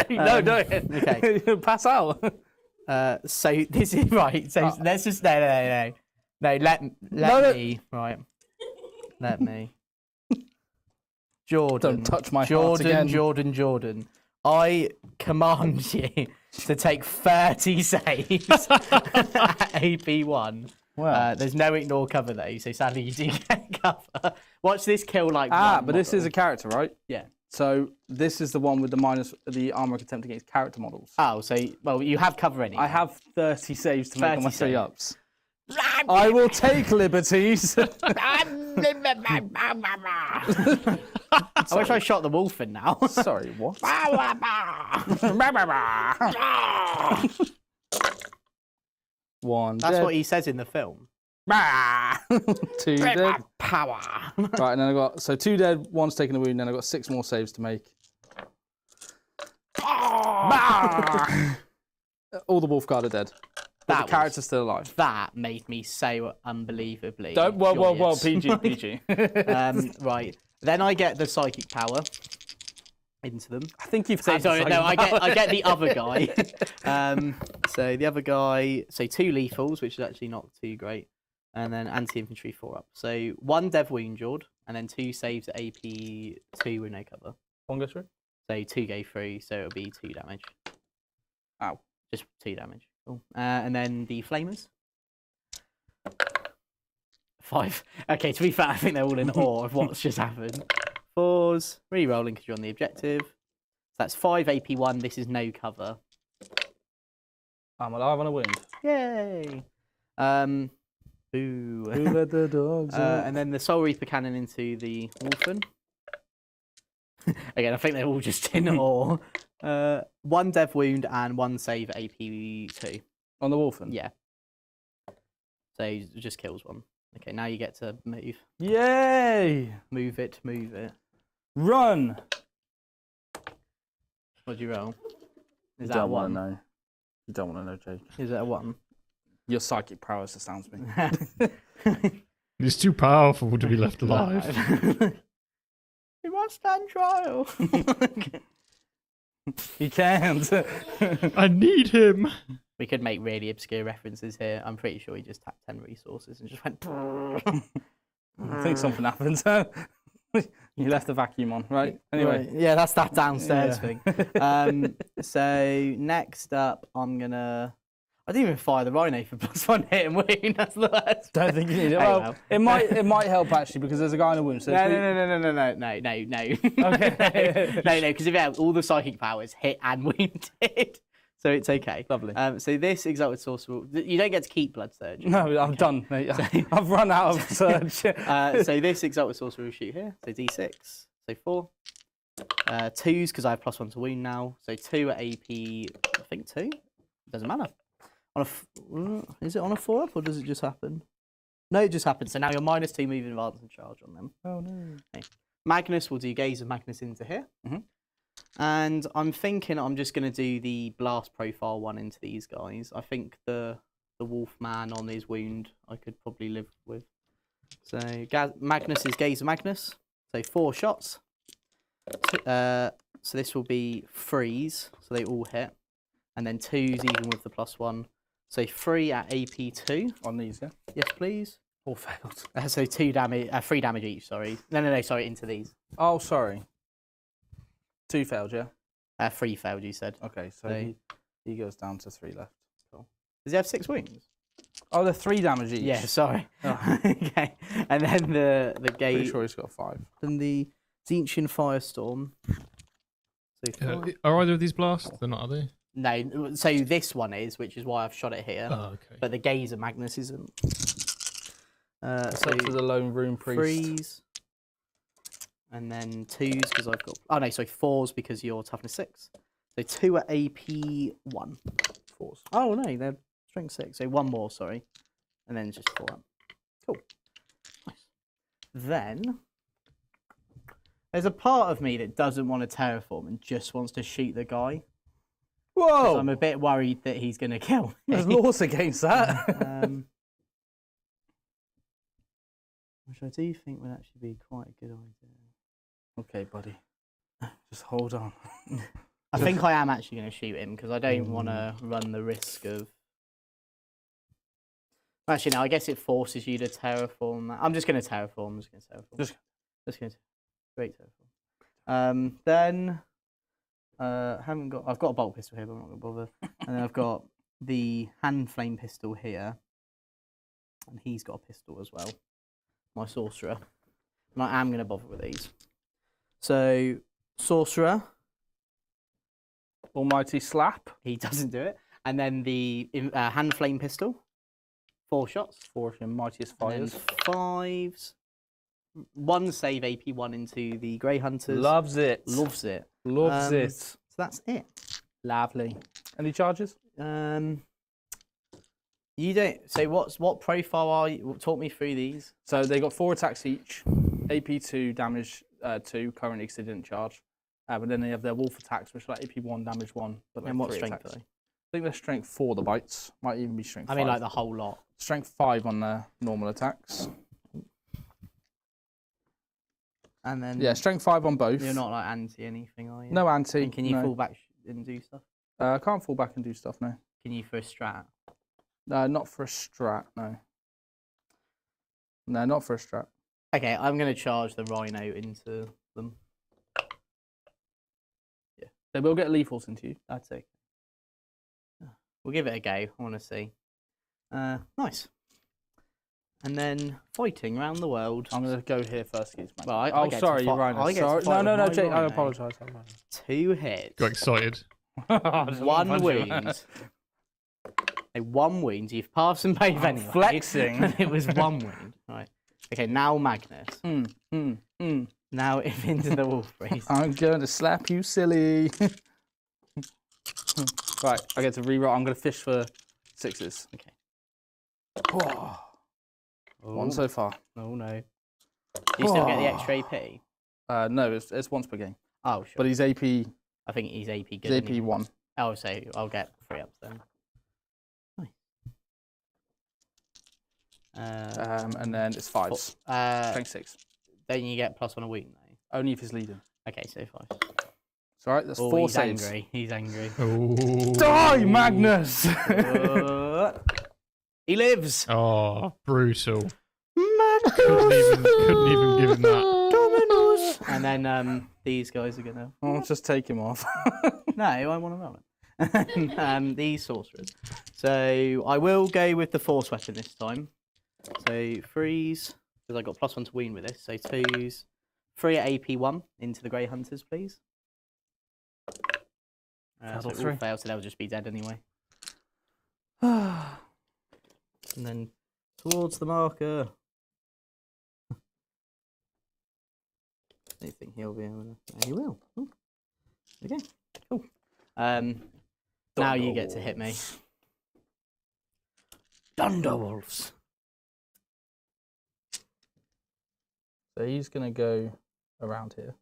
No, no. Okay. Pass out. So this is right. So let's just no. Let me right. Let me. Jordan. Don't touch my heart again. Jordan. I command you to take 30 saves at AP1. Wow. There's no ignore cover though, so sadly you do get cover. Watch this kill like But this is a character, right? yeah. So this is the one with the armor attempt against character models. Oh, so well you have cover anyway. I have 30 saves to make on my 30 saves. 3-ups. I will take liberties. I wish I shot the wolf in now. Sorry, what? One That's dead. what he says in the film. 2 dead. Power. Right, and then I got 2 dead, 1's taken a wound, then I got 6 more saves to make. All the wolf guard are dead. But the character's still alive. That made me so unbelievably. Well, joyous. PG. Right. Then I get the psychic power into them. I think you've So had sorry, the no, same I get the other guy. So the other guy, 2 lethals, which is actually not too great, and then anti-infantry 4 up. So 1 dev wound jawed, and then 2 saves at AP 2 with no cover. One goes through. So 2 go through, so it'll be 2 damage. Ow. Just 2 damage. Cool. And then the flamers. 5. Okay, to be fair, I think they're all in awe of what's just happened. 4s, re-rolling because you're on the objective. So that's 5 AP1. This is no cover. I'm alive on a wound. Yay! Boo. Who let the dogs out? And then the Soul Reaper cannon into the Wolfen. Again, I think they're all just in awe. 1 dev wound and 1 save AP2. On the Wolfen? Yeah. So it just kills 1. Okay, now you get to move. Yay! Move it, move it. Run! What'd you roll? Is You that a don't want 1? to know. You don't want to know, Jake. Is that a 1? Your psychic prowess astounds me. It's too powerful to be left alive. He must stand trial. He can't. I need him. We could make really obscure references here. I'm pretty sure he just tapped 10 resources and just went. I think something happened. You left the vacuum on, right? Anyway. Right. Yeah, that's that downstairs Yeah. thing. So next up, I didn't even fire the Rhino for +1 hit and wound. That's the worst. Don't think you need it. Oh, Well, it might help actually because there's a guy in a wound. So No. Okay. No, because if it helps, all the psychic powers hit and wounded. So it's okay. Lovely. So this Exalted Sorcerer, you don't get to keep Blood Surge. No, I'm done, mate. I've run out of surge. So this Exalted Sorcerer will shoot here. So D6. So 4. 2s because I have +1 to wound now. So 2 at AP, I think 2. Doesn't matter. Is it on a 4-up or does it just happen? No, it just happens. So now you're -2 moving, advance, and charge on them. Oh no. Okay. Magnus will do Gaze of Magnus into here. Mhm. And I'm thinking I'm just going to do the blast profile one into these guys. I think the wolf man on his wound I could probably live with. So Magnus is Gaze of Magnus. So 4 shots. So this will be 3s, so they all hit. And then 2s even with the +1. So 3 at AP2. On these, yeah? Yes, please. All failed. So 2 damage, 3 damage each, sorry. No, sorry, into these. Oh, sorry. 2 failed, yeah? 3 failed, you said. Okay, so So- he goes down to 3 left. Cool. Does he have 6 wounds? Oh, they're 3 damage each. Yeah, sorry. Oh. Okay. And then the Pretty gate, sure he's got 5. then the Zinchian Firestorm. So 4. Are either of these blasts? They're not, are they? No, so this one is, which is why I've shot it here. Oh, okay. But the Gaze of Magnus isn't. So to the lone rune priest. 3s. And then 2s because I've got. Oh no, so 4s because you're toughness 6. So 2 at AP1. 4s. Oh no, they're strength 6. So 1 more, sorry. And then just 4 up. Cool. Nice. Then there's a part of me that doesn't want to terraform and just wants to shoot the guy. Whoa! I'm a bit worried that he's going to kill me. There's laws against that. Which I do think would actually be quite a good idea. Okay, buddy. Just hold on. I think I am actually going to shoot him because I don't want to run the risk of. Actually, no, I guess it forces you to terraform that. I'm just going to terraform. Just going to. Great terraform. Then. I've got a bolt pistol here, but I'm not going to bother. And then I've got the hand flame pistol here. And he's got a pistol as well. My sorcerer. And I am going to bother with these. So, sorcerer. Almighty slap. He doesn't do it. And then the hand flame pistol. 4 shots. 4 of your mightiest And then fires. 5s. 1 save AP1 into the Grey Hunters. Loves it. Loves it. Loves it. So that's it. Lovely. Any charges? You don't. So what profile are you? Talk me through these. So they got 4 attacks each. AP2 damage 2 currently because they didn't charge. But then they have their wolf attacks, which are like AP1 damage 1. But like And what 3 strength attacks. are they? I think they're strength 4 the bites. Might even be strength 5. I mean, like the whole lot. Strength 5 on their normal attacks. And then Yeah, strength 5 on both. you're not like anti anything, are you? No anti. And can you no. fall back and do stuff? I can't fall back and do stuff, no. Can you for a strat? Not for a strat, no. No, not for a strat. Okay, I'm gonna charge the Rhino into them. They will get lethals into you. That's okay. We'll give it a go. I want to see. Nice. And then fighting around the world. I'm going to go here first. Well, I oh, get sorry, to you're right. I get Sorry. to fight No, with my Jake, I rhino. apologise. 2 hits. Got excited. 1 wound. A 1 wound. You've passed some pave anyway. Flexing. It was 1 wound. Right. Okay, now Magnus. Now if into the wolf priest. I'm going to slap you silly. Right, I get to reroll. I'm going to fish for 6s. Okay. Oh. 1 so far. Oh no. Do you still get the extra AP? No, it's once per game. Oh, sure. But he's AP. I think he's AP good. He's AP 1. Oh, so I'll get 3 ups then. Nice. And then it's 5s. Strength 6. Then you get +1 a wound though. Only if he's leading. Okay, so 5. It's alright, that's Oh, 4 he's saves. angry. He's angry. Oh. Die, Magnus! He lives. Oh, brutal. Magnus. Couldn't even give him that. Dominus. And then these guys are gonna. I'll just take him off. No, I want to roll it. These sorcerers. So I will go with the force weapon this time. So 3s, because I got +1 to wound with this. So 2s, 3 at AP 1 into the Grey Hunters, please. So it all fails, so they'll just be dead anyway. And then towards the marker. I don't think he'll be able to. He will. Ooh. Okay, cool. Now you get to hit me. Thunderwolves. So he's going to go around here.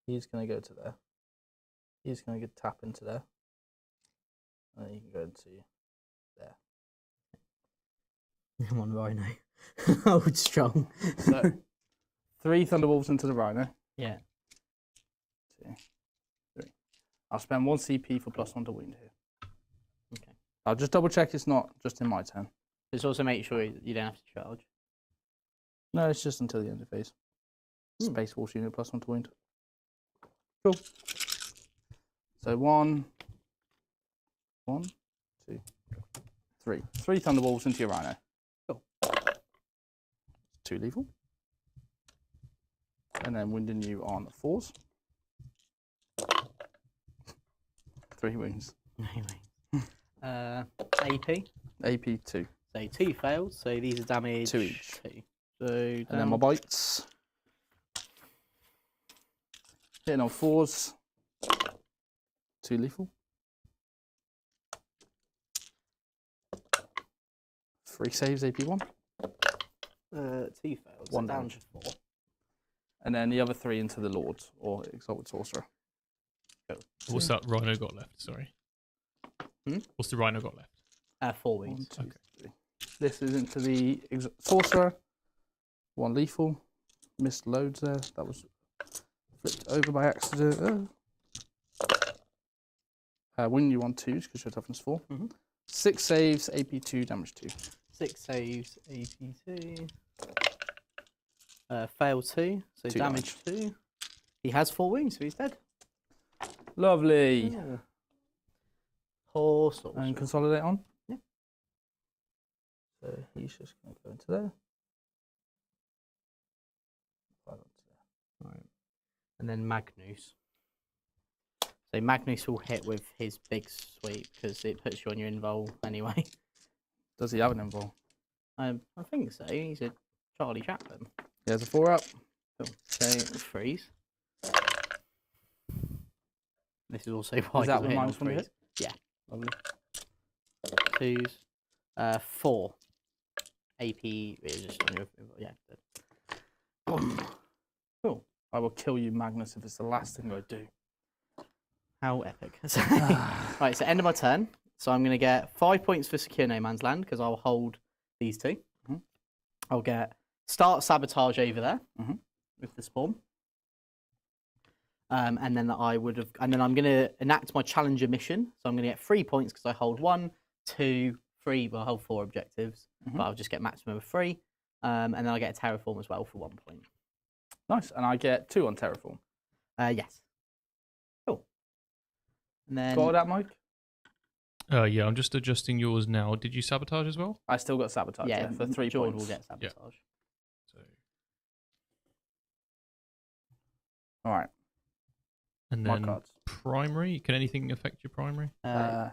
He's going to go to there. He's going to tap into there. And then you can go into there. Come on, Rhino. Hold strong. So 3 Thunderwolves into the Rhino. Yeah. 2, 3. I'll spend 1 CP for +1 to wound here. Okay. I'll just double check it's not just in my turn. Just also make sure you don't have to charge. No, it's just until the end of phase. Spacewolves unit +1 to wound. Cool. So 1, 2, 3. 3 Thunderwolves into your Rhino. Cool. 2 lethal. And then wounding you on 4s. 3 wounds. Anyway. AP. AP 2. So 2 failed, so these are damage 2 each. 2. So And then my bites. Hitting on 4s. 2 lethal. 3 saves, AP 1. 2 failed. 1 so down damage. to 4. And then the other 3 into the Lord, or Exalted Sorcerer. What's that rhino got left? Sorry. What's the rhino got left? 4 wounds. 1, 2, 3. This is into the Sorcerer. 1 lethal. Missed loads there. That was flipped over by accident. Win you on 2s because you're toughness 4. 6 saves, AP 2, damage 2. 6 saves, AP 2. Fail 2, so 2 damage 2. He has 4 wounds, so he's dead. Lovely. Yeah. Poor sorcerer. And consolidate on? Yeah. So he's just going to go into there. 5 onto there. Right. And then Magnus. So Magnus will hit with his big sweep because it puts you on your invul anyway. Does he have an invul? I think so. He's a Charlie Chaplin. He has a 4 up. Cool. So freeze. This is also why Is that he's with hitting on -1 to hit? freeze. Yeah. Lovely. 2s. 4. AP is just on your yeah. Cool. I will kill you, Magnus, if it's the last thing I do. How epic. Right, so end of my turn. So I'm going to get 5 points for Secure No Man's Land because I'll hold these 2. I'll get Start Sabotage over there with the spawn. And then I'm going to enact my Challenger mission. So I'm going to get 3 points because I hold 1, 2, 3, well, I hold 4 objectives. But I'll just get maximum of 3. And then I get a Terraform as well for 1 point. Nice. And I get 2 on Terraform. Yes. Cool. And then Got all that, Mike? Yeah, I'm just adjusting yours now. Did you sabotage as well? I still got sabotage. Yeah, for 3 Jordan points. will get sabotage. So, All right. and My then cards. primary. Can anything affect your primary? No.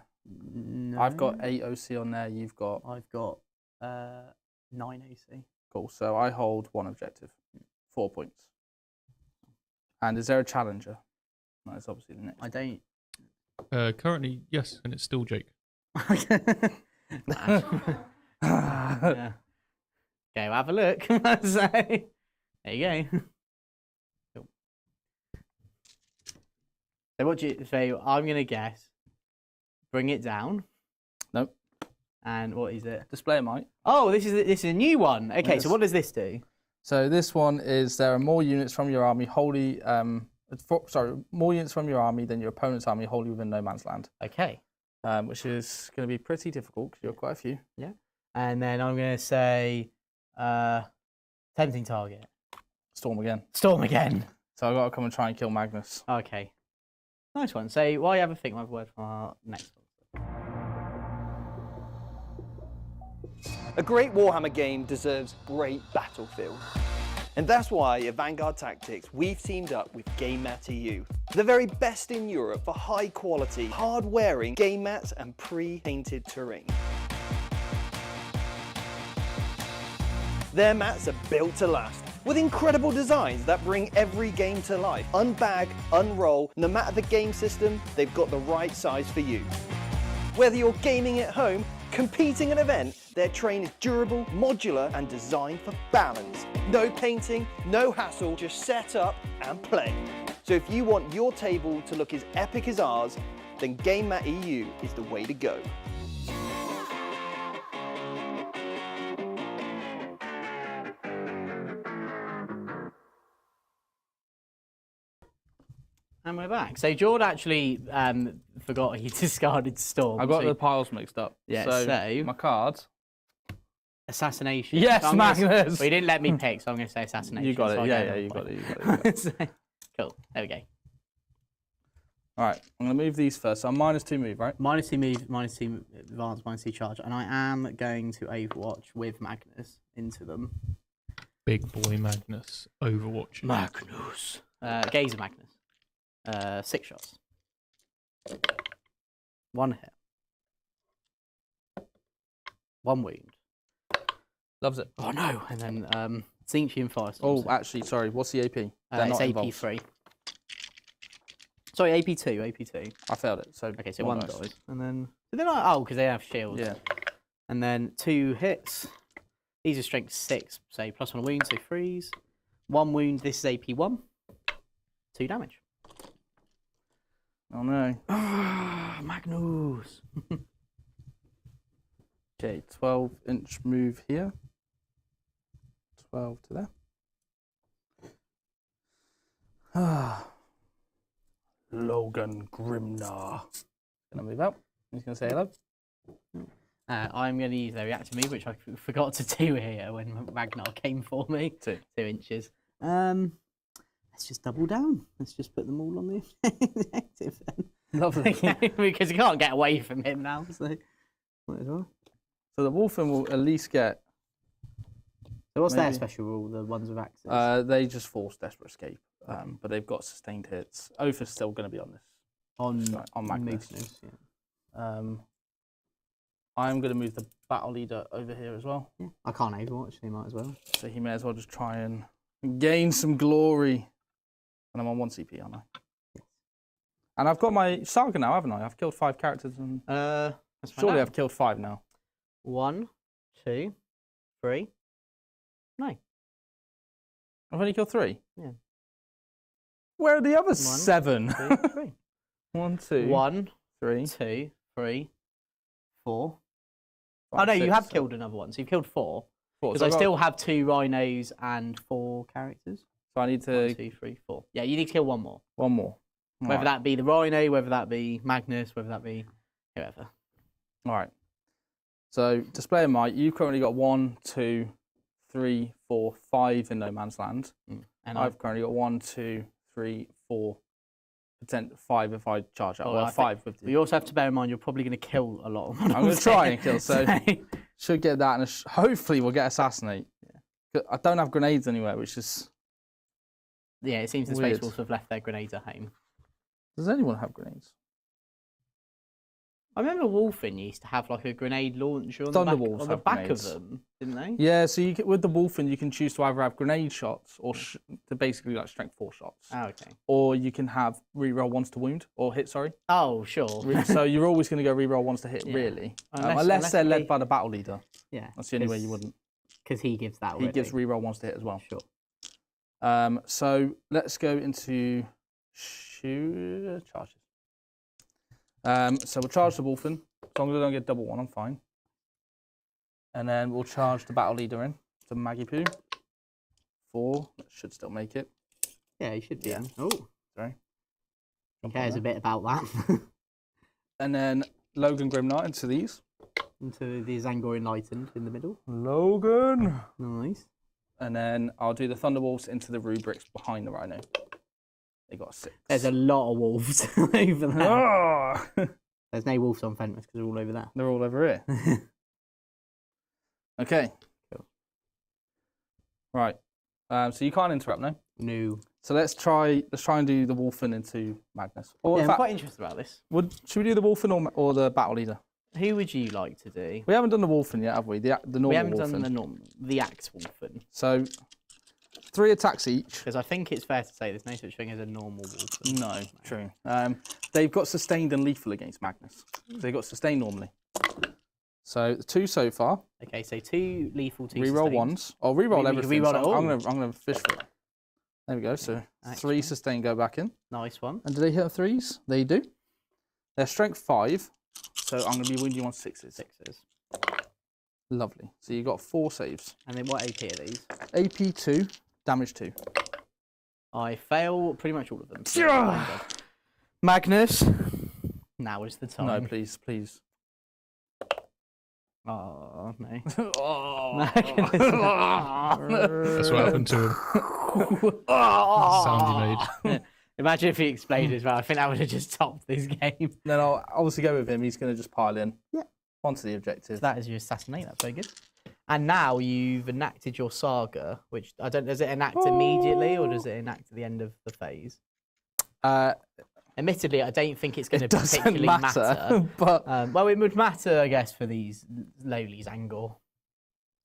I've got 8 OC on there. You've got I've got 9 AC. cool. So I hold 1 objective, 4 points. And is there a challenger? No, it's obviously the next. I don't. Currently, yes, and it's still Jake. Yeah. Okay, we'll have a look. So, there you go. Cool. So what do you? So I'm gonna guess. Bring it down. Nope. And what is it? Display might. Oh, this is a new one. Okay, Yes. so what does this do? So this one is there are more units from your army wholly. More units from your army than your opponent's army wholly within no man's land. Okay. Which is going to be pretty difficult because you've got quite a few. Yeah. And then I'm gonna say, tempting target. Storm again. Storm again. So I've got to come and try and kill Magnus. Okay. Nice one. So while you have a think, I have a word from our next one. A great Warhammer game deserves great battlefield. And that's why at Vanguard Tactics, we've teamed up with Game Mat EU, the very best in Europe for high quality, hard-wearing game mats and pre-painted terrain. Their mats are built to last, with incredible designs that bring every game to life. Unbag, unroll, no matter the game system, they've got the right size for you. Whether you're gaming at home, competing at an event, their terrain is durable, modular, and designed for balance. No painting, no hassle, just set up and play. So if you want your table to look as epic as ours, then Game Mat EU is the way to go. And we're back. So Jord actually forgot he discarded Storm. I got so the piles mixed up. Yeah, So, so- my cards. assassination. Yes, So I'm gonna Magnus. Well, you didn't let me pick, so I'm going to say assassination. You got so it. I'll Yeah, go yeah, another you got point. it. You got it. You got it. Cool. There we go. All right, I'm going to move these first. So I'm -2 move, right? -2 move, -2 advance, -2 charge, and I am going to Overwatch with Magnus into them. Big boy Magnus Overwatch. Magnus. Gazer Magnus. 6 shots. 1 hit. 1 wound. Loves it. Oh no! And then Zinchi and Firestorm. Oh, actually, sorry. What's the AP? They're it's not involved. AP3. Sorry, AP2. AP2. I failed it. So Okay, so one 1 dice. dies. And then. But they're not. Oh, because they have shields. Yeah. And then 2 hits. These are strength 6, so +1 wound, so freeze. 1 wound, this is AP1. 2 damage. Oh no. Magnus. Okay, 12-inch move here. 12 to there. Logan Grimnar. Gonna move out. He's gonna say hello. I'm going to use their reactor move, which I forgot to do here when Ragnar came for me. 2 inches. Let's just double down. Let's just put them all on the objective then. Lovely. Because you can't get away from him now. So, might as well. So the Wolfen will at least get. So what's their Maybe. special rule? The ones with axes. They just force desperate escape, but they've got sustained hits. Oath is still going to be on this. on Magnus. Yeah. I'm going to move the battle leader over here as well. Yeah. I can't Overwatch, so you might as well. So he may as well just try and gain some glory. And I'm on 1 CP, aren't I? Yes. And I've got my saga now, haven't I? I've killed 5 characters, and Let's find surely out. I've killed 5 now. 1, 2, 3. No. I've only killed 3. Yeah. Where are the other 1, 7? 2, 3. 1, 2, 1, 3. 2, 3, 4. 5, Oh no, you 6, have 7, killed another one. So you've killed 4. 4. Because So I I've got- still have 2 rhinos and 4 characters. So I need 1, to 2, 3, 4. Yeah, you need to kill 1 more. 1 more. Whether that be the rhino, whether that be Magnus, whether that be whoever. All right. So display of might. You've currently got 1, 2, 3, 4, 5 in no man's land. And I've currently got 1, 2, 3, 4 5 if I charge out. Well, Well, I 5 with You the... also have to bear in mind you're probably going to kill a lot of them. I'm going to try and kill, so should get that, and hopefully we'll get Assassinate. Yeah. I don't have grenades anywhere, which is... Yeah, it seems the weird. Spacewolves have left their grenades at home. Does anyone have grenades? I remember Wolfen used to have like a grenade launcher on the back of them, didn't they? Yeah, so with the Wolfen, you can choose to either have grenade shots or to basically like strength 4 shots. Oh, okay. Or you can have reroll 1s to wound or hit. Sorry. Oh, sure. So you're always going to go reroll 1s to hit, really, unless they're led by the battle leader. Yeah, that's the only way you wouldn't. Because he gives that. He gives reroll 1s to hit as well. Sure. So let's go into charges. So we'll charge the Wolfen. As long as I don't get double 1, I'm fine. And then we'll charge the battle leader in. So Maggie Poo. 4. That should still make it. Yeah, he should be. Yeah. Oh, sorry. He cares a bit about that. And then Logan Grimknight into these. Into the Zangor Enlightened in the middle. Logan. Nice. And then I'll do the Thunderwolves into the rubrics behind the Rhino. They got 6. There's a lot of wolves over there. Oh! There's no wolves on Fenris because they're all over there. They're all over here. Okay. Cool. Right. So you can't interrupt, no? No. So let's try and do the Wolfen into Magnus. Or Yeah, in I'm fact, quite interested about this. should we do the Wolfen or the battle leader? Who would you like to do? We haven't done the Wolfen yet, have we? The normal We haven't Wolfen. done the Axe Wolfen. So 3 attacks each. Because I think it's fair to say there's no such thing as a normal Wolfen. No, true. They've got sustained and lethal against Magnus. They've got sustained normally. So 2 so far. Okay, so 2 lethal, 2 Reroll sustained. 1s. I'll reroll everything. Reroll So it all. I'm gonna fish for it. There we go. So 3 sustained go back in. Nice one. And do they hit 3s? They do. They're strength 5. So I'm going to be wounding you on 6s. 6s. Lovely. So you got 4 saves. And then what AP are these? AP 2, damage 2. I fail pretty much all of them. Magnus. Now is the time. No, please, please. Oh, no. That's what happened to him. Sound he made. Imagine if he explained as well. I think that would have just topped this game. Then I'll obviously go with him. He's going to just pile in. Yeah. Onto the objective. So that is your assassinate. That's very good. And now you've enacted your saga, which I don't. Does it enact immediately or does it enact at the end of the phase? Admittedly, I don't think it's going to particularly matter. But well, it would matter, I guess, for these lowly Zangor.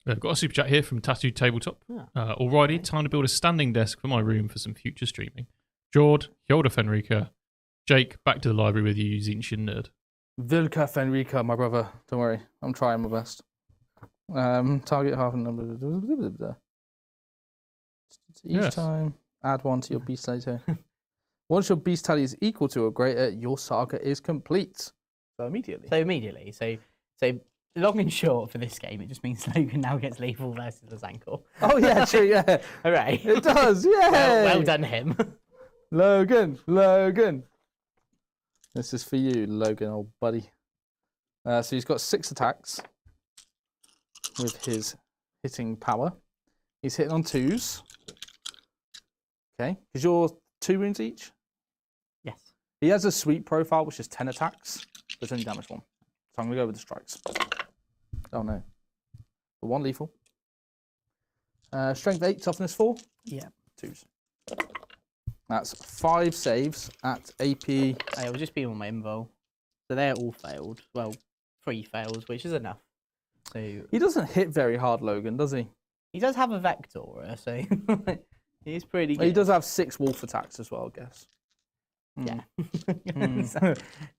I've got a super chat here from Tattooed Tabletop. Alrighty, time to build a standing desk for my room for some future streaming. Jord, Hyoda Fenrika, Jake, back to the library with you, Zinchian nerd. Vilka Fenrika, my brother. Don't worry, I'm trying my best. Target half a number. Each time, add 1 to your beast later. Once your beast tally is equal to or greater, your saga is complete. So immediately. So long and short for this game, it just means Logan now gets lethal versus the Zangor. Oh yeah, true, yeah. Hooray. It does, yeah. Well done him. Logan. This is for you, Logan, old buddy. So he's got 6 attacks with his hitting power. He's hitting on 2s. Okay, because you're 2 wounds each? Yes. He has a sweep profile, which is 10 attacks, but it's only damage 1. So I'm going to go with the strikes. Oh no. The 1 lethal. Strength 8, toughness 4? Yeah. 2s. That's 5 saves at AP. It will just be on my info. So they're all failed. Well, 3 fails, which is enough. So He doesn't hit very hard, Logan, does he? he does have a Vector, so he's pretty good. He does have 6 wolf attacks as well, I guess. Yeah. So,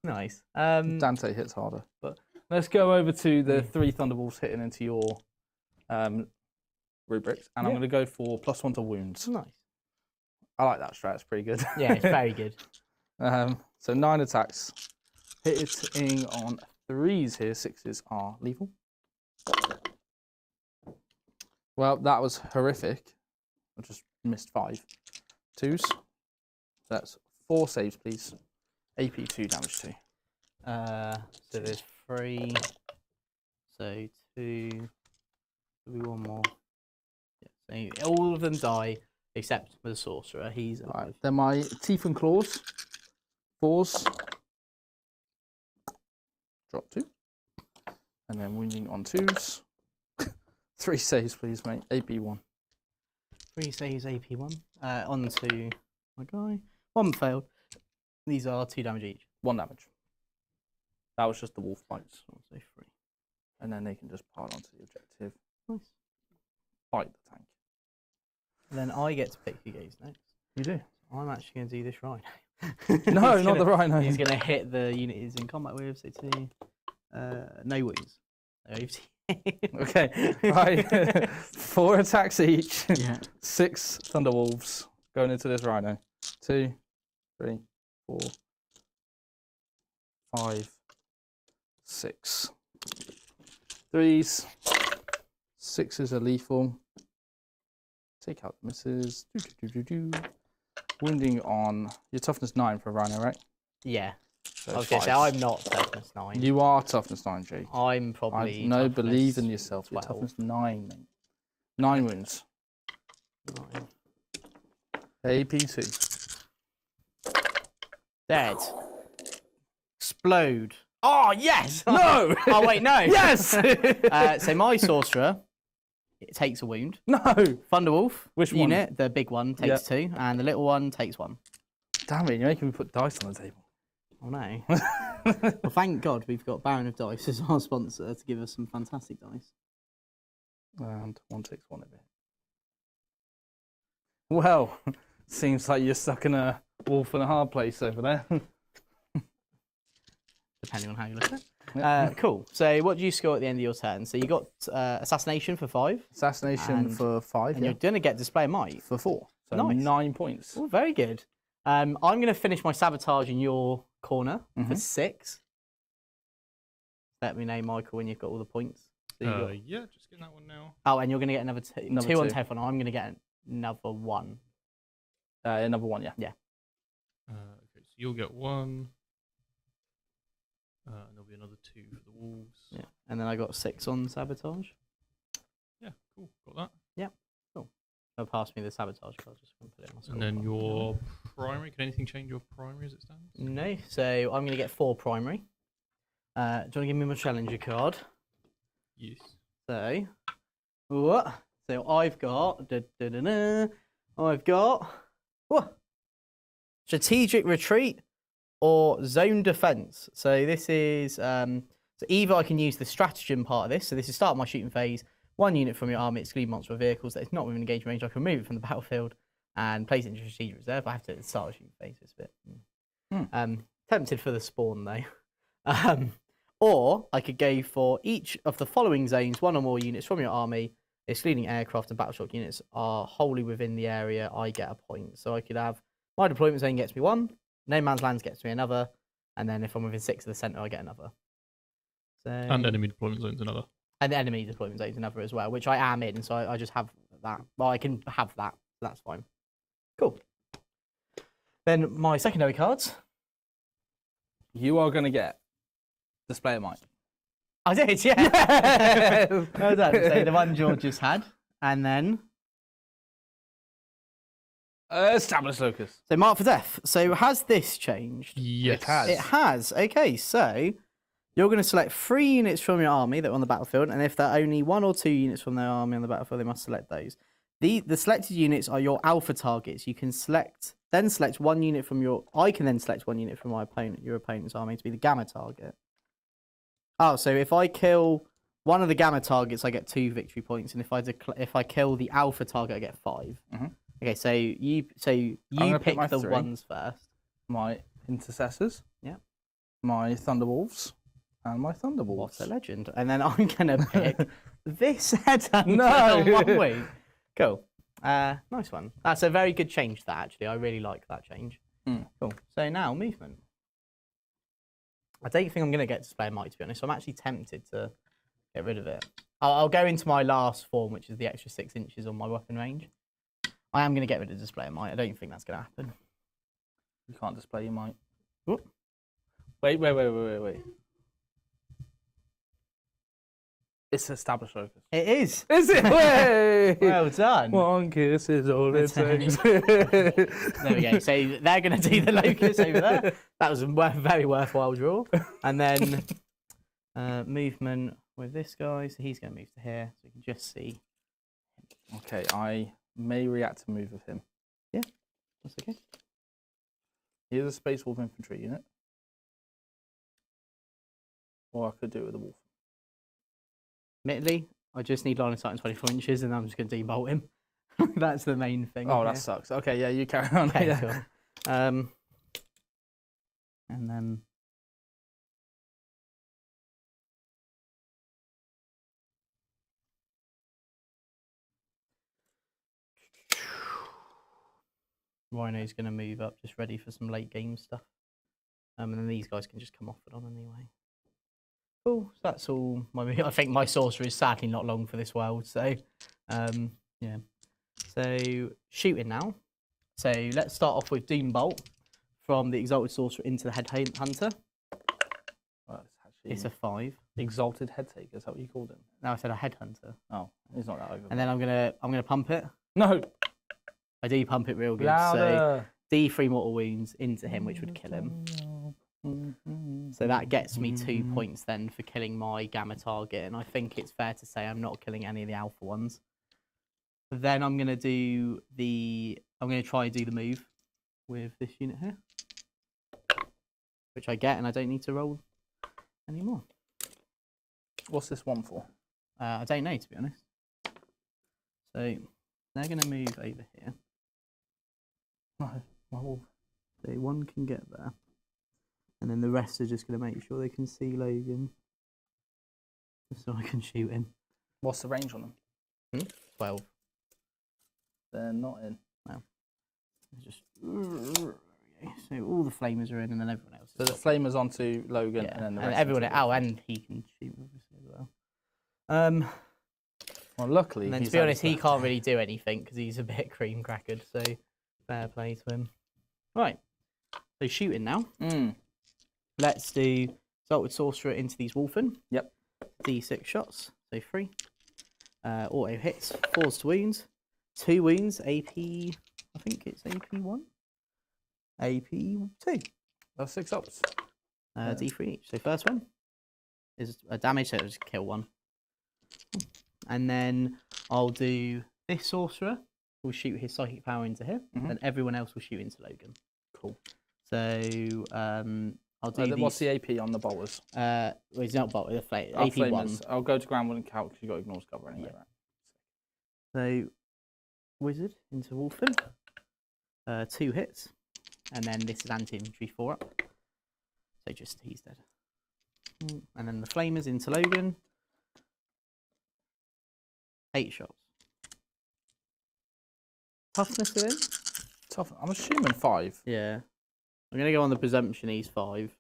nice. Dante hits harder. But let's go over to the 3 Thunderbolts hitting into your rubrics. And I'm going to go for +1 to wounds. Nice. I like that strat. It's pretty good. Yeah, it's very good. So 9 attacks. Hitting on 3s here. 6s are lethal. Well, that was horrific. I just missed 5. 2s. That's 4 saves, please. AP 2, damage 2. So there's 3. So 2. Maybe 1 more. Yeah, so all of them die except for the sorcerer. He's alive. Right, then my teeth and claws. 4s. Drop 2. And then wounding on 2s. 3 saves, please, mate. AP1. 3 saves, AP1. On to my guy. 1 failed. These are 2 damage each. 1 damage. That was just the wolf bites. So 3. And then they can just pile onto the objective. Nice. Fight the tank. And then I get to pick who goes next. You do. I'm actually going to do this rhino. No, not the rhino. He's going to hit the unit he's in combat with. So 2. No wounds. No OT. Okay. Right. 4 attacks each. Yeah. 6 thunderwolves going into this rhino. 2, 3, 4, 5, 6. 3s. 6s are lethal. Take out the misses. Wounding on your toughness 9 for a rhino, right? Yeah. So I was going to say, I'm not toughness 9. You are toughness 9, G. I'm probably. No, toughness believe in yourself. 12. You're toughness 9, mate. 9 wounds. 9. AP2. Dead. Explode. Oh, yes! No! Oh, wait, no. Yes! So my sorcerer, it takes a wound. No! Thunderwolf Which one? unit, the big one, takes 2, and the little one takes 1. Damn it, you're making me put dice on the table. Oh, no. Well, thank God we've got Baron of Dice as our sponsor to give us some fantastic dice. And 1 takes 1 of it. Well, seems like you're stuck in a wolf and a hard place over there. Depending on how you look at it. Cool. So what do you score at the end of your turn? So you got Assassination for 5. Assassination And- for 5. And you're going to get Display of Might. for 4. So Nice. 9 points. Oh, very good. I'm going to finish my Sabotage in your corner for 6. Let me know, Michael, when you've got all the points. So you got... Yeah, just getting that one now. Oh, and you're going to get another 2. Another 2 on 2. Teflon. I'm going to get another 1. Number 1, yeah. Okay, so you'll get 1. And there'll be another 2 for the wolves. Yeah. And then I got 6 on Sabotage. Yeah, cool. Got that. They'll pass me the Sabotage card. Just going to put it in my And then scorecard. your primary. Can anything change your primary as it stands? No. So I'm going to get 4 primary. Do you want to give me my Challenger card? Yes. So, what? So I've got, I've got, Strategic Retreat or Zone Defense. So this is, so either I can use the stratagem part of this. So this is start my shooting phase. 1 unit from your army, exclude monster vehicles that is not within engagement range. I can remove it from the battlefield and place it into strategic reserve. I have to start a shooting phase. It's a bit tempted for the spawn though. Or I could go for each of the following zones. 1 or more units from your army, excluding aircraft and battleshock units, are wholly within the area. I get a point. So I could have my deployment zone gets me 1, no man's lands gets me another, and then if I'm within 6 of the centre, I get another. So And enemy deployment zones another. and the enemy deployment zone is another as well, which I am in. So I just have that. Well, I can have that. So that's fine. Cool. Then my secondary cards. You are going to get Display of Might. I did, yeah. Well done. So the one George just had, and then Established Locus. so Mark for Death. So has this changed? Yes. It has. It has. Okay, so you're going to select 3 units from your army that are on the battlefield, and if there are only 1 or 2 units from their army on the battlefield, they must select those. The selected units are your alpha targets. You can select 1 unit from your. I can then select 1 unit from my opponent, your opponent's army, to be the gamma target. Oh, so if I kill one of the gamma targets, I get 2 victory points, and if I kill the alpha target, I get 5. Mhm. Okay, so you gonna pick pick my the 3. ones first. My Intercessors. Yeah. My Thunderwolves. And my Thunderwolves. What a legend! And then I'm gonna pick this headhunter No. on 1 week. Cool. Nice one. That's a very good change. That actually, I really like that change. Cool. So now movement. I don't think I'm gonna get Display of Might, to be honest. So I'm actually tempted to get rid of it. I'll go into my last form, which is the extra 6 inches on my weapon range. I am gonna get rid of Display of Might. I don't think that's gonna happen. You can't display your might. Whoop. Wait. It's established focus. It is. Is it? Way! Well done. One kiss is all it takes. There we go. So they're going to do the locust over there. That was a very worthwhile draw. And then movement with this guy. So he's going to move to here. So you can just see. Okay, I may react to move of him. Yeah, that's okay. He is a Space Wolf infantry unit. Or I could do it with a wolf. Admittedly, I just need line of sight in 24 inches and I'm just going to debolt him. That's the main thing. Oh, here. that sucks. Okay, yeah, you carry on. Okay, Yeah. cool. And then Rhino's going to move up, just ready for some late game stuff. And then these guys can just come off it on anyway. Cool, so that's all. I think my sorcerer is sadly not long for this world, so yeah. So shooting now. So let's start off with Doom Bolt from the Exalted Sorcerer into the Head Hunter. Well, it's It's a 5. Exalted Head Taker, is that what you called him? Now I said a Head Hunter. Oh, he's not that over. And then I'm gonna pump it. No! I do pump it real good. So Louder! D3 mortal wounds into him, which would kill him. So that gets me 2 points then for killing my gamma target, and I think it's fair to say I'm not killing any of the alpha ones. Then I'm gonna try and do the move with this unit here, which I get, and I don't need to roll anymore. What's this one for? I don't know, to be honest. So they're gonna move over here. No, my wolf. So one can get there. And then the rest are just going to make sure they can see Logan. Just so I can shoot him. What's the range on them? 12. They're not in. Well, just... So all the flamers are in and then everyone else So is the off. flamers onto Logan Yeah. and then the And rest everyone... onto Oh, and he can shoot obviously as well. Well, luckily, And then to he's be honest, he over. can't really do anything because he's a bit cream crackered. So fair play to him. Right. So shooting now. Let's do Exalted Sorcerer into these Wolfen. Yep. D6 shots, so 3. Auto hits, 4 to wounds. 2 wounds, AP, I think it's AP1. AP2. That's 6 ups. D3 each. So first one is a damage, so it'll just kill 1. And then I'll do this Sorcerer. Will shoot his Psychic Power into here. And everyone else will shoot into Logan. Cool. So I'll do What's the AP on the bolters? well, he's not bolt, the flame. Oh, AP1. flamers. I'll go to ground and calc because you got ignores cover anyway, right? So Wizard into Wolfen. 2 hits. And then this is anti-infantry 4 up. So just he's dead. And then the Flamers into Logan. 8 shots. Toughness to him? Tough. I'm assuming 5. Yeah. I'm going to go on the presumption he's 5.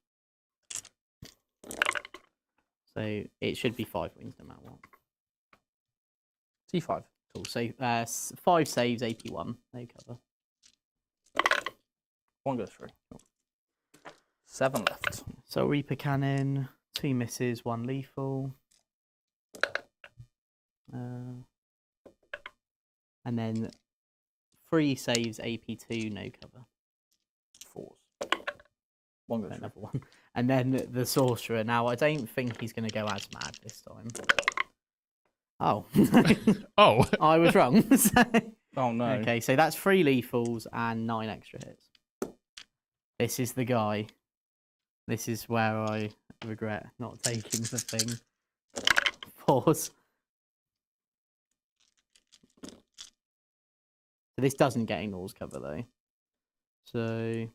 So it should be 5 wins no matter what. T5. Cool. So 5 saves, AP1. No cover. 1 goes through. 7 left. So Reaper Cannon, 2 misses, 1 lethal. And then 3 saves, AP2, no cover. 4s. 1 goes through. Another one. And then the Sorcerer. Now, I don't think he's going to go as mad this time. Oh. Oh. I was wrong. Oh no. Okay, so that's 3 lethals and 9 extra hits. This is the guy. This is where I regret not taking the thing. Pause. So this doesn't get ignores cover though. So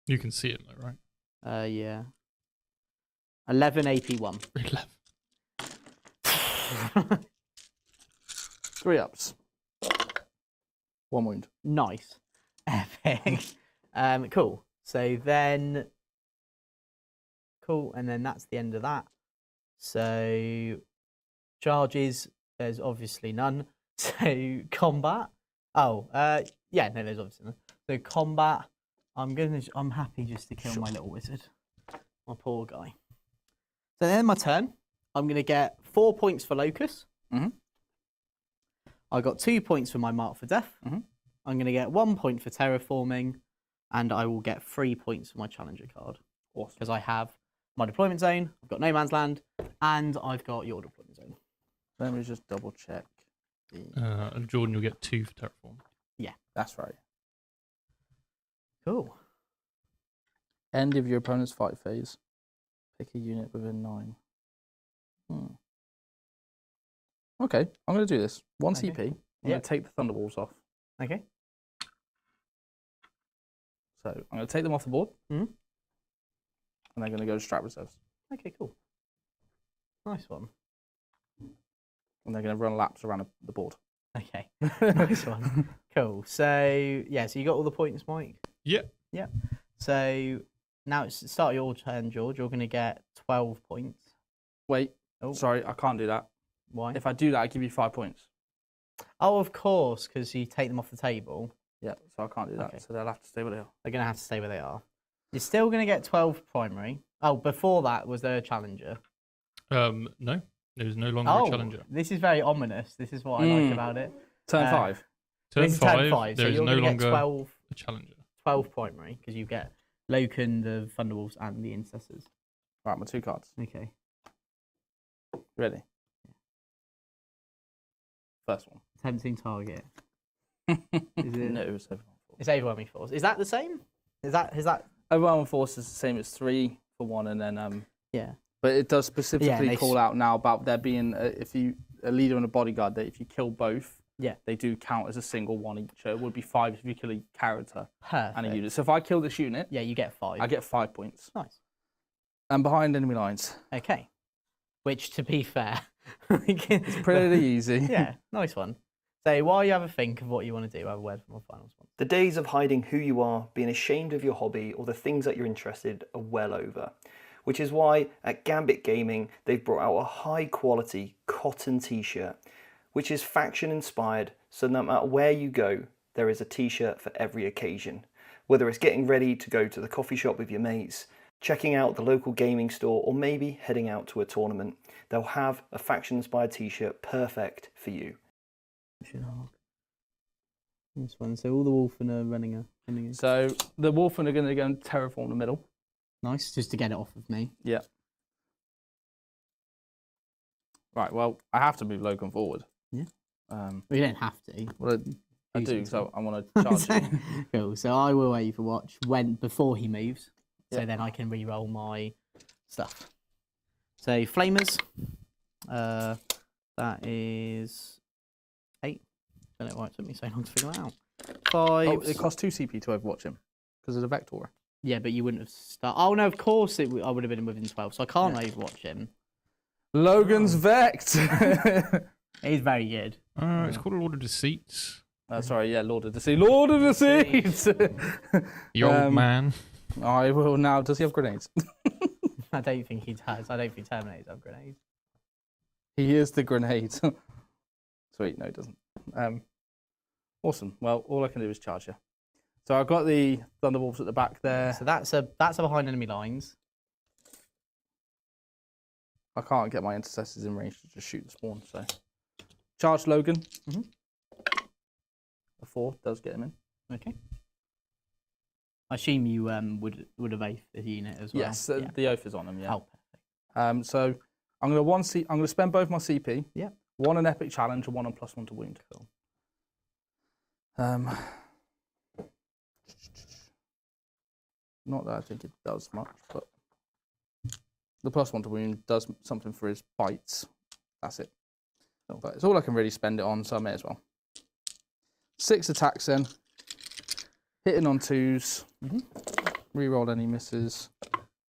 You can see it though, right? yeah. 11 AP1. 11. 3 ups. 1 wound. Nice. Epic. Cool. So then cool, and then that's the end of that. So charges, there's obviously none. So combat. Oh, yeah, no, there's obviously none. So combat, I'm happy just to kill my little wizard. My poor guy. So then my turn. I'm going to get 4 points for Locust. Mhm. I got 2 points for my Mark for Death. Mhm. I'm going to get 1 point for Terraforming, and I will get 3 points for my Challenger card. Awesome. Because I have my deployment zone, I've got No Man's Land, and I've got your deployment zone. Let me just double check. And Jordan, you'll get 2 for Terraform. Yeah. That's right. Cool. End of your opponent's fight phase. Pick a unit within 9. Okay, I'm going to do this. 1 Okay. CP. I'm Yep. going to take the Thunderwolves off. Okay. So I'm going to take them off the board. Mhm. And they're going to go to strat reserves. Okay, cool. Nice one. And they're going to run laps around the board. Okay. Nice one. Cool. So, yeah, so you got all the points, Mike? Yeah. Yeah. So now it's the start of your turn, George. You're going to get 12 points. Wait, Oh, sorry, I can't do that. why? If I do that, I give you 5 points. Oh, of course, because you take them off the table. Yeah, so I can't do that. Okay. So they'll have to stay where they are. They're going to have to stay where they are. You're still going to get 12 primary. Oh, before that, was there a challenger? No, there's no longer a challenger. This is very ominous. This is what I like about it. Turn 5. Turn This is 5, turn 5, so there is you're no going to get longer 12, a challenger. 12 primary, because you get Loken, the Thunderwolves, and the Intercessors. Right, my 2 cards. Okay. Ready? First one. Tempting target. Is it- No, it's overwhelming force. It's overwhelming force. Is that the same? Is that? Overwhelming force is the same as 3 for 1, and then Yeah. But it does specifically they call out now about there being a leader and a bodyguard, that if you kill both, Yeah. they do count as a single one each. So it would be 5 if you kill a character Perfect. and a unit. So if I kill this unit, Yeah, you get 5. I get 5 points. Nice. And behind enemy lines, Okay. Which, to be fair, it's pretty easy. Yeah, nice one. So while you have a think of what you want to do, I have a word from my final sponsor. The days of hiding who you are, being ashamed of your hobby, or the things that you're interested are well over. Which is why at Gambit Gaming, they've brought out a high quality cotton t-shirt, which is faction inspired, so no matter where you go, there is a t-shirt for every occasion. Whether it's getting ready to go to the coffee shop with your mates, checking out the local gaming store, or maybe heading out to a tournament, they'll have a faction inspired t-shirt perfect for you. This one. So all the Wolfen are running a. So the Wolfen are going to go and terraform the middle. Nice, just to get it off of me. Yeah. Right, well, I have to move Logan forward. Yeah. Well, Well, you don't have to. I do, because I want to charge you. Cool. So I will wait for watch before he moves, so Yeah. then I can re-roll my stuff. So Flamers, that is 8. I don't know why it took me so long to figure that out. 5. Oh, it costs 2 CP to overwatch him because of the Vector. Yeah, but you wouldn't have started. Oh no, of course I would have been within 12, so I can't overwatch him. Logan's Vect. He's very good. It's called Lord of Deceits. Sorry, yeah, Lord of Deceit. Lord of Deceit! The old man. I will now. Does he have grenades? I don't think he does. I don't think Terminators have grenades. He is the grenade. Sweet, no, he doesn't. Awesome. Well, all I can do is charge you. So I've got the Thunderwolves at the back there. So that's a behind enemy lines. I can't get my intercessors in range to just shoot the spawn, so. Charge Logan. Mhm. A 4 does get him in. Okay. I assume you would have aced the unit as well. Yes, Yeah. the oath is on him, yeah. Oh, perfect. So I'm gonna spend both my CP. Yeah. 1 an epic challenge and 1 on +1 to wound. Cool. Not that I think it does much, but the +1 to wound does something for his bites. That's it. Cool. But it's all I can really spend it on, so I may as well. 6 attacks then. Hitting on 2s. Reroll any misses.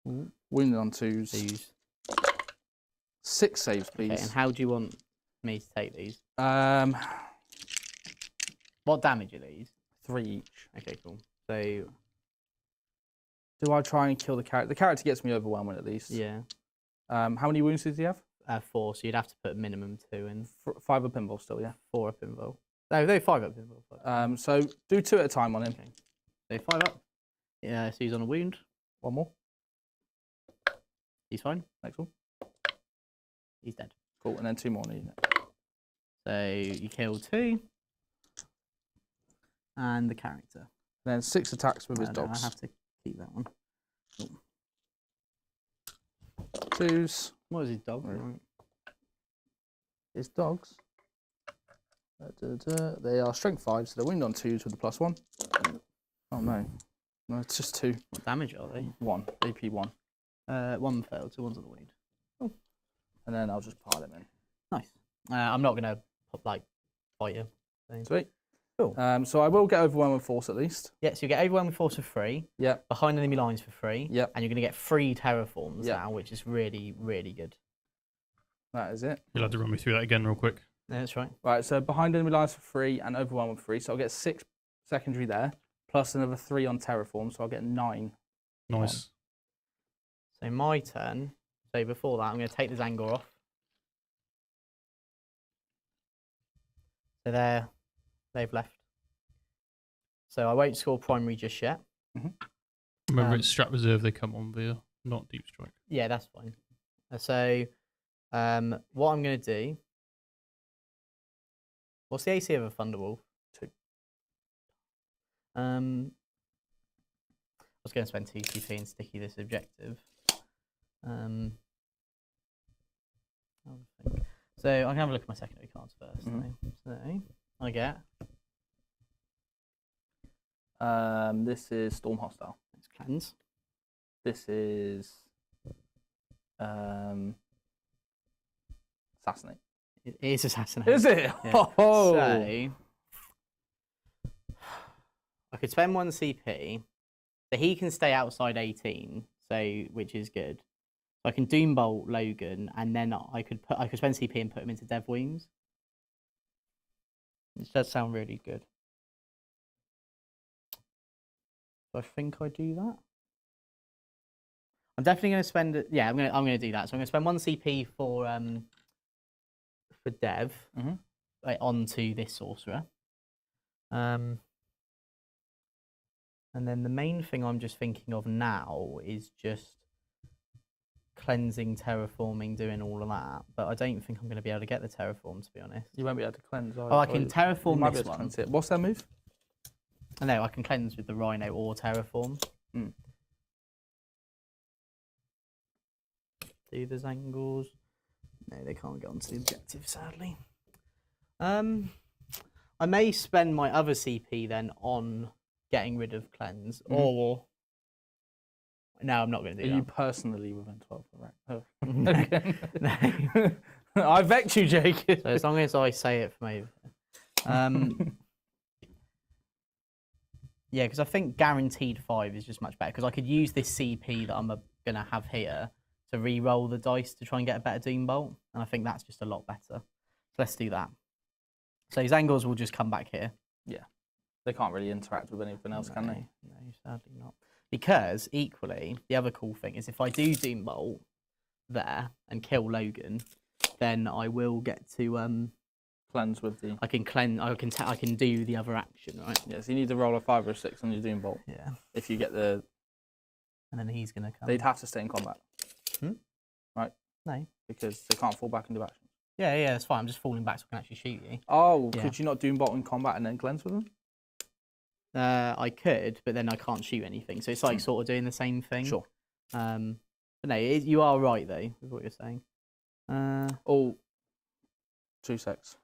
Wounded on 2s. These. 6 saves, please. Okay, and how do you want me to take these? 3 What damage are these? each. Okay, cool. So Do I try and kill the character? The character gets me overwhelming at least. yeah, How many wounds does he have? 4. So you'd have to put minimum 2 in. 5 up pinball still, yeah. 4 up involved. No, 5 up involved. So do 2 at a time on him. Okay. So 5 up. Yeah, so he's on a wound. 1 more. He's fine. Next one. he's dead. Cool, and then 2 more on the unit. So you kill 2. And the character. Then 6 attacks with his No, dogs. I have to keep that one. 2s. What is his dog? His dogs. They are strength 5, so they're wound on 2s with the +1. Oh no. No, it's just 2. What damage are they? 1. AP 1. 1 failed, so 1's on the wound. Cool. And then I'll just pile him in. Nice. I'm not going to fight him. Sweet. Cool. So I will get overwhelmed with force at least. Yeah, so you get overwhelmed with force for free. Yep. Behind enemy lines for free. Yep. And you're going to get 3 terraforms Yep. now, which is really, really good. That is it. You'll have to run me through that again real quick. Yeah, that's right. Right, so behind enemy lines for free and overwhelmed with free. So I'll get 6 secondary there, plus another 3 on terraform, so I'll get 9. Nice. So my turn. So before that, I'm going to take the Zangor off. So they've left. So I won't score primary just yet. Remember, it's strat reserve they come on via, not deep strike. Yeah, that's fine. So what I'm going to do... What's the AC of a Thunderwolf? 2. I was going to spend 2 CP and sticky this objective. I'll think. So I can have a look at my secondary cards first. So I get... This is Storm Hostile. It's Cleanse. This is Assassinate. It is Assassinate. Is it? Yeah. Oh. So I could spend 1 CP. So he can stay outside 18, so which is good. So I can Doombolt Logan, and then I could spend CP and put him into Dev Wounds. This does sound really good. So I think I do that. I'm definitely going to spend it. Yeah, I'm going to do that. So I'm going to spend 1 CP for Dev onto this sorcerer. And then the main thing I'm just thinking of now is just cleansing, terraforming, doing all of that. But I don't think I'm going to be able to get the terraform, to be honest. You won't be able to cleanse. Oh, I can terraform this one. What's that move? No, I can cleanse with the Rhino or terraform. Do the Zangors. No, they can't get onto the objective, sadly. I may spend my other CP then on getting rid of cleanse, or no, I'm not going to do that. Are you personally within 12? Right. Oh. No. I bet you, Jake. So as long as I say it from over here. Yeah, because I think guaranteed 5 is just much better, because I could use this CP that I'm going to have here to re-roll the dice to try and get a better Doombolt, and I think that's just a lot better. So let's do that. So Zangors will just come back here. Yeah. They can't really interact with anything else, can they? No, sadly not. Because, equally, the other cool thing is if I do Doombolt there and kill Logan, then I will get to... Cleanse with the... I can do the other action, right? Yeah, so you need to roll a 5 or a 6 on your Doombolt. Yeah. If you get the... And then he's going to come. They'd have to stay in combat. Right? No. Because they can't fall back into action. Yeah, that's fine. I'm just falling back so I can actually shoot you. Oh, Yeah. could you not Doombolt in combat and then cleanse with them? I could, but then I can't shoot anything. So it's like sort of doing the same thing. Sure. But no, you are right though with what you're saying. Oh, 2 secs.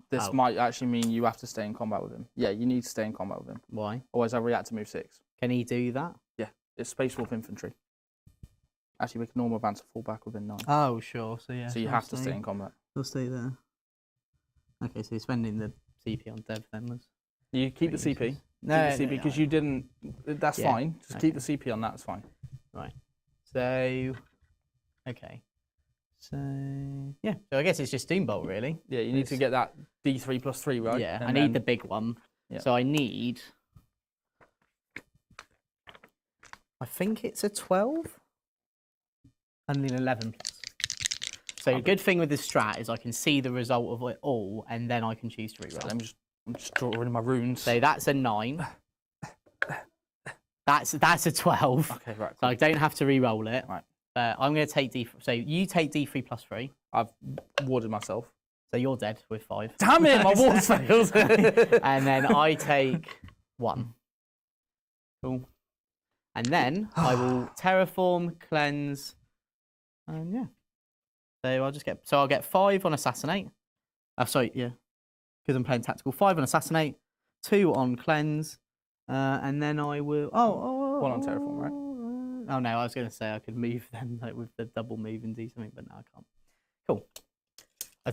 This might actually mean you have to stay in combat with him. Yeah, you need to stay in combat with him. Why? Otherwise, I'll react to move 6. Can he do that? Yeah, it's Space Wolf Infantry. Actually, make a normal advance to fall back within 9. Oh, sure. So yeah. So you have to stay in combat. He'll stay there. Okay, so you're spending the CP on Dev then was. You keep the CP. Useless. No, keep the CP because you didn't. That's Yeah, fine. Just keep the CP on that. It's fine. Right. So. Okay. So yeah. So I guess it's just Doombolt really. Yeah, you need to get that D3 plus 3, right? Yeah. And I need the big one. Yeah. So I need. I think it's a 12. And an 11 plus. So a good thing with this strat is I can see the result of it all, and then I can choose to reroll. I'm just drawing my runes. So that's a 9. That's a 12. Okay, right. So I don't have to re-roll it. Right. I'm going to take D. So you take D3 plus 3. I've warded myself. So you're dead with 5. Damn it, my ward failed. And then I take 1. Cool. And then I will terraform, cleanse, and yeah. So I'll get 5 on assassinate. Sorry, yeah, because I'm playing tactical. 5 on assassinate, 2 on cleanse, and then I will. 1 on terraform, right? Oh no, I was going to say I could move them like with the double move and do something, but no, I can't. Cool.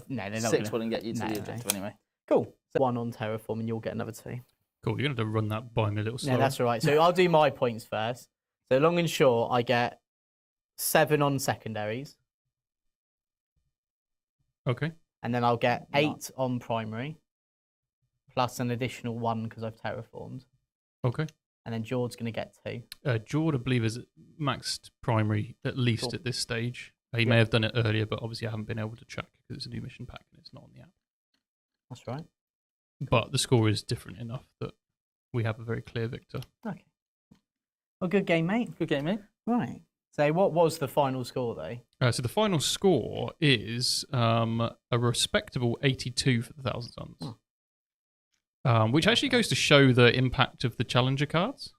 No, they're not 6 wouldn't get you to No, the objective anyway. Cool. So 1 on terraform, and you'll get another 2. Cool. You're going to have to run that by me a little slower. Yeah, that's all right. So I'll do my points first. So long and short, I get 7 on secondaries. Okay. And then I'll get 8 on primary, plus an additional 1 because I've terraformed. Okay. And then George's going to get 2. Jord, I believe, is maxed primary at least at this stage. He may have done it earlier, but obviously I haven't been able to check because it's a new mission pack and it's not on the app. That's right. But the score is different enough that we have a very clear victor. Okay. Well, good game, mate. Good game, mate. Right. So what was the final score, though? So the final score is a respectable 82 for the thousandsons. Which actually goes to show the impact of the challenger cards.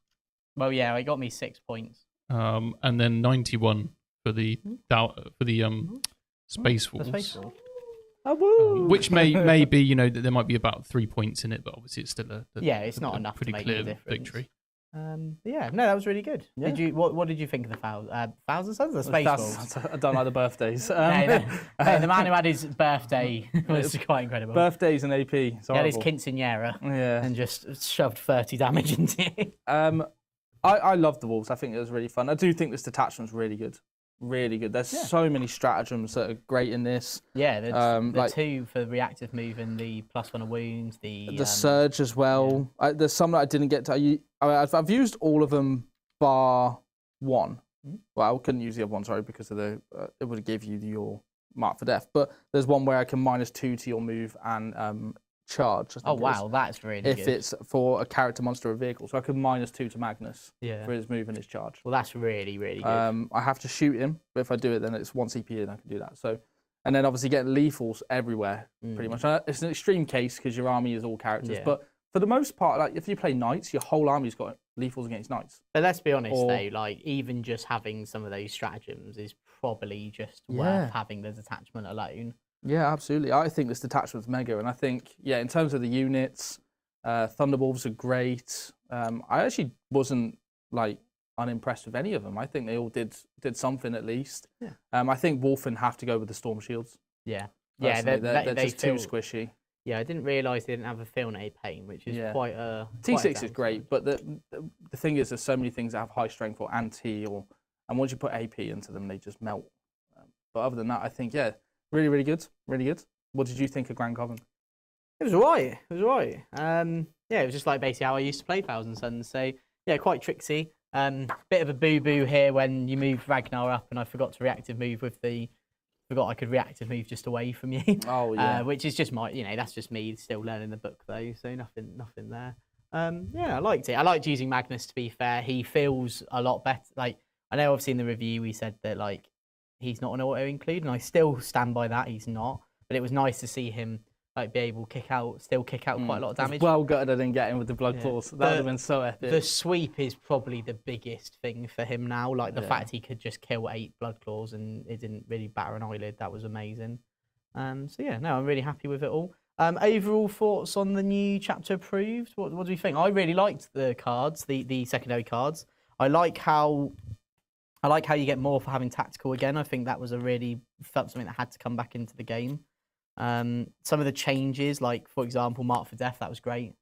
Well, yeah, it got me 6 points. And then 91 for the Space Wolves. The Space Wolves. Which may be, there might be about 3 points in it, but obviously it's still it's not enough pretty to make clear a difference. victory. Yeah, no, that was really good. Yeah. What did you think of the Thousandsons? The Space Wolves? I don't like the birthdays. The man who had his birthday was quite incredible. Birthdays and AP. He had his quinceanera and just shoved 30 damage into it. I love the Wolves. I think it was really fun. I do think this detachment's really good. Really good. There's so many stratagems that are great in this. Yeah, the 2 for reactive move and the +1 of wounds. The surge as well. Yeah. There's some that I didn't get to. I've used all of them bar 1. Well, I couldn't use the other one, sorry, because of it would give you your mark for death. But there's one where I can -2 to your move and charge. Oh wow, that's really good. If it's for a character, monster, or vehicle, so I could -2 to Magnus for his move and his charge. Well, that's really really good. I have to shoot him, but if I do it, then it's 1 CP and I can do that. So, and then obviously get lethals everywhere, pretty much. It's an extreme case because your army is all characters, but for the most part, like if you play knights, your whole army's got lethals against knights. But let's be honest, though, like even just having some of those stratagems is probably just worth having the detachment alone. Yeah, absolutely. I think this detachment's mega, and I think, in terms of the units, Thunderwolves are great. I actually wasn't unimpressed with any of them. I think they all did something at least. Yeah. I think Wolfen have to go with the Storm Shields. Yeah. Yeah, they're just too squishy. Yeah, I didn't realise they didn't have a Field pain, which is quite a... T6 is great, but the thing is there's so many things that have high strength or anti, and once you put AP into them, they just melt. But other than that, I think, really, really good. Really good. What did you think of Grand Coven? It was all right. It was all right. It was just like basically how I used to play Thousandsons. So, quite tricksy. Bit of a boo-boo here when you move Ragnar up and I forgot to reactive move with forgot I could reactive move just away from you. Oh, yeah. Which is just that's just me still learning the book, though. So nothing there. I liked it. I liked using Magnus, to be fair. He feels a lot better. Like, I know obviously in the review we said that, he's not an auto-include, and I still stand by that. He's not. But it was nice to see him be able to kick out quite a lot of damage. Well gutted I didn't get him with the blood claws. That would have been so epic. The sweep is probably the biggest thing for him now. The fact he could just kill 8 blood claws and it didn't really batter an eyelid. That was amazing. I'm really happy with it all. Overall thoughts on the new chapter approved? What do we think? I really liked the cards, the secondary cards. I like how you get more for having tactical again. I think that was felt something that had to come back into the game. Some of the changes, for example, Mark for Death, that was great.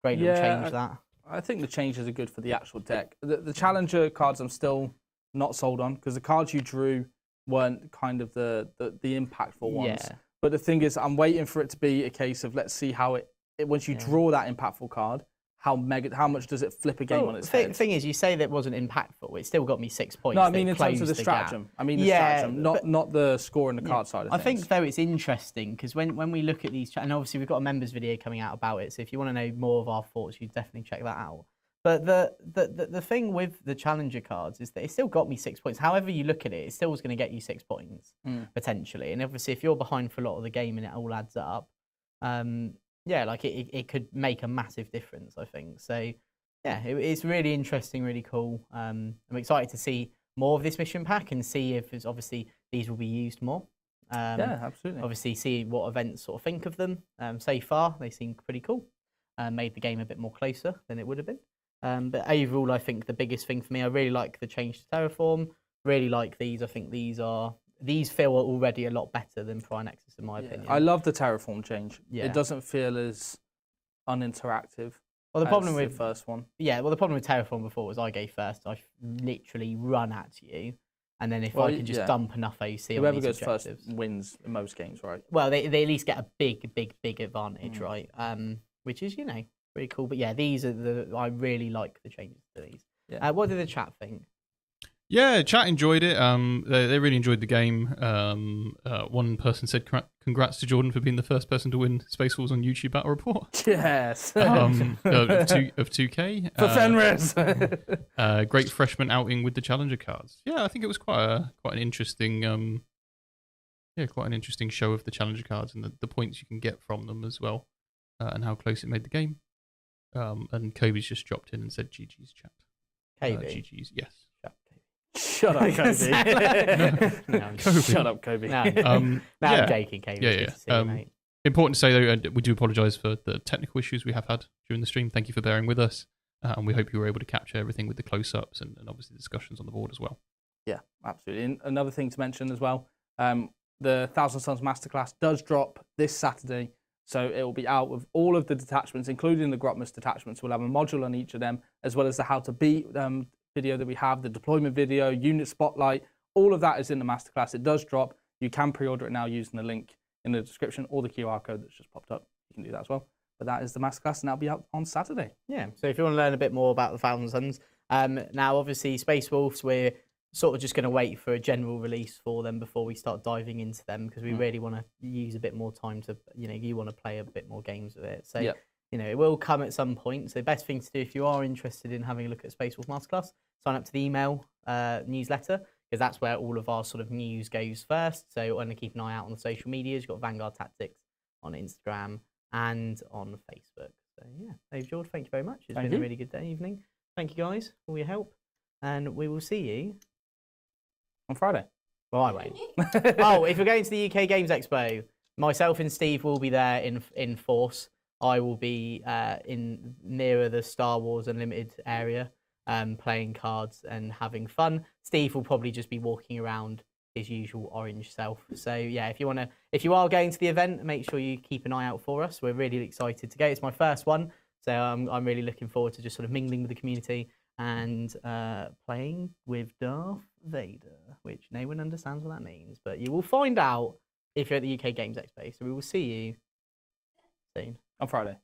Great little change that. I think the changes are good for the actual deck. The Challenger cards I'm still not sold on because the cards you drew weren't kind of the impactful ones. Yeah. But the thing is, I'm waiting for it to be a case of let's see how once you draw that impactful card, how much does it flip a game on its head? The thing is, you say that wasn't impactful. It still got me 6 points. No, I mean in terms of the stratagem. I mean the stratagem, not the score and the card side of things. I think, though, it's interesting because when we look at these... And obviously, we've got a members video coming out about it. So if you want to know more of our thoughts, you definitely check that out. But the thing with the challenger cards is that it still got me 6 points. However you look at it, it still was going to get you 6 points potentially. And obviously, if you're behind for a lot of the game and it all adds up, yeah, like it could make a massive difference, I think. So yeah, it's really interesting, really cool. I'm excited to see more of this mission pack and see if it's obviously these will be used more. Yeah, absolutely. Obviously, see what events sort of think of them. So far, they seem pretty cool. Made the game a bit more closer than it would have been. But overall, I think the biggest thing for me, I really like the change to Terraform. Really like these. I think these feel already a lot better than Prime Nexus, in my opinion. I love the Terraform change. Yeah. It doesn't feel as uninteractive. Well, the problem with the first one. Yeah, well, the problem with Terraform before was I go first. I literally run at you, and then if I can just dump enough AC, whoever on these goes objectives, first wins in most games, right? Well, they at least get a big advantage, right? Which is pretty cool. But yeah, these are I really like the changes to these. Yeah. What did the chat think? Yeah, chat enjoyed it. They really enjoyed the game. One person said, "Congrats to Jordan for being the first person to win Spacewolves on YouTube Battle Report." Yes. Of 2K. For Fenris. Great freshman outing with the challenger cards. Yeah, I think it was quite an interesting show of the challenger cards and the points you can get from them as well, and how close it made the game. And Kobe's just dropped in and said, "GG's chat." KB. GG's, yes. Shut up, Kobe. No, Kobe. Shut up, Kobe. No, Yeah. I'm joking, KB. Yeah, It's good to see you, mate. Important to say though, we do apologise for the technical issues we have had during the stream. Thank you for bearing with us, and we hope you were able to capture everything with the close-ups and obviously the discussions on the board as well. Yeah, absolutely. And another thing to mention as well, the Thousand Sons Masterclass does drop this Saturday, so it will be out with all of the detachments, including the Grotmus detachments. We'll have a module on each of them, as well as the how to beat video that we have, the deployment video, unit spotlight, all of that is in the masterclass. It does drop. You can pre-order it now using the link in the description or the QR code that's just popped up. You can do that as well. But that is the masterclass, and that'll be out on Saturday. Yeah, so if you want to learn a bit more about the thousandsons, now obviously Space Wolves, we're sort of just going to wait for a general release for them before we start diving into them, because we really want to use a bit more time to, you want to play a bit more games with it. So, it will come at some point. So the best thing to do if you are interested in having a look at Space Wolf Masterclass, sign up to the email newsletter, because that's where all of our sort of news goes first. So want to keep an eye out on the social medias. You've got Vanguard Tactics on Instagram and on Facebook. So yeah, Dave George, thank you very much. It's been a really good evening. Thank you guys for all your help, and we will see you on Friday. Well, I won't. Oh, if you're going to the UK Games Expo, myself and Steve will be there in force. I will be in nearer the Star Wars Unlimited area, playing cards and having fun. Steve will probably just be walking around his usual orange self. So yeah, if you are going to the event, make sure you keep an eye out for us. We're really excited to go. It's my first one, so I'm really looking forward to just sort of mingling with the community and playing with Darth Vader, which no one understands what that means, but you will find out if you're at the UK Games Expo. So we will see you soon. On Friday.